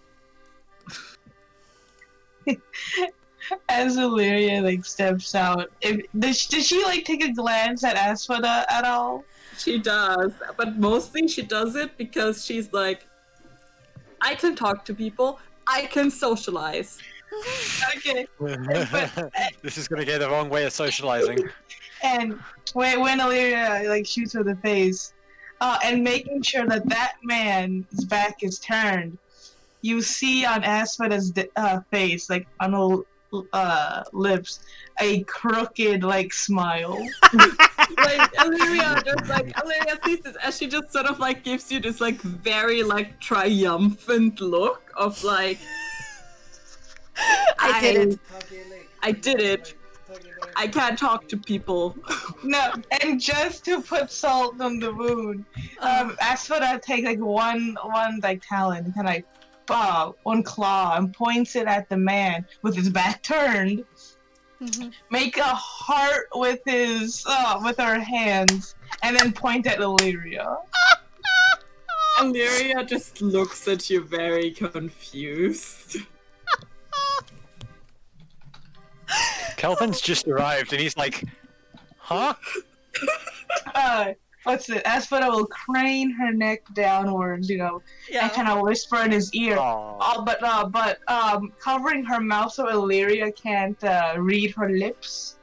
As Eliria like steps out, does she like take a glance at Asphoda at all? She does, but mostly she does it because she's like, I can talk to people, I can socialize. Okay. This is gonna get the wrong way of socializing. And when Eliria like shoots her in the face, and making sure that man's back is turned, you see on Asphoda's face, like on her lips, a crooked like smile. Like Eliria sees this, and she just sort of like gives you this like very like triumphant look of like, I did it. I can't talk to people. No, and just to put salt on the wound, Asphoda takes like one like talon, kind of like one claw, and points it at the man with his back turned. Mm-hmm. Make a heart with her hands, and then point at Eliria. Eliria just looks at you very confused. Kelvin's just arrived and he's like, huh? What's it? Asphoda will crane her neck downwards, and kind of whisper in his ear. But covering her mouth so Eliria can't read her lips,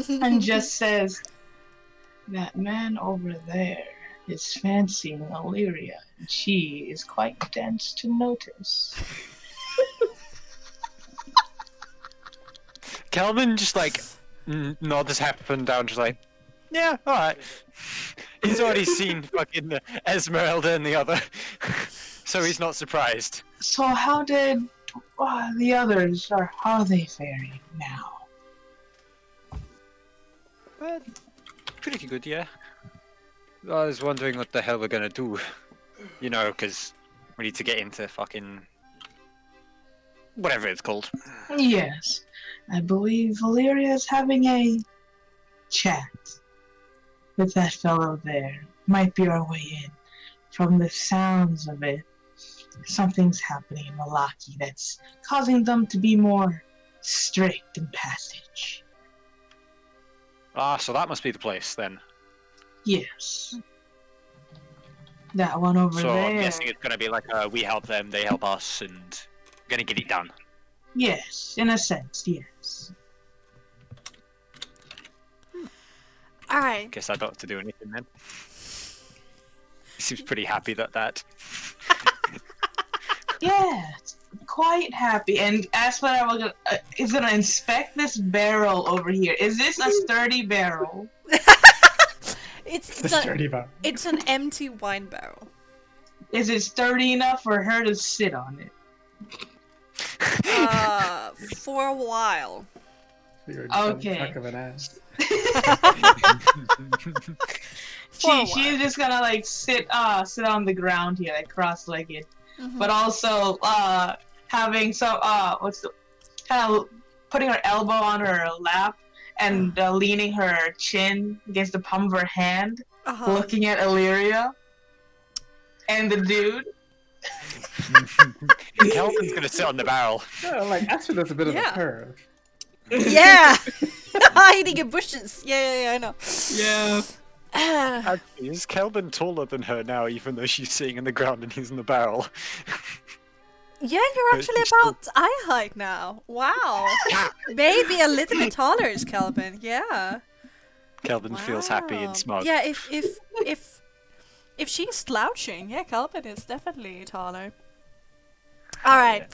and just says, "That man over there is fancying Eliria, and she is quite dense to notice." Kelvin just like nods his head up and down, just like, yeah, alright. He's already seen fucking Esmeralda and the other, so he's not surprised. So how did the others, or how are they faring now? Pretty good, yeah. I was wondering what the hell we're gonna do, because We need to get into fucking whatever it's called. Yes. I believe Eliria is having a chat with that fellow there. Might be our way in. From the sounds of it, something's happening in Malaki that's causing them to be more strict in passage. Ah, so that must be the place then. Yes. That one over So there. I'm guessing it's gonna be like we help them, they help us, and gonna get it done. Yes, in a sense, yes. Alright. Guess I don't have to do anything then. He seems pretty happy that. Yeah, quite happy. And as for that, is gonna inspect this barrel over here. Is this a sturdy barrel? It's The sturdy bar. It's an empty wine barrel. Is it sturdy enough for her to sit on it? For a while. You're just on Okay. the back of an ass. She's just gonna like sit on the ground here, like cross-legged, but also having some kind of putting her elbow on her lap and leaning her chin against the palm of her hand, looking at Eliria and the dude. Kelvin's gonna sit on the barrel. Yeah, like actually there's a bit of a curve. Yeah! Hiding in bushes. Yeah, I know. Yeah. Actually, is Kelvin taller than her now, even though she's sitting in the ground and he's in the barrel? Yeah, you're actually about eye height now. Wow. Maybe a little bit taller is Kelvin. Yeah. Kelvin feels happy and smug. Yeah, if she's slouching, yeah, Kelvin is definitely taller. All right.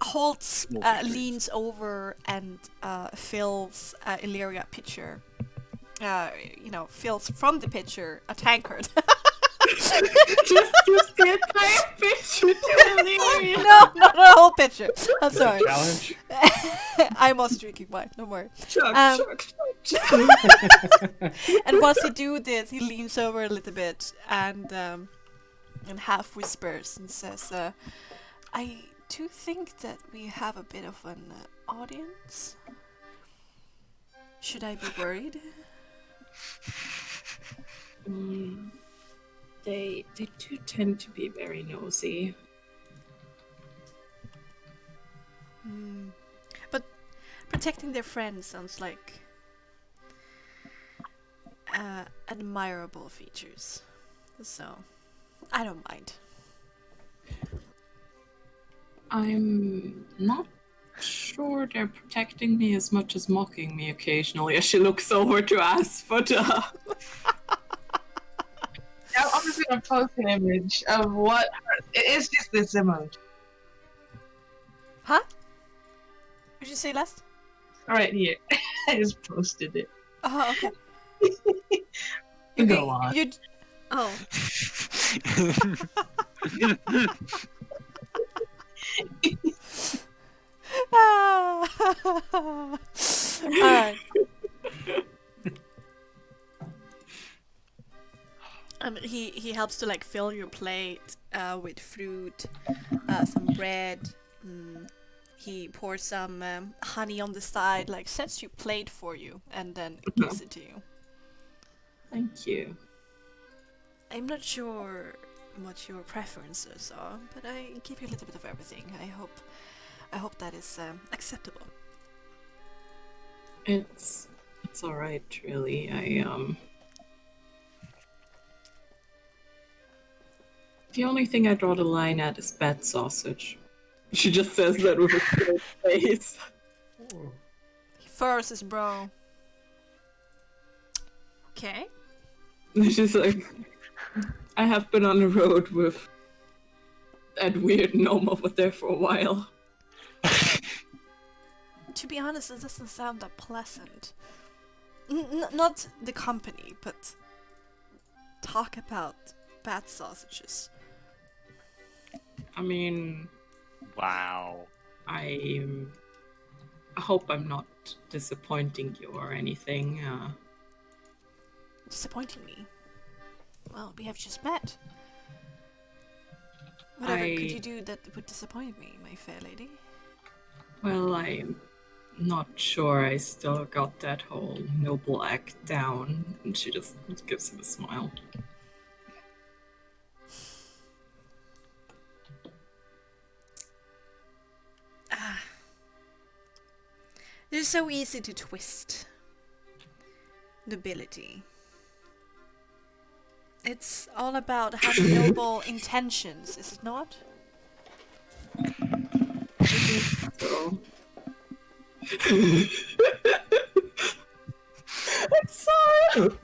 Holtz leans over and fills Eliria pitcher. Fills from the pitcher a tankard. just get my picture to Eliria. No, not a whole pitcher. I'm sorry. Challenge. I'm also drinking wine. Don't worry. Chuck. And once he do this, he leans over a little bit and half whispers and says, "I do think that we have a bit of an audience. Should I be worried?" They do tend to be very nosy. But protecting their friends sounds like admirable features. So I don't mind. I'm not sure they're protecting me as much as mocking me occasionally as she looks over to us, but I'm just gonna post an image of what it's just this image. Huh? What did you say last? Right here. I just posted it. Oh, okay. Go on. Oh. Alright. He helps to like fill your plate with fruit, some bread. He pours some honey on the side, like sets your plate for you, and then gives it to you. thank you. I'm not sure what your preferences are, but I give you a little bit of everything. I hope that is acceptable. It's alright, really. The only thing I draw the line at is bad sausage. She just says that with a straight face. He furrows his brow. Okay. She's like, I have been on the road with that weird gnome over there for a while. To be honest, it doesn't sound that pleasant. Not the company, but talk about bad sausages. I mean, Wow. I hope I'm not disappointing you or anything. Disappointing me. Well, we have just met. Whatever could you do that would disappoint me, my fair lady? Well, I'm not sure I still got that whole noble act down. And she just gives him a smile. It's so easy to twist nobility. It's all about having noble intentions, is it not? So. I'm sorry.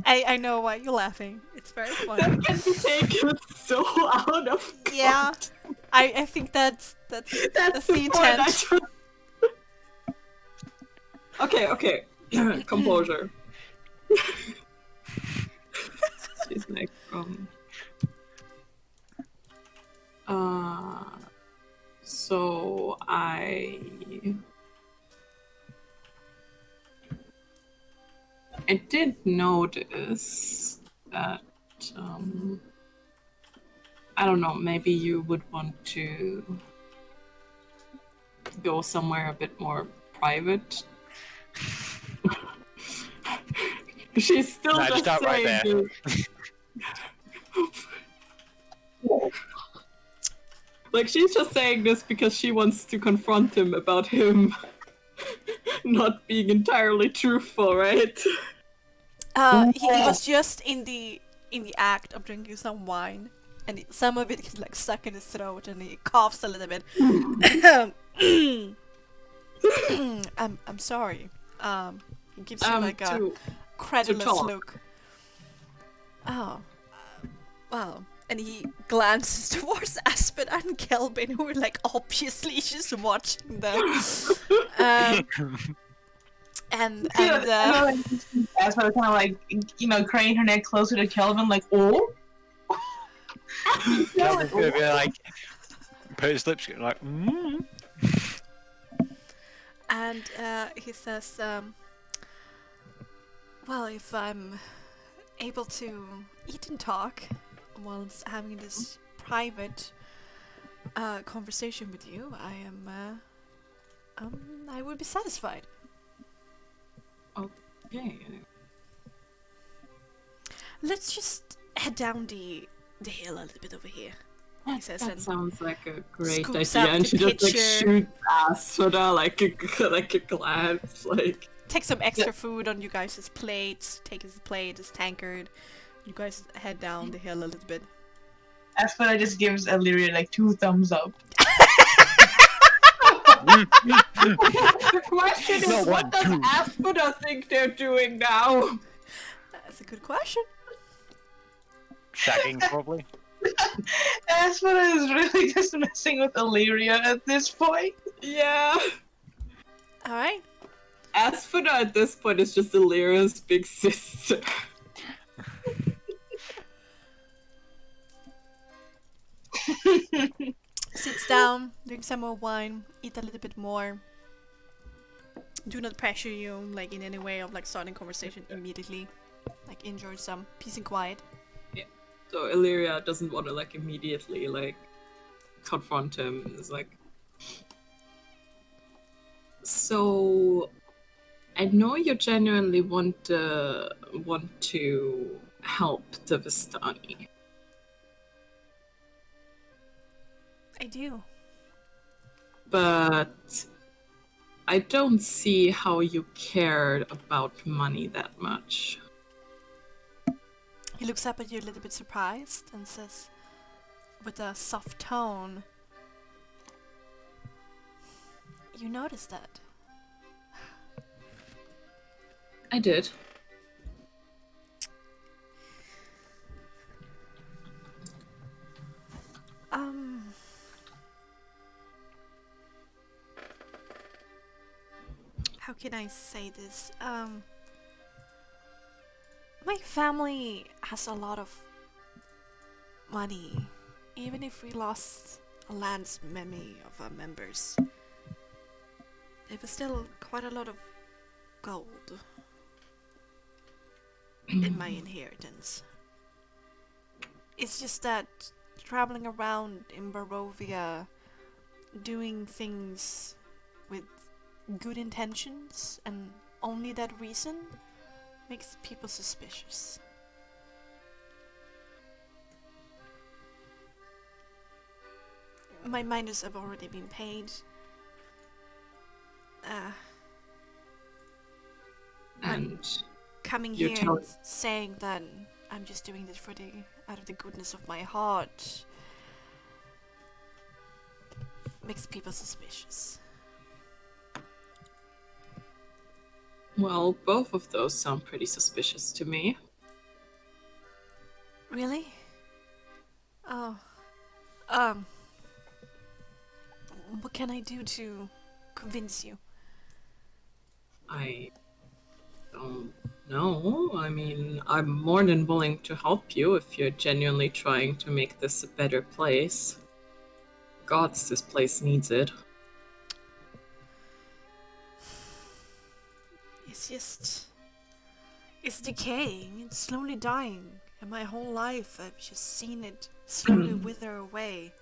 I know why you're laughing. It's very funny. That can be taken so out of Yeah, I think that's the intent. Okay. Composure. She's like, so I did notice that, I don't know, maybe you would want to go somewhere a bit more private. She's still just start right there. Like, she's just saying this because she wants to confront him about him not being entirely truthful, right? He was just in the act of drinking some wine, and some of it is like stuck in his throat, and he coughs a little bit. I'm sorry. He gives you like a credulous look. Oh, well, and he glances towards Aspen and Kelvin, who are like obviously just watching them. And Aspen kind of like, craning her neck closer to Kelvin, like, oh. Kelvin's gonna be like, put his lips like, And he says, well, if I'm able to eat and talk whilst having this private conversation with you, I would be satisfied. Okay. Let's just head down the hill a little bit over here. He says, That and sounds like a great scoops idea, up and the she just like pitcher. shoots Asphoda like a glance, like. Take some extra food on you guys' plates. Take his plate, his tankard. You guys head down the hill a little bit. Aspen just gives Eliria like 2 thumbs up. The question is, what does Asphoda think they're doing now? That's a good question. shagging probably. Aspen is really just messing with Eliria at this point. Yeah. Alright. Asphoda at this point is just Illyria's big sister. Sits down, drink some more wine, eat a little bit more. Do not pressure you, like, in any way of, like, starting conversation immediately. Like, enjoy some peace and quiet. Yeah. So Eliria doesn't want to, like, immediately, like, confront him. It's like... So... I know you genuinely want to help the Vistani. I do. But I don't see how you cared about money that much. He looks up at you a little bit surprised and says, with a soft tone, "You noticed that?" I did. How can I say this? My family has a lot of money. Even if we lost a land's many of our members, there was still quite a lot of gold in my inheritance. It's just that traveling around in Barovia, doing things with good intentions and only that reason makes people suspicious. My miners have already been paid. And Coming You're here telling- and saying that I'm just doing this for the out of the goodness of my heart makes people suspicious. well, both of those sound pretty suspicious to me. Really? Oh. Um. What can I do to convince you? I don't know. I mean, I'm more than willing to help you if you're genuinely trying to make this a better place. Gods, this place needs it. It's just... It's decaying. It's slowly dying. And my whole life I've just seen it slowly wither away.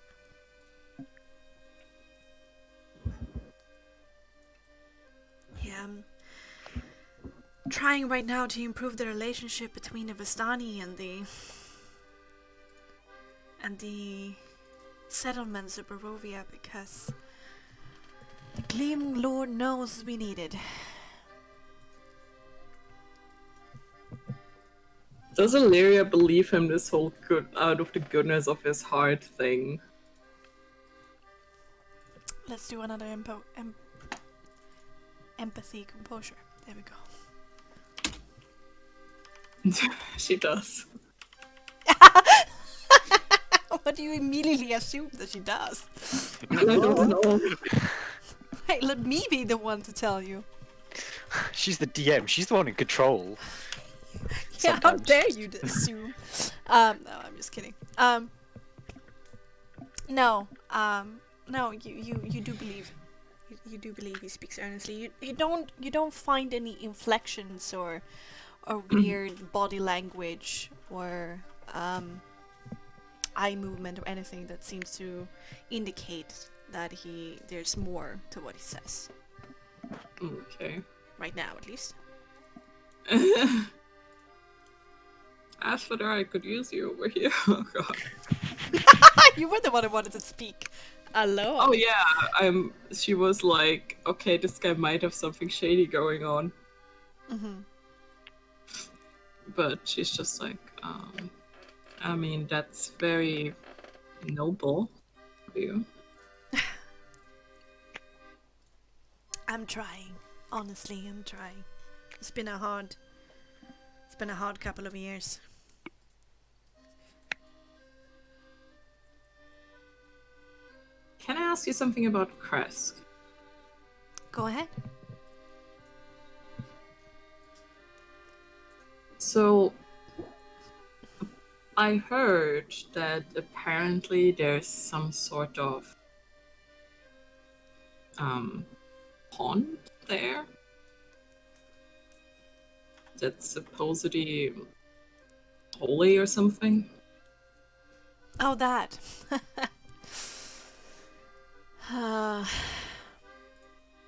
Yeah, I'm trying right now to improve the relationship between the Vistani and the settlements of Barovia because the Gleaming Lord knows we need it. Does Eliria believe him this whole good out of the goodness of his heart thing? Let's do another empathy composure. There we go. She does. What do you immediately assume that she does? I don't know. Hey, let me be the one to tell you. She's the DM. She's the one in control. Yeah, how Sometimes. dare you to assume? No, I'm just kidding. No, you do believe. You do believe he speaks earnestly. You don't find any inflections or weird body language or eye movement or anything that seems to indicate that there's more to what he says. Okay. Right now, at least. As for that, I could use you over here. Oh god. You were the one who wanted to speak. Alone. Oh yeah, she was like, okay, this guy might have something shady going on. Mm-hmm. But she's just like, I mean, that's very noble of you. I'm trying. Honestly, I'm trying. It's been a hard couple of years. Can I ask you something about Kresk? Go ahead. So, I heard that apparently there's some sort of pond there that's supposedly holy or something. Oh, that.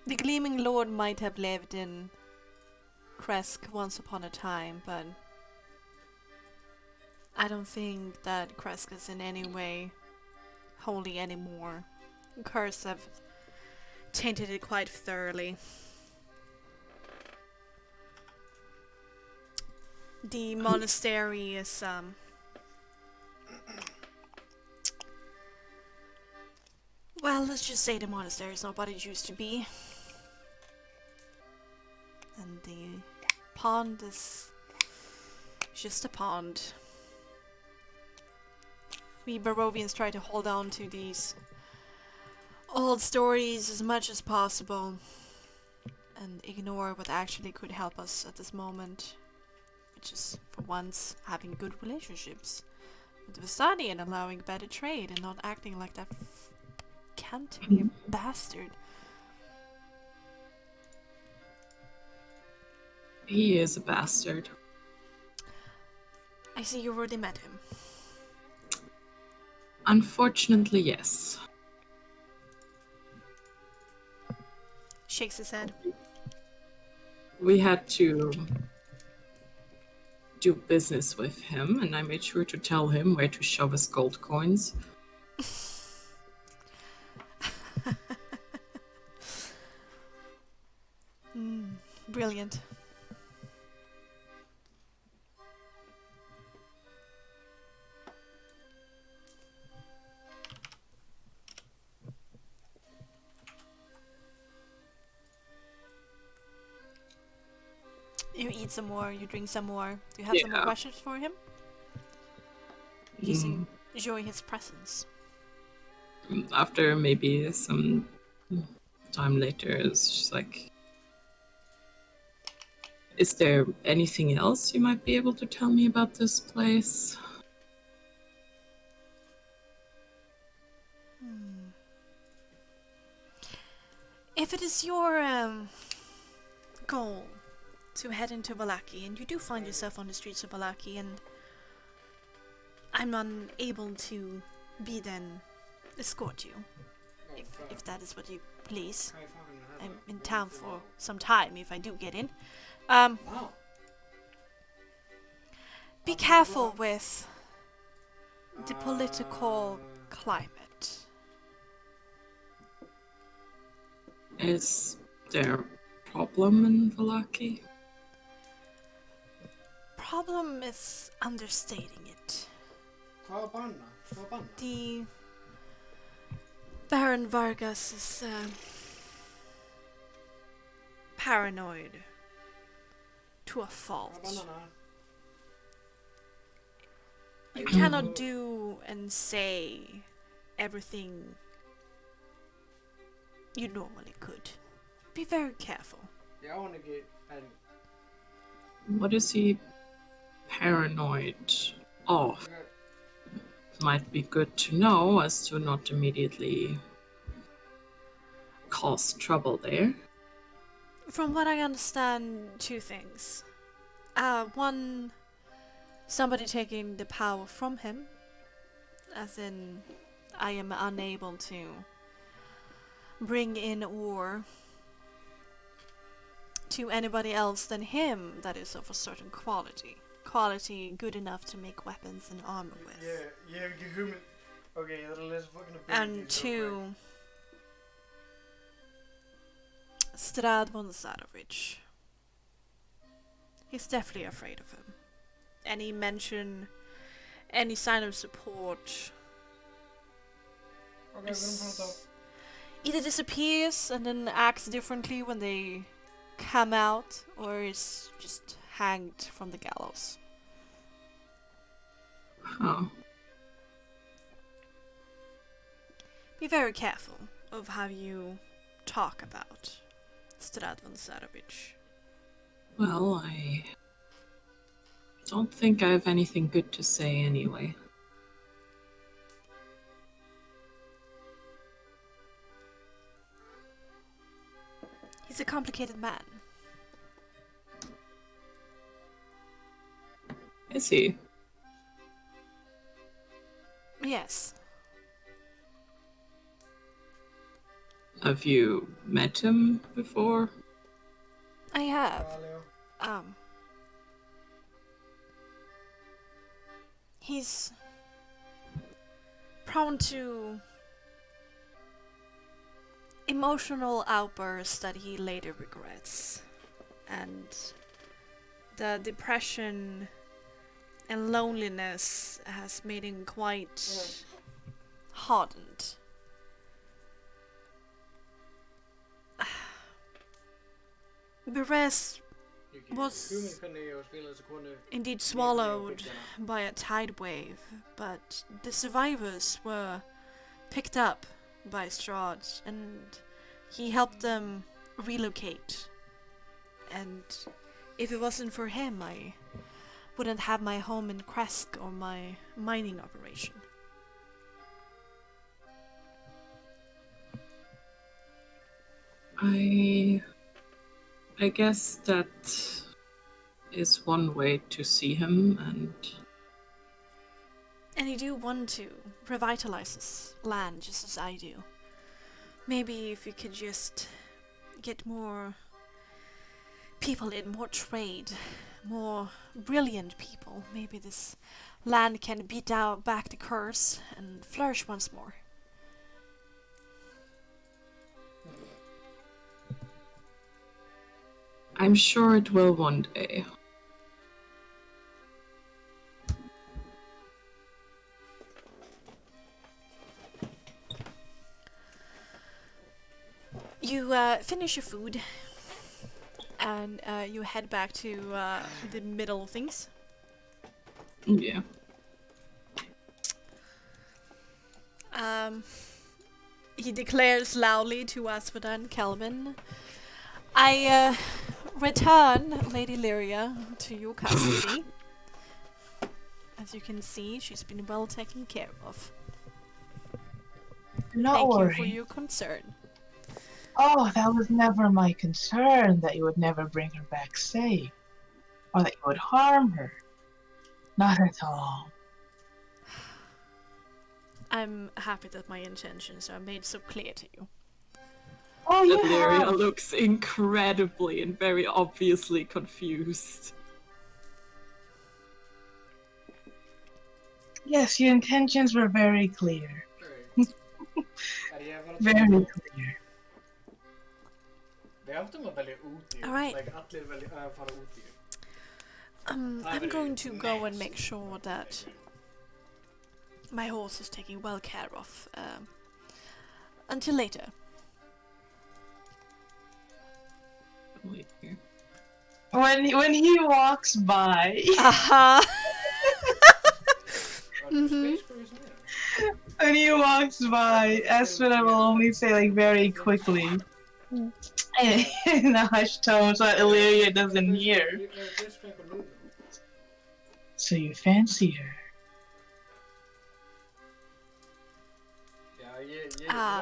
The Gleaming Lord might have lived in Kresk once upon a time, but I don't think that Kresk is in any way holy anymore. Curse have tainted it quite thoroughly. The monastery is well, let's just say the monastery is not what it used to be. And the pond is just a pond. We Barovians try to hold on to these old stories as much as possible and ignore what actually could help us at this moment, which is, for once, having good relationships with the Vistani and allowing better trade and not acting like that Cantimir bastard. He is a bastard. I see you already met him. Unfortunately, yes. Shakes his head. We had to do business with him, and I made sure to tell him where to shove his gold coins. Brilliant. You eat some more, you drink some more. Do you have some more Yeah. questions for him? You just enjoy his presence. After maybe some time later, it's just like, is there anything else you might be able to tell me about this place? If it is your goal to head into Vallaki, and you do find yourself on the streets of Vallaki, and I'm unable to be then escort you, if that is what you please. I'm in town for some time if I do get in. Be careful with the political climate. Is there a problem in Vallaki? Problem is understating it. The Baron Vargas is paranoid to a fault. You cannot do and say everything you normally could. Be very careful. What is he paranoid of? Might be good to know as to not immediately cause trouble there. From what I understand, two things. One, somebody taking the power from him, as in I am unable to bring in war to anybody else than him that is of a certain quality. Quality good enough to make weapons and armor with. Okay, let's fucking And two, Strad von Zarovich. He's definitely afraid of him. Any mention, any sign of support either disappears and then acts differently when they come out, or is just hanged from the gallows. Oh. Be very careful of how you talk about Strad von Zarovich. Well, I don't think I have anything good to say anyway. He's a complicated man. Is he? Yes. Have you met him before? I have. He's prone to emotional outbursts that he later regrets. And the depression and loneliness has made him quite hardened. Beres was indeed swallowed by a tide wave, but the survivors were picked up by Strahd, and he helped them relocate. And if it wasn't for him, I wouldn't have my home in Kresk or my mining operation. I guess that is one way to see him, And you do want to revitalize this land just as I do. Maybe if you could just get more people in, more trade, more brilliant people, maybe this land can beat out back the curse and flourish once more. I'm sure it will one day. You finish your food and you head back to the middle of things. Yeah. He declares loudly to Asphodel and Kelvin, I return Lady Eliria to your custody. As you can see, she's been well taken care of. Do not Thank worry. you for your concern. Oh, that was never my concern, that you would never bring her back safe. Or that you would harm her. Not at all. I'm happy that my intentions are made so clear to you. Oh, you Eliria have. looks incredibly and very obviously confused. Yes, your intentions were very clear. Är det jävla Very clear. Det är alltid man väljer otyg. All right. Like, Atle väljer fara otyg. I'm going to go and make sure that my horse is taken well care of. Until later. Wait here. When he walks by, Aha! Mhm. when he walks by, Asphodel will only say like very quickly, in a hushed tone so that Eliria doesn't hear. So you fancy her?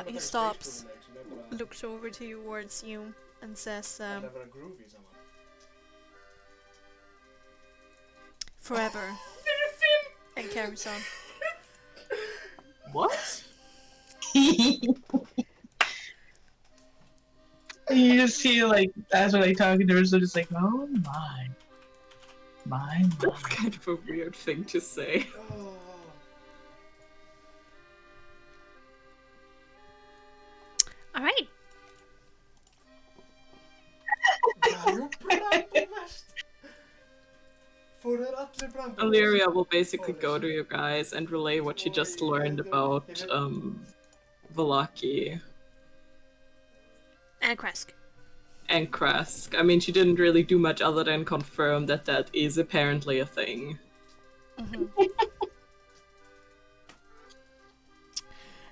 He stops, looks over towards you, and says, forever. And carries on. What? You just see like that's what like talking to her, so just like, oh my. That's kind of a weird thing to say. All right. Eliria will basically go to you guys and relay what she just learned about Velaki And Kresk. and Kresk. I mean, she didn't really do much other than confirm that that is apparently a thing.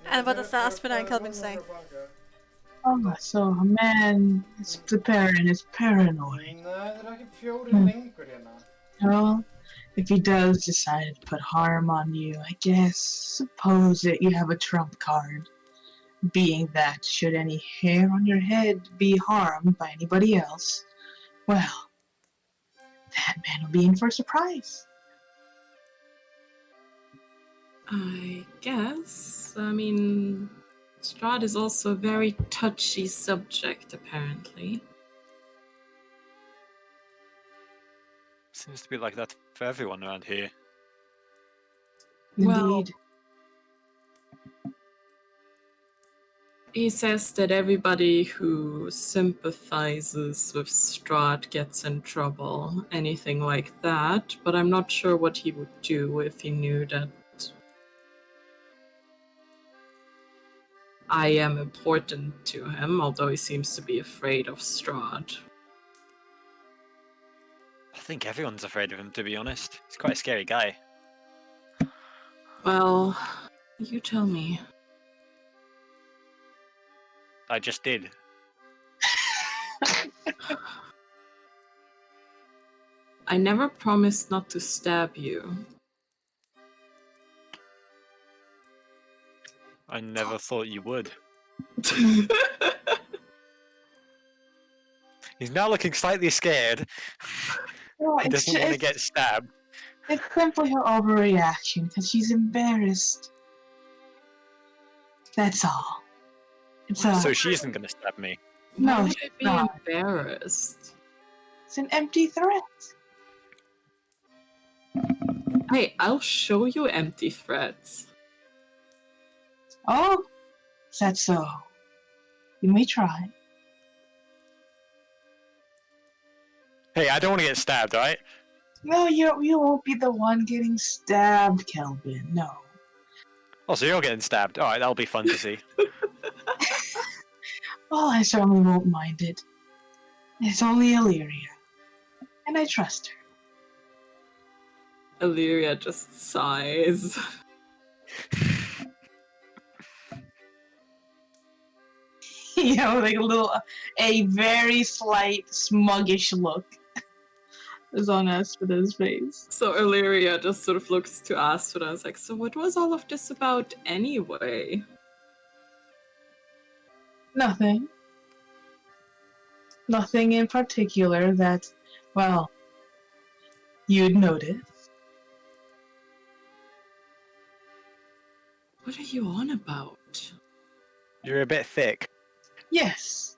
And what does the Asphodel and Kelvin say? Oh, so a man is paranoid. Well, if he does decide to put harm on you, I guess, suppose that you have a trump card. Being that, should any hair on your head be harmed by anybody else, well, that man will be in for a surprise. I guess. I mean, Strahd is also a very touchy subject, apparently. Seems to be like that for everyone around here. Well, Indeed. he says that everybody who sympathizes with Strahd gets in trouble, anything like that, but I'm not sure what he would do if he knew that I am important to him, although he seems to be afraid of Strahd. I think everyone's afraid of him, to be honest. He's quite a scary guy. Well, you tell me. I just did. I never promised not to stab you. I never thought you would. He's now looking slightly scared. Oh, He doesn't want to get stabbed. It's simply her overreaction because she's embarrassed. That's all. It's a So she isn't gonna stab me. No, Why would she's I be not. embarrassed? It's an empty threat. Hey, I'll show you empty threats. Oh, is that so? You may try. Hey, I don't want to get stabbed, alright? No, you won't be the one getting stabbed, Kelvin. No. Oh, so you're getting stabbed. Alright, that'll be fun to see. Well, I certainly won't mind it. It's only Eliria, and I trust her. Eliria just sighs. You know, like a very slight smuggish look is on Aspada's face. So Illyria just sort of looks to Aspida and is like, so what was all of this about anyway? Nothing. Nothing in particular that, well, you'd notice. What are you on about? You're a bit thick. Yes.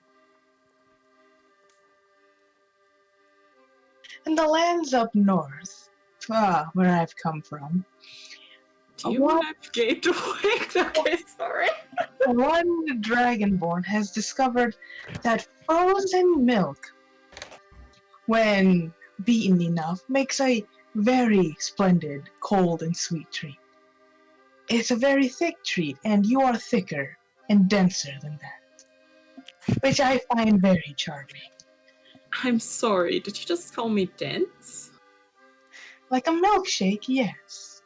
In the lands up north, where I've come from, Do you What? have gateway? Okay, sorry. one dragonborn has discovered that frozen milk, when beaten enough, makes a very splendid cold and sweet treat. It's a very thick treat, and you are thicker and denser than that, which I find very charming. I'm sorry, did you just call me dense? Like a milkshake, yes.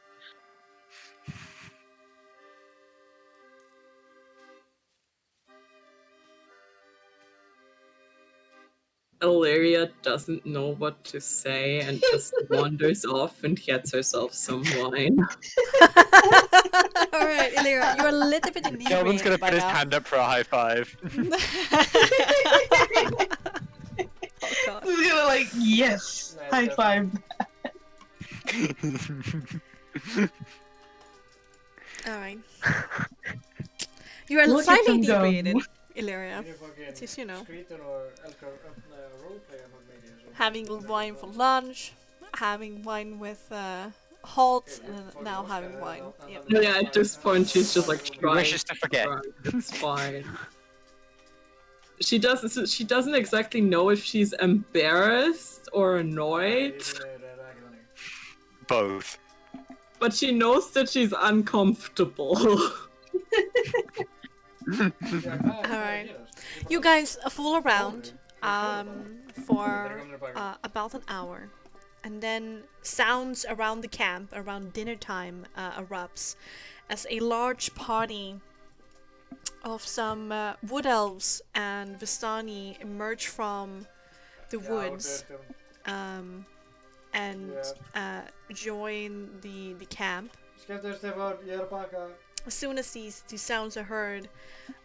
Illyria doesn't know what to say and just wanders off and gets herself some wine. Alright, Eliria, you're a little bit Kelvin's gonna inebriated by put his now. hand up for a high five. Oh god. Just gonna like, yes, high five. Alright. You are Look at slightly them go. inebriated, Illyria. Är det fucking Just, you know. skryter och älskar att öppna roleplay och media så. Having wine for lunch, having wine with Halt, and now having wine. Yep. Yeah, at this point she's just like He trying wishes to forget. It's fine. She doesn't exactly know if she's embarrassed or annoyed, Both. but she knows that she's uncomfortable. Alright. You guys fool around for about an hour, and then sounds around the camp around dinner time erupts as a large party of some wood elves and Vistani emerge from the woods and join the camp. Skemmtileg Stefán, ég er að baka. As soon as these sounds are heard,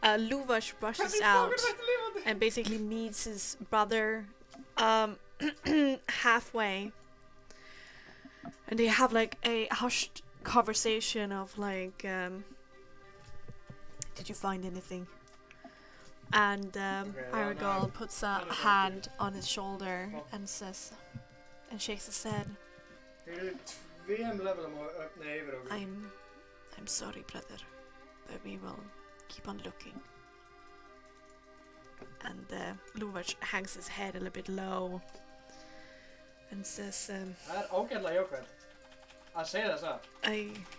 Luvash rushes out and basically meets his brother halfway. And they have like a hushed conversation of like, did you find anything? And Aragal puts a hand on his shoulder and says, and shakes his head. Þeir eru tveim levelum að öppna yfir okkur. I'm sorry, brother, but we will keep on looking. And Luvash hangs his head a little bit low and says, Það er ágætlega jákvæmt að segja það satt.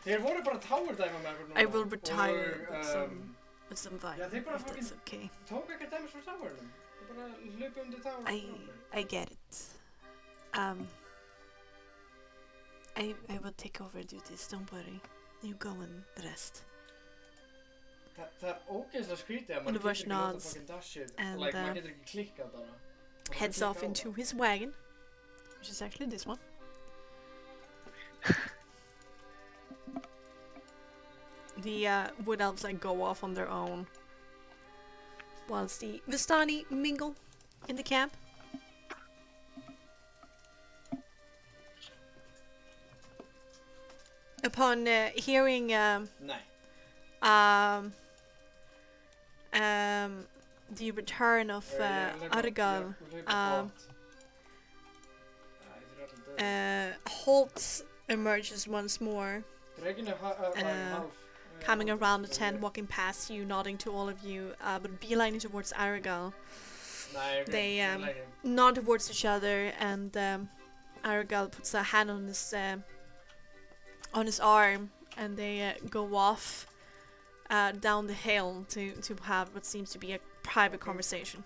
Þeir voru bara towerdæma með okkur núna. I will retire with some vine, Yeah, they brought if that's fucking- okay. Tók ekkert dæmis frá towernum. Þeir bara hlupu undir tower. I get it. I will take over duties, don't worry. You go and rest. Það er ógeðslega skrítið að maður Luvash getur ekki láta nods fucking dashið. and, Like, maður getur ekki klikkað bara. Maður Heads bara off klikka á into það. his wagon, which is actually this one. The wood elves like go off on their own, whilst the Vistani mingle in the camp. upon hearing Nej. the return of Argal, Holt emerges once more, coming around the tent, walking past you, nodding to all of you, but beelining towards Argal. They nod towards each other, and Argal puts a hand on his arm, and they go off down the hill to have what seems to be a private conversation.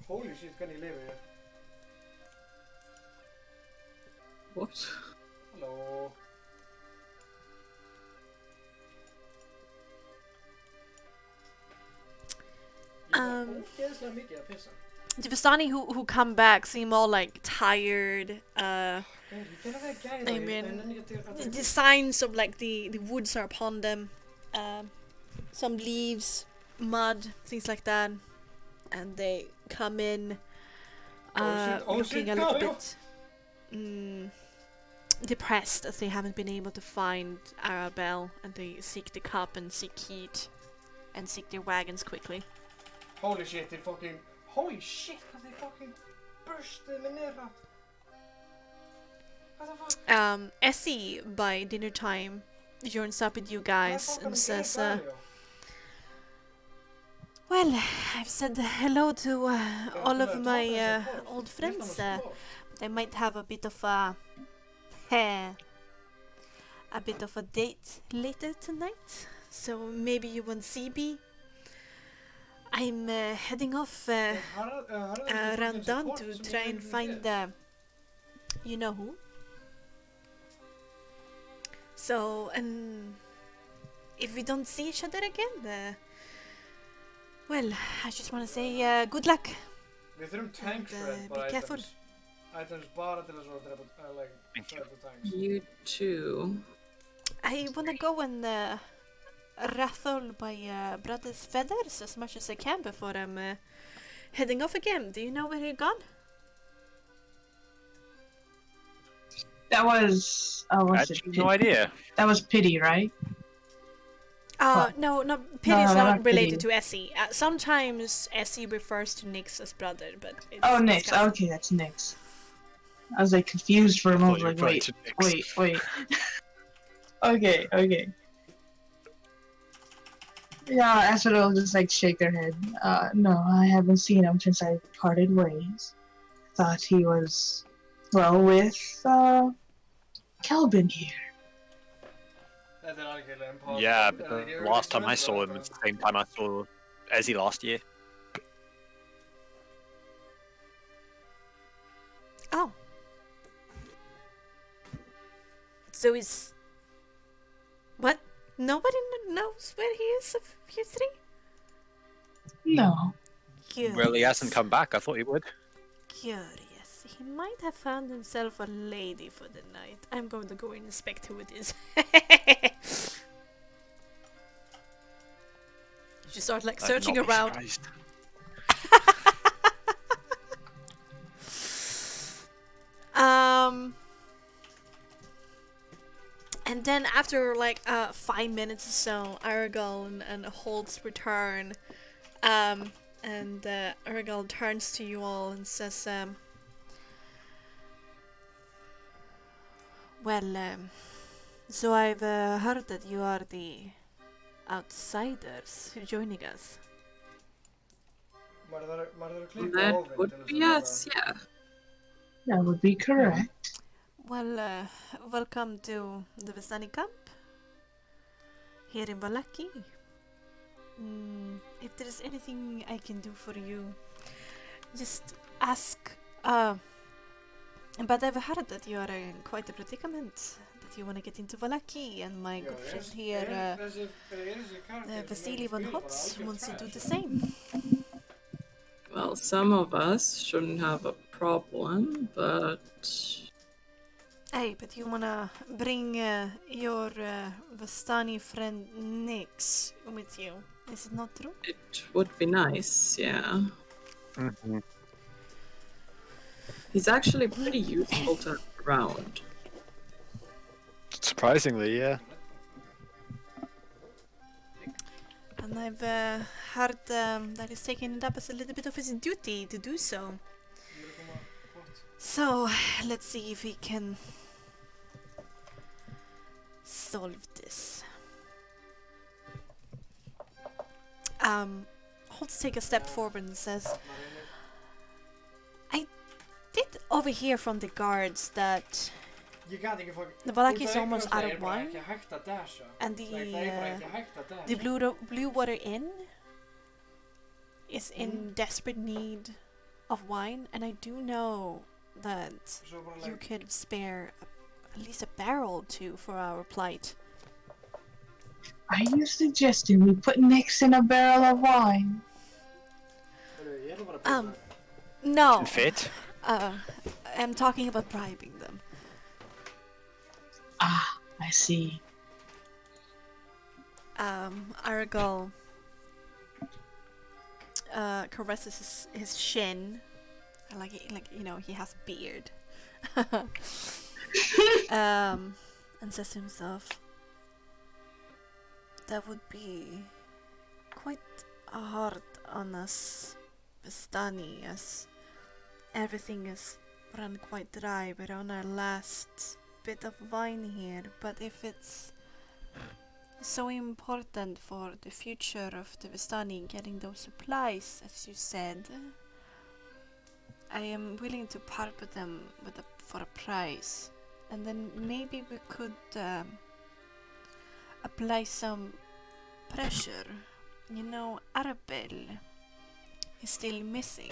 Holy shit, kan ni leva ju? What? Hallå? Jävla mycket jag pissar. The Vistani who come back seem all like tired. I mean, the signs of like the woods are upon them. Some leaves, mud, things like that, and they come in looking a little bit depressed as they haven't been able to find Arabelle, and they seek the cup and seek Keat and seek their wagons quickly. Holy shit, they fucking... Holy shit, because they fucking bursted med nerrat. What the fuck? Essie, by dinner time, joins up with you guys and says, well, I've said hello to all of my old friends. They might have a bit of a date later tonight, so maybe you won't see me. I'm heading off around dawn to try and find you know who. So, if we don't see each other again, well, I just want to say good luck. Við þurfum tank shred be careful. Items bara til að svo drepa, like, shred the tanks. You too. I want to go and raffle my brother's feathers as much as I can before I'm heading off again. Do you know where you're gone? That was... No idea. That was Pity, right? No, Pity is not not related Pity. to Essie. Sometimes Essie refers to Nyx as brother, but it's... Oh, it's Nyx. cousin. Okay, that's Nyx. I was like confused for a moment. Like, wait. Okay. Yeah, Astrid will just like shake their head. No, I haven't seen him since I parted ways. Thought he was, well, with, Kelvin here. Yeah, but the last time I saw him was the same time I saw Ezzy last year. Oh. So is... What? Nobody knows where he is of you three? No. Curious. Well, he hasn't come back. I thought he would. Curious. He might have found himself a lady for the night. I'm going to go and inspect who it is. You start like searching I'd not be around. surprised. And then after like 5 minutes or so, Aragorn and Holt's return, and Aragorn turns to you all and says, well, so I've heard that you are the outsiders joining us. That would be us, yeah. That would be correct. Well, welcome to the Vistani camp here in Vallaki. If there is anything I can do for you, just ask. But I've heard that you are in quite a predicament, that you want to get into Vallaki, and my good friend here, Vasily von Hotz, wants to do the same. Well, some of us shouldn't have a problem, but... Hey, but you wanna bring your Vistani friend Nyx with you, is it not true? It would be nice, yeah. Mm-hmm. He's actually pretty useful to have around. Surprisingly, yeah. And I've heard that he's taking it up as a little bit of his duty to do so. So, let's see if we can solve this. Holtz takes a step forward and says, I did overhear from the guards that the Valaki is almost out of wine, and the Blue Water Inn is in desperate need of wine, and I do know that you could spare at least a barrel or two for our plight. Are you suggesting we put Nix in a barrel of wine? No. Fit. I'm talking about bribing them. Ah, I see. Argal caresses his shin, like you know, he has a beard, and says to himself, "That would be quite hard on us, Vistani, as everything is run quite dry. We're on our last bit of wine here, but if it's so important for the future of the Vistani getting those supplies, as you said, I am willing to part with them for a price, and then maybe we could apply some pressure. You know, Arabelle is still missing.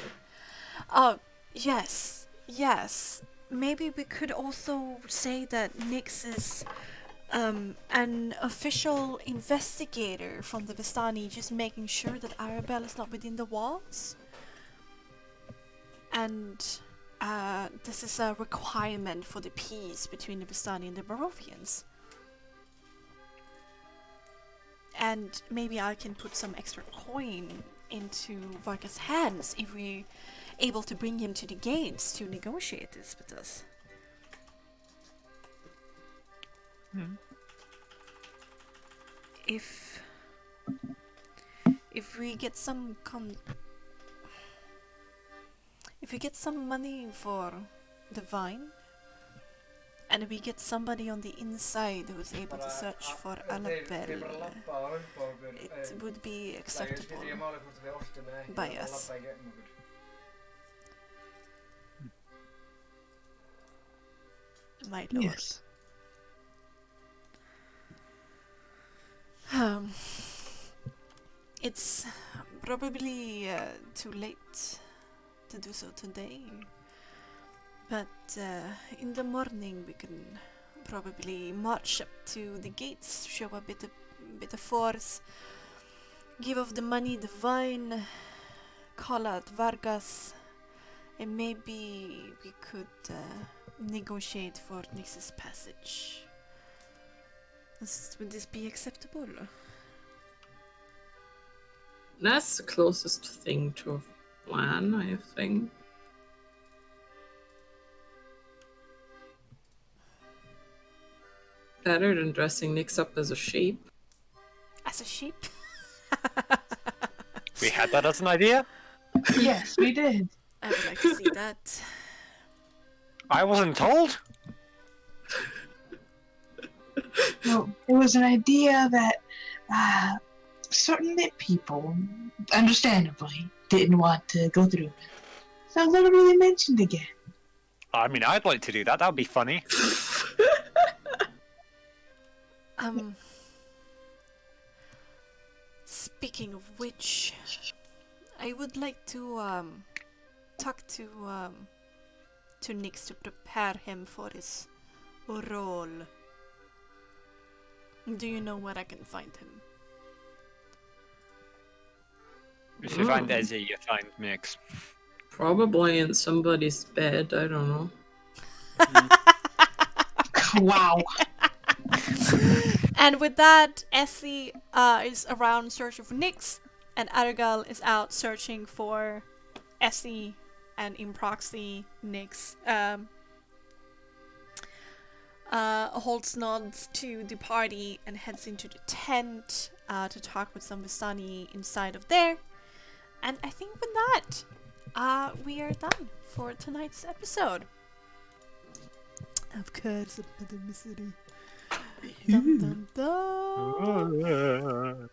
Oh, yes. Maybe we could also say that Nix is an official investigator from the Vistani, just making sure that Arabelle is not within the walls. And this is a requirement for the peace between the Vistani and the Barovians. And maybe I can put some extra coin into Varka's hands if we're able to bring him to the gates to negotiate this with us. If we get some money for the vine, and we get somebody on the inside who is able to search for Arabelle, it would be acceptable by us. My lord. Yes. It's probably too late to do so today, but in the morning we can probably march up to the gates, show a bit of force, give off the money, the vine, call out Vargas, and maybe we could negotiate for Nix's passage. Would this be acceptable? That's the closest thing to a plan, I think. Better than dressing Nix up as a sheep. As a sheep? We had that as an idea? Yes, we did. I would like to see that. I wasn't told. Well, it was an idea that certain lit people, understandably, didn't want to go through. So I've never really mentioned again. I mean, I'd like to do that. That would be funny. Speaking of which, I would like to talk to Nix to prepare him for his role. Do you know where I can find him? If you find Ezzy, you find Mix. Probably in somebody's bed, I don't know. Wow. And with that, Essie is around searching for Nix, and Argal is out searching for Essie and in proxy, Nyx holds nods to the party and heads into the tent to talk with some Vistani inside of there. And I think with that, we are done for tonight's episode. Of course, another mystery. Dun, dun, dun.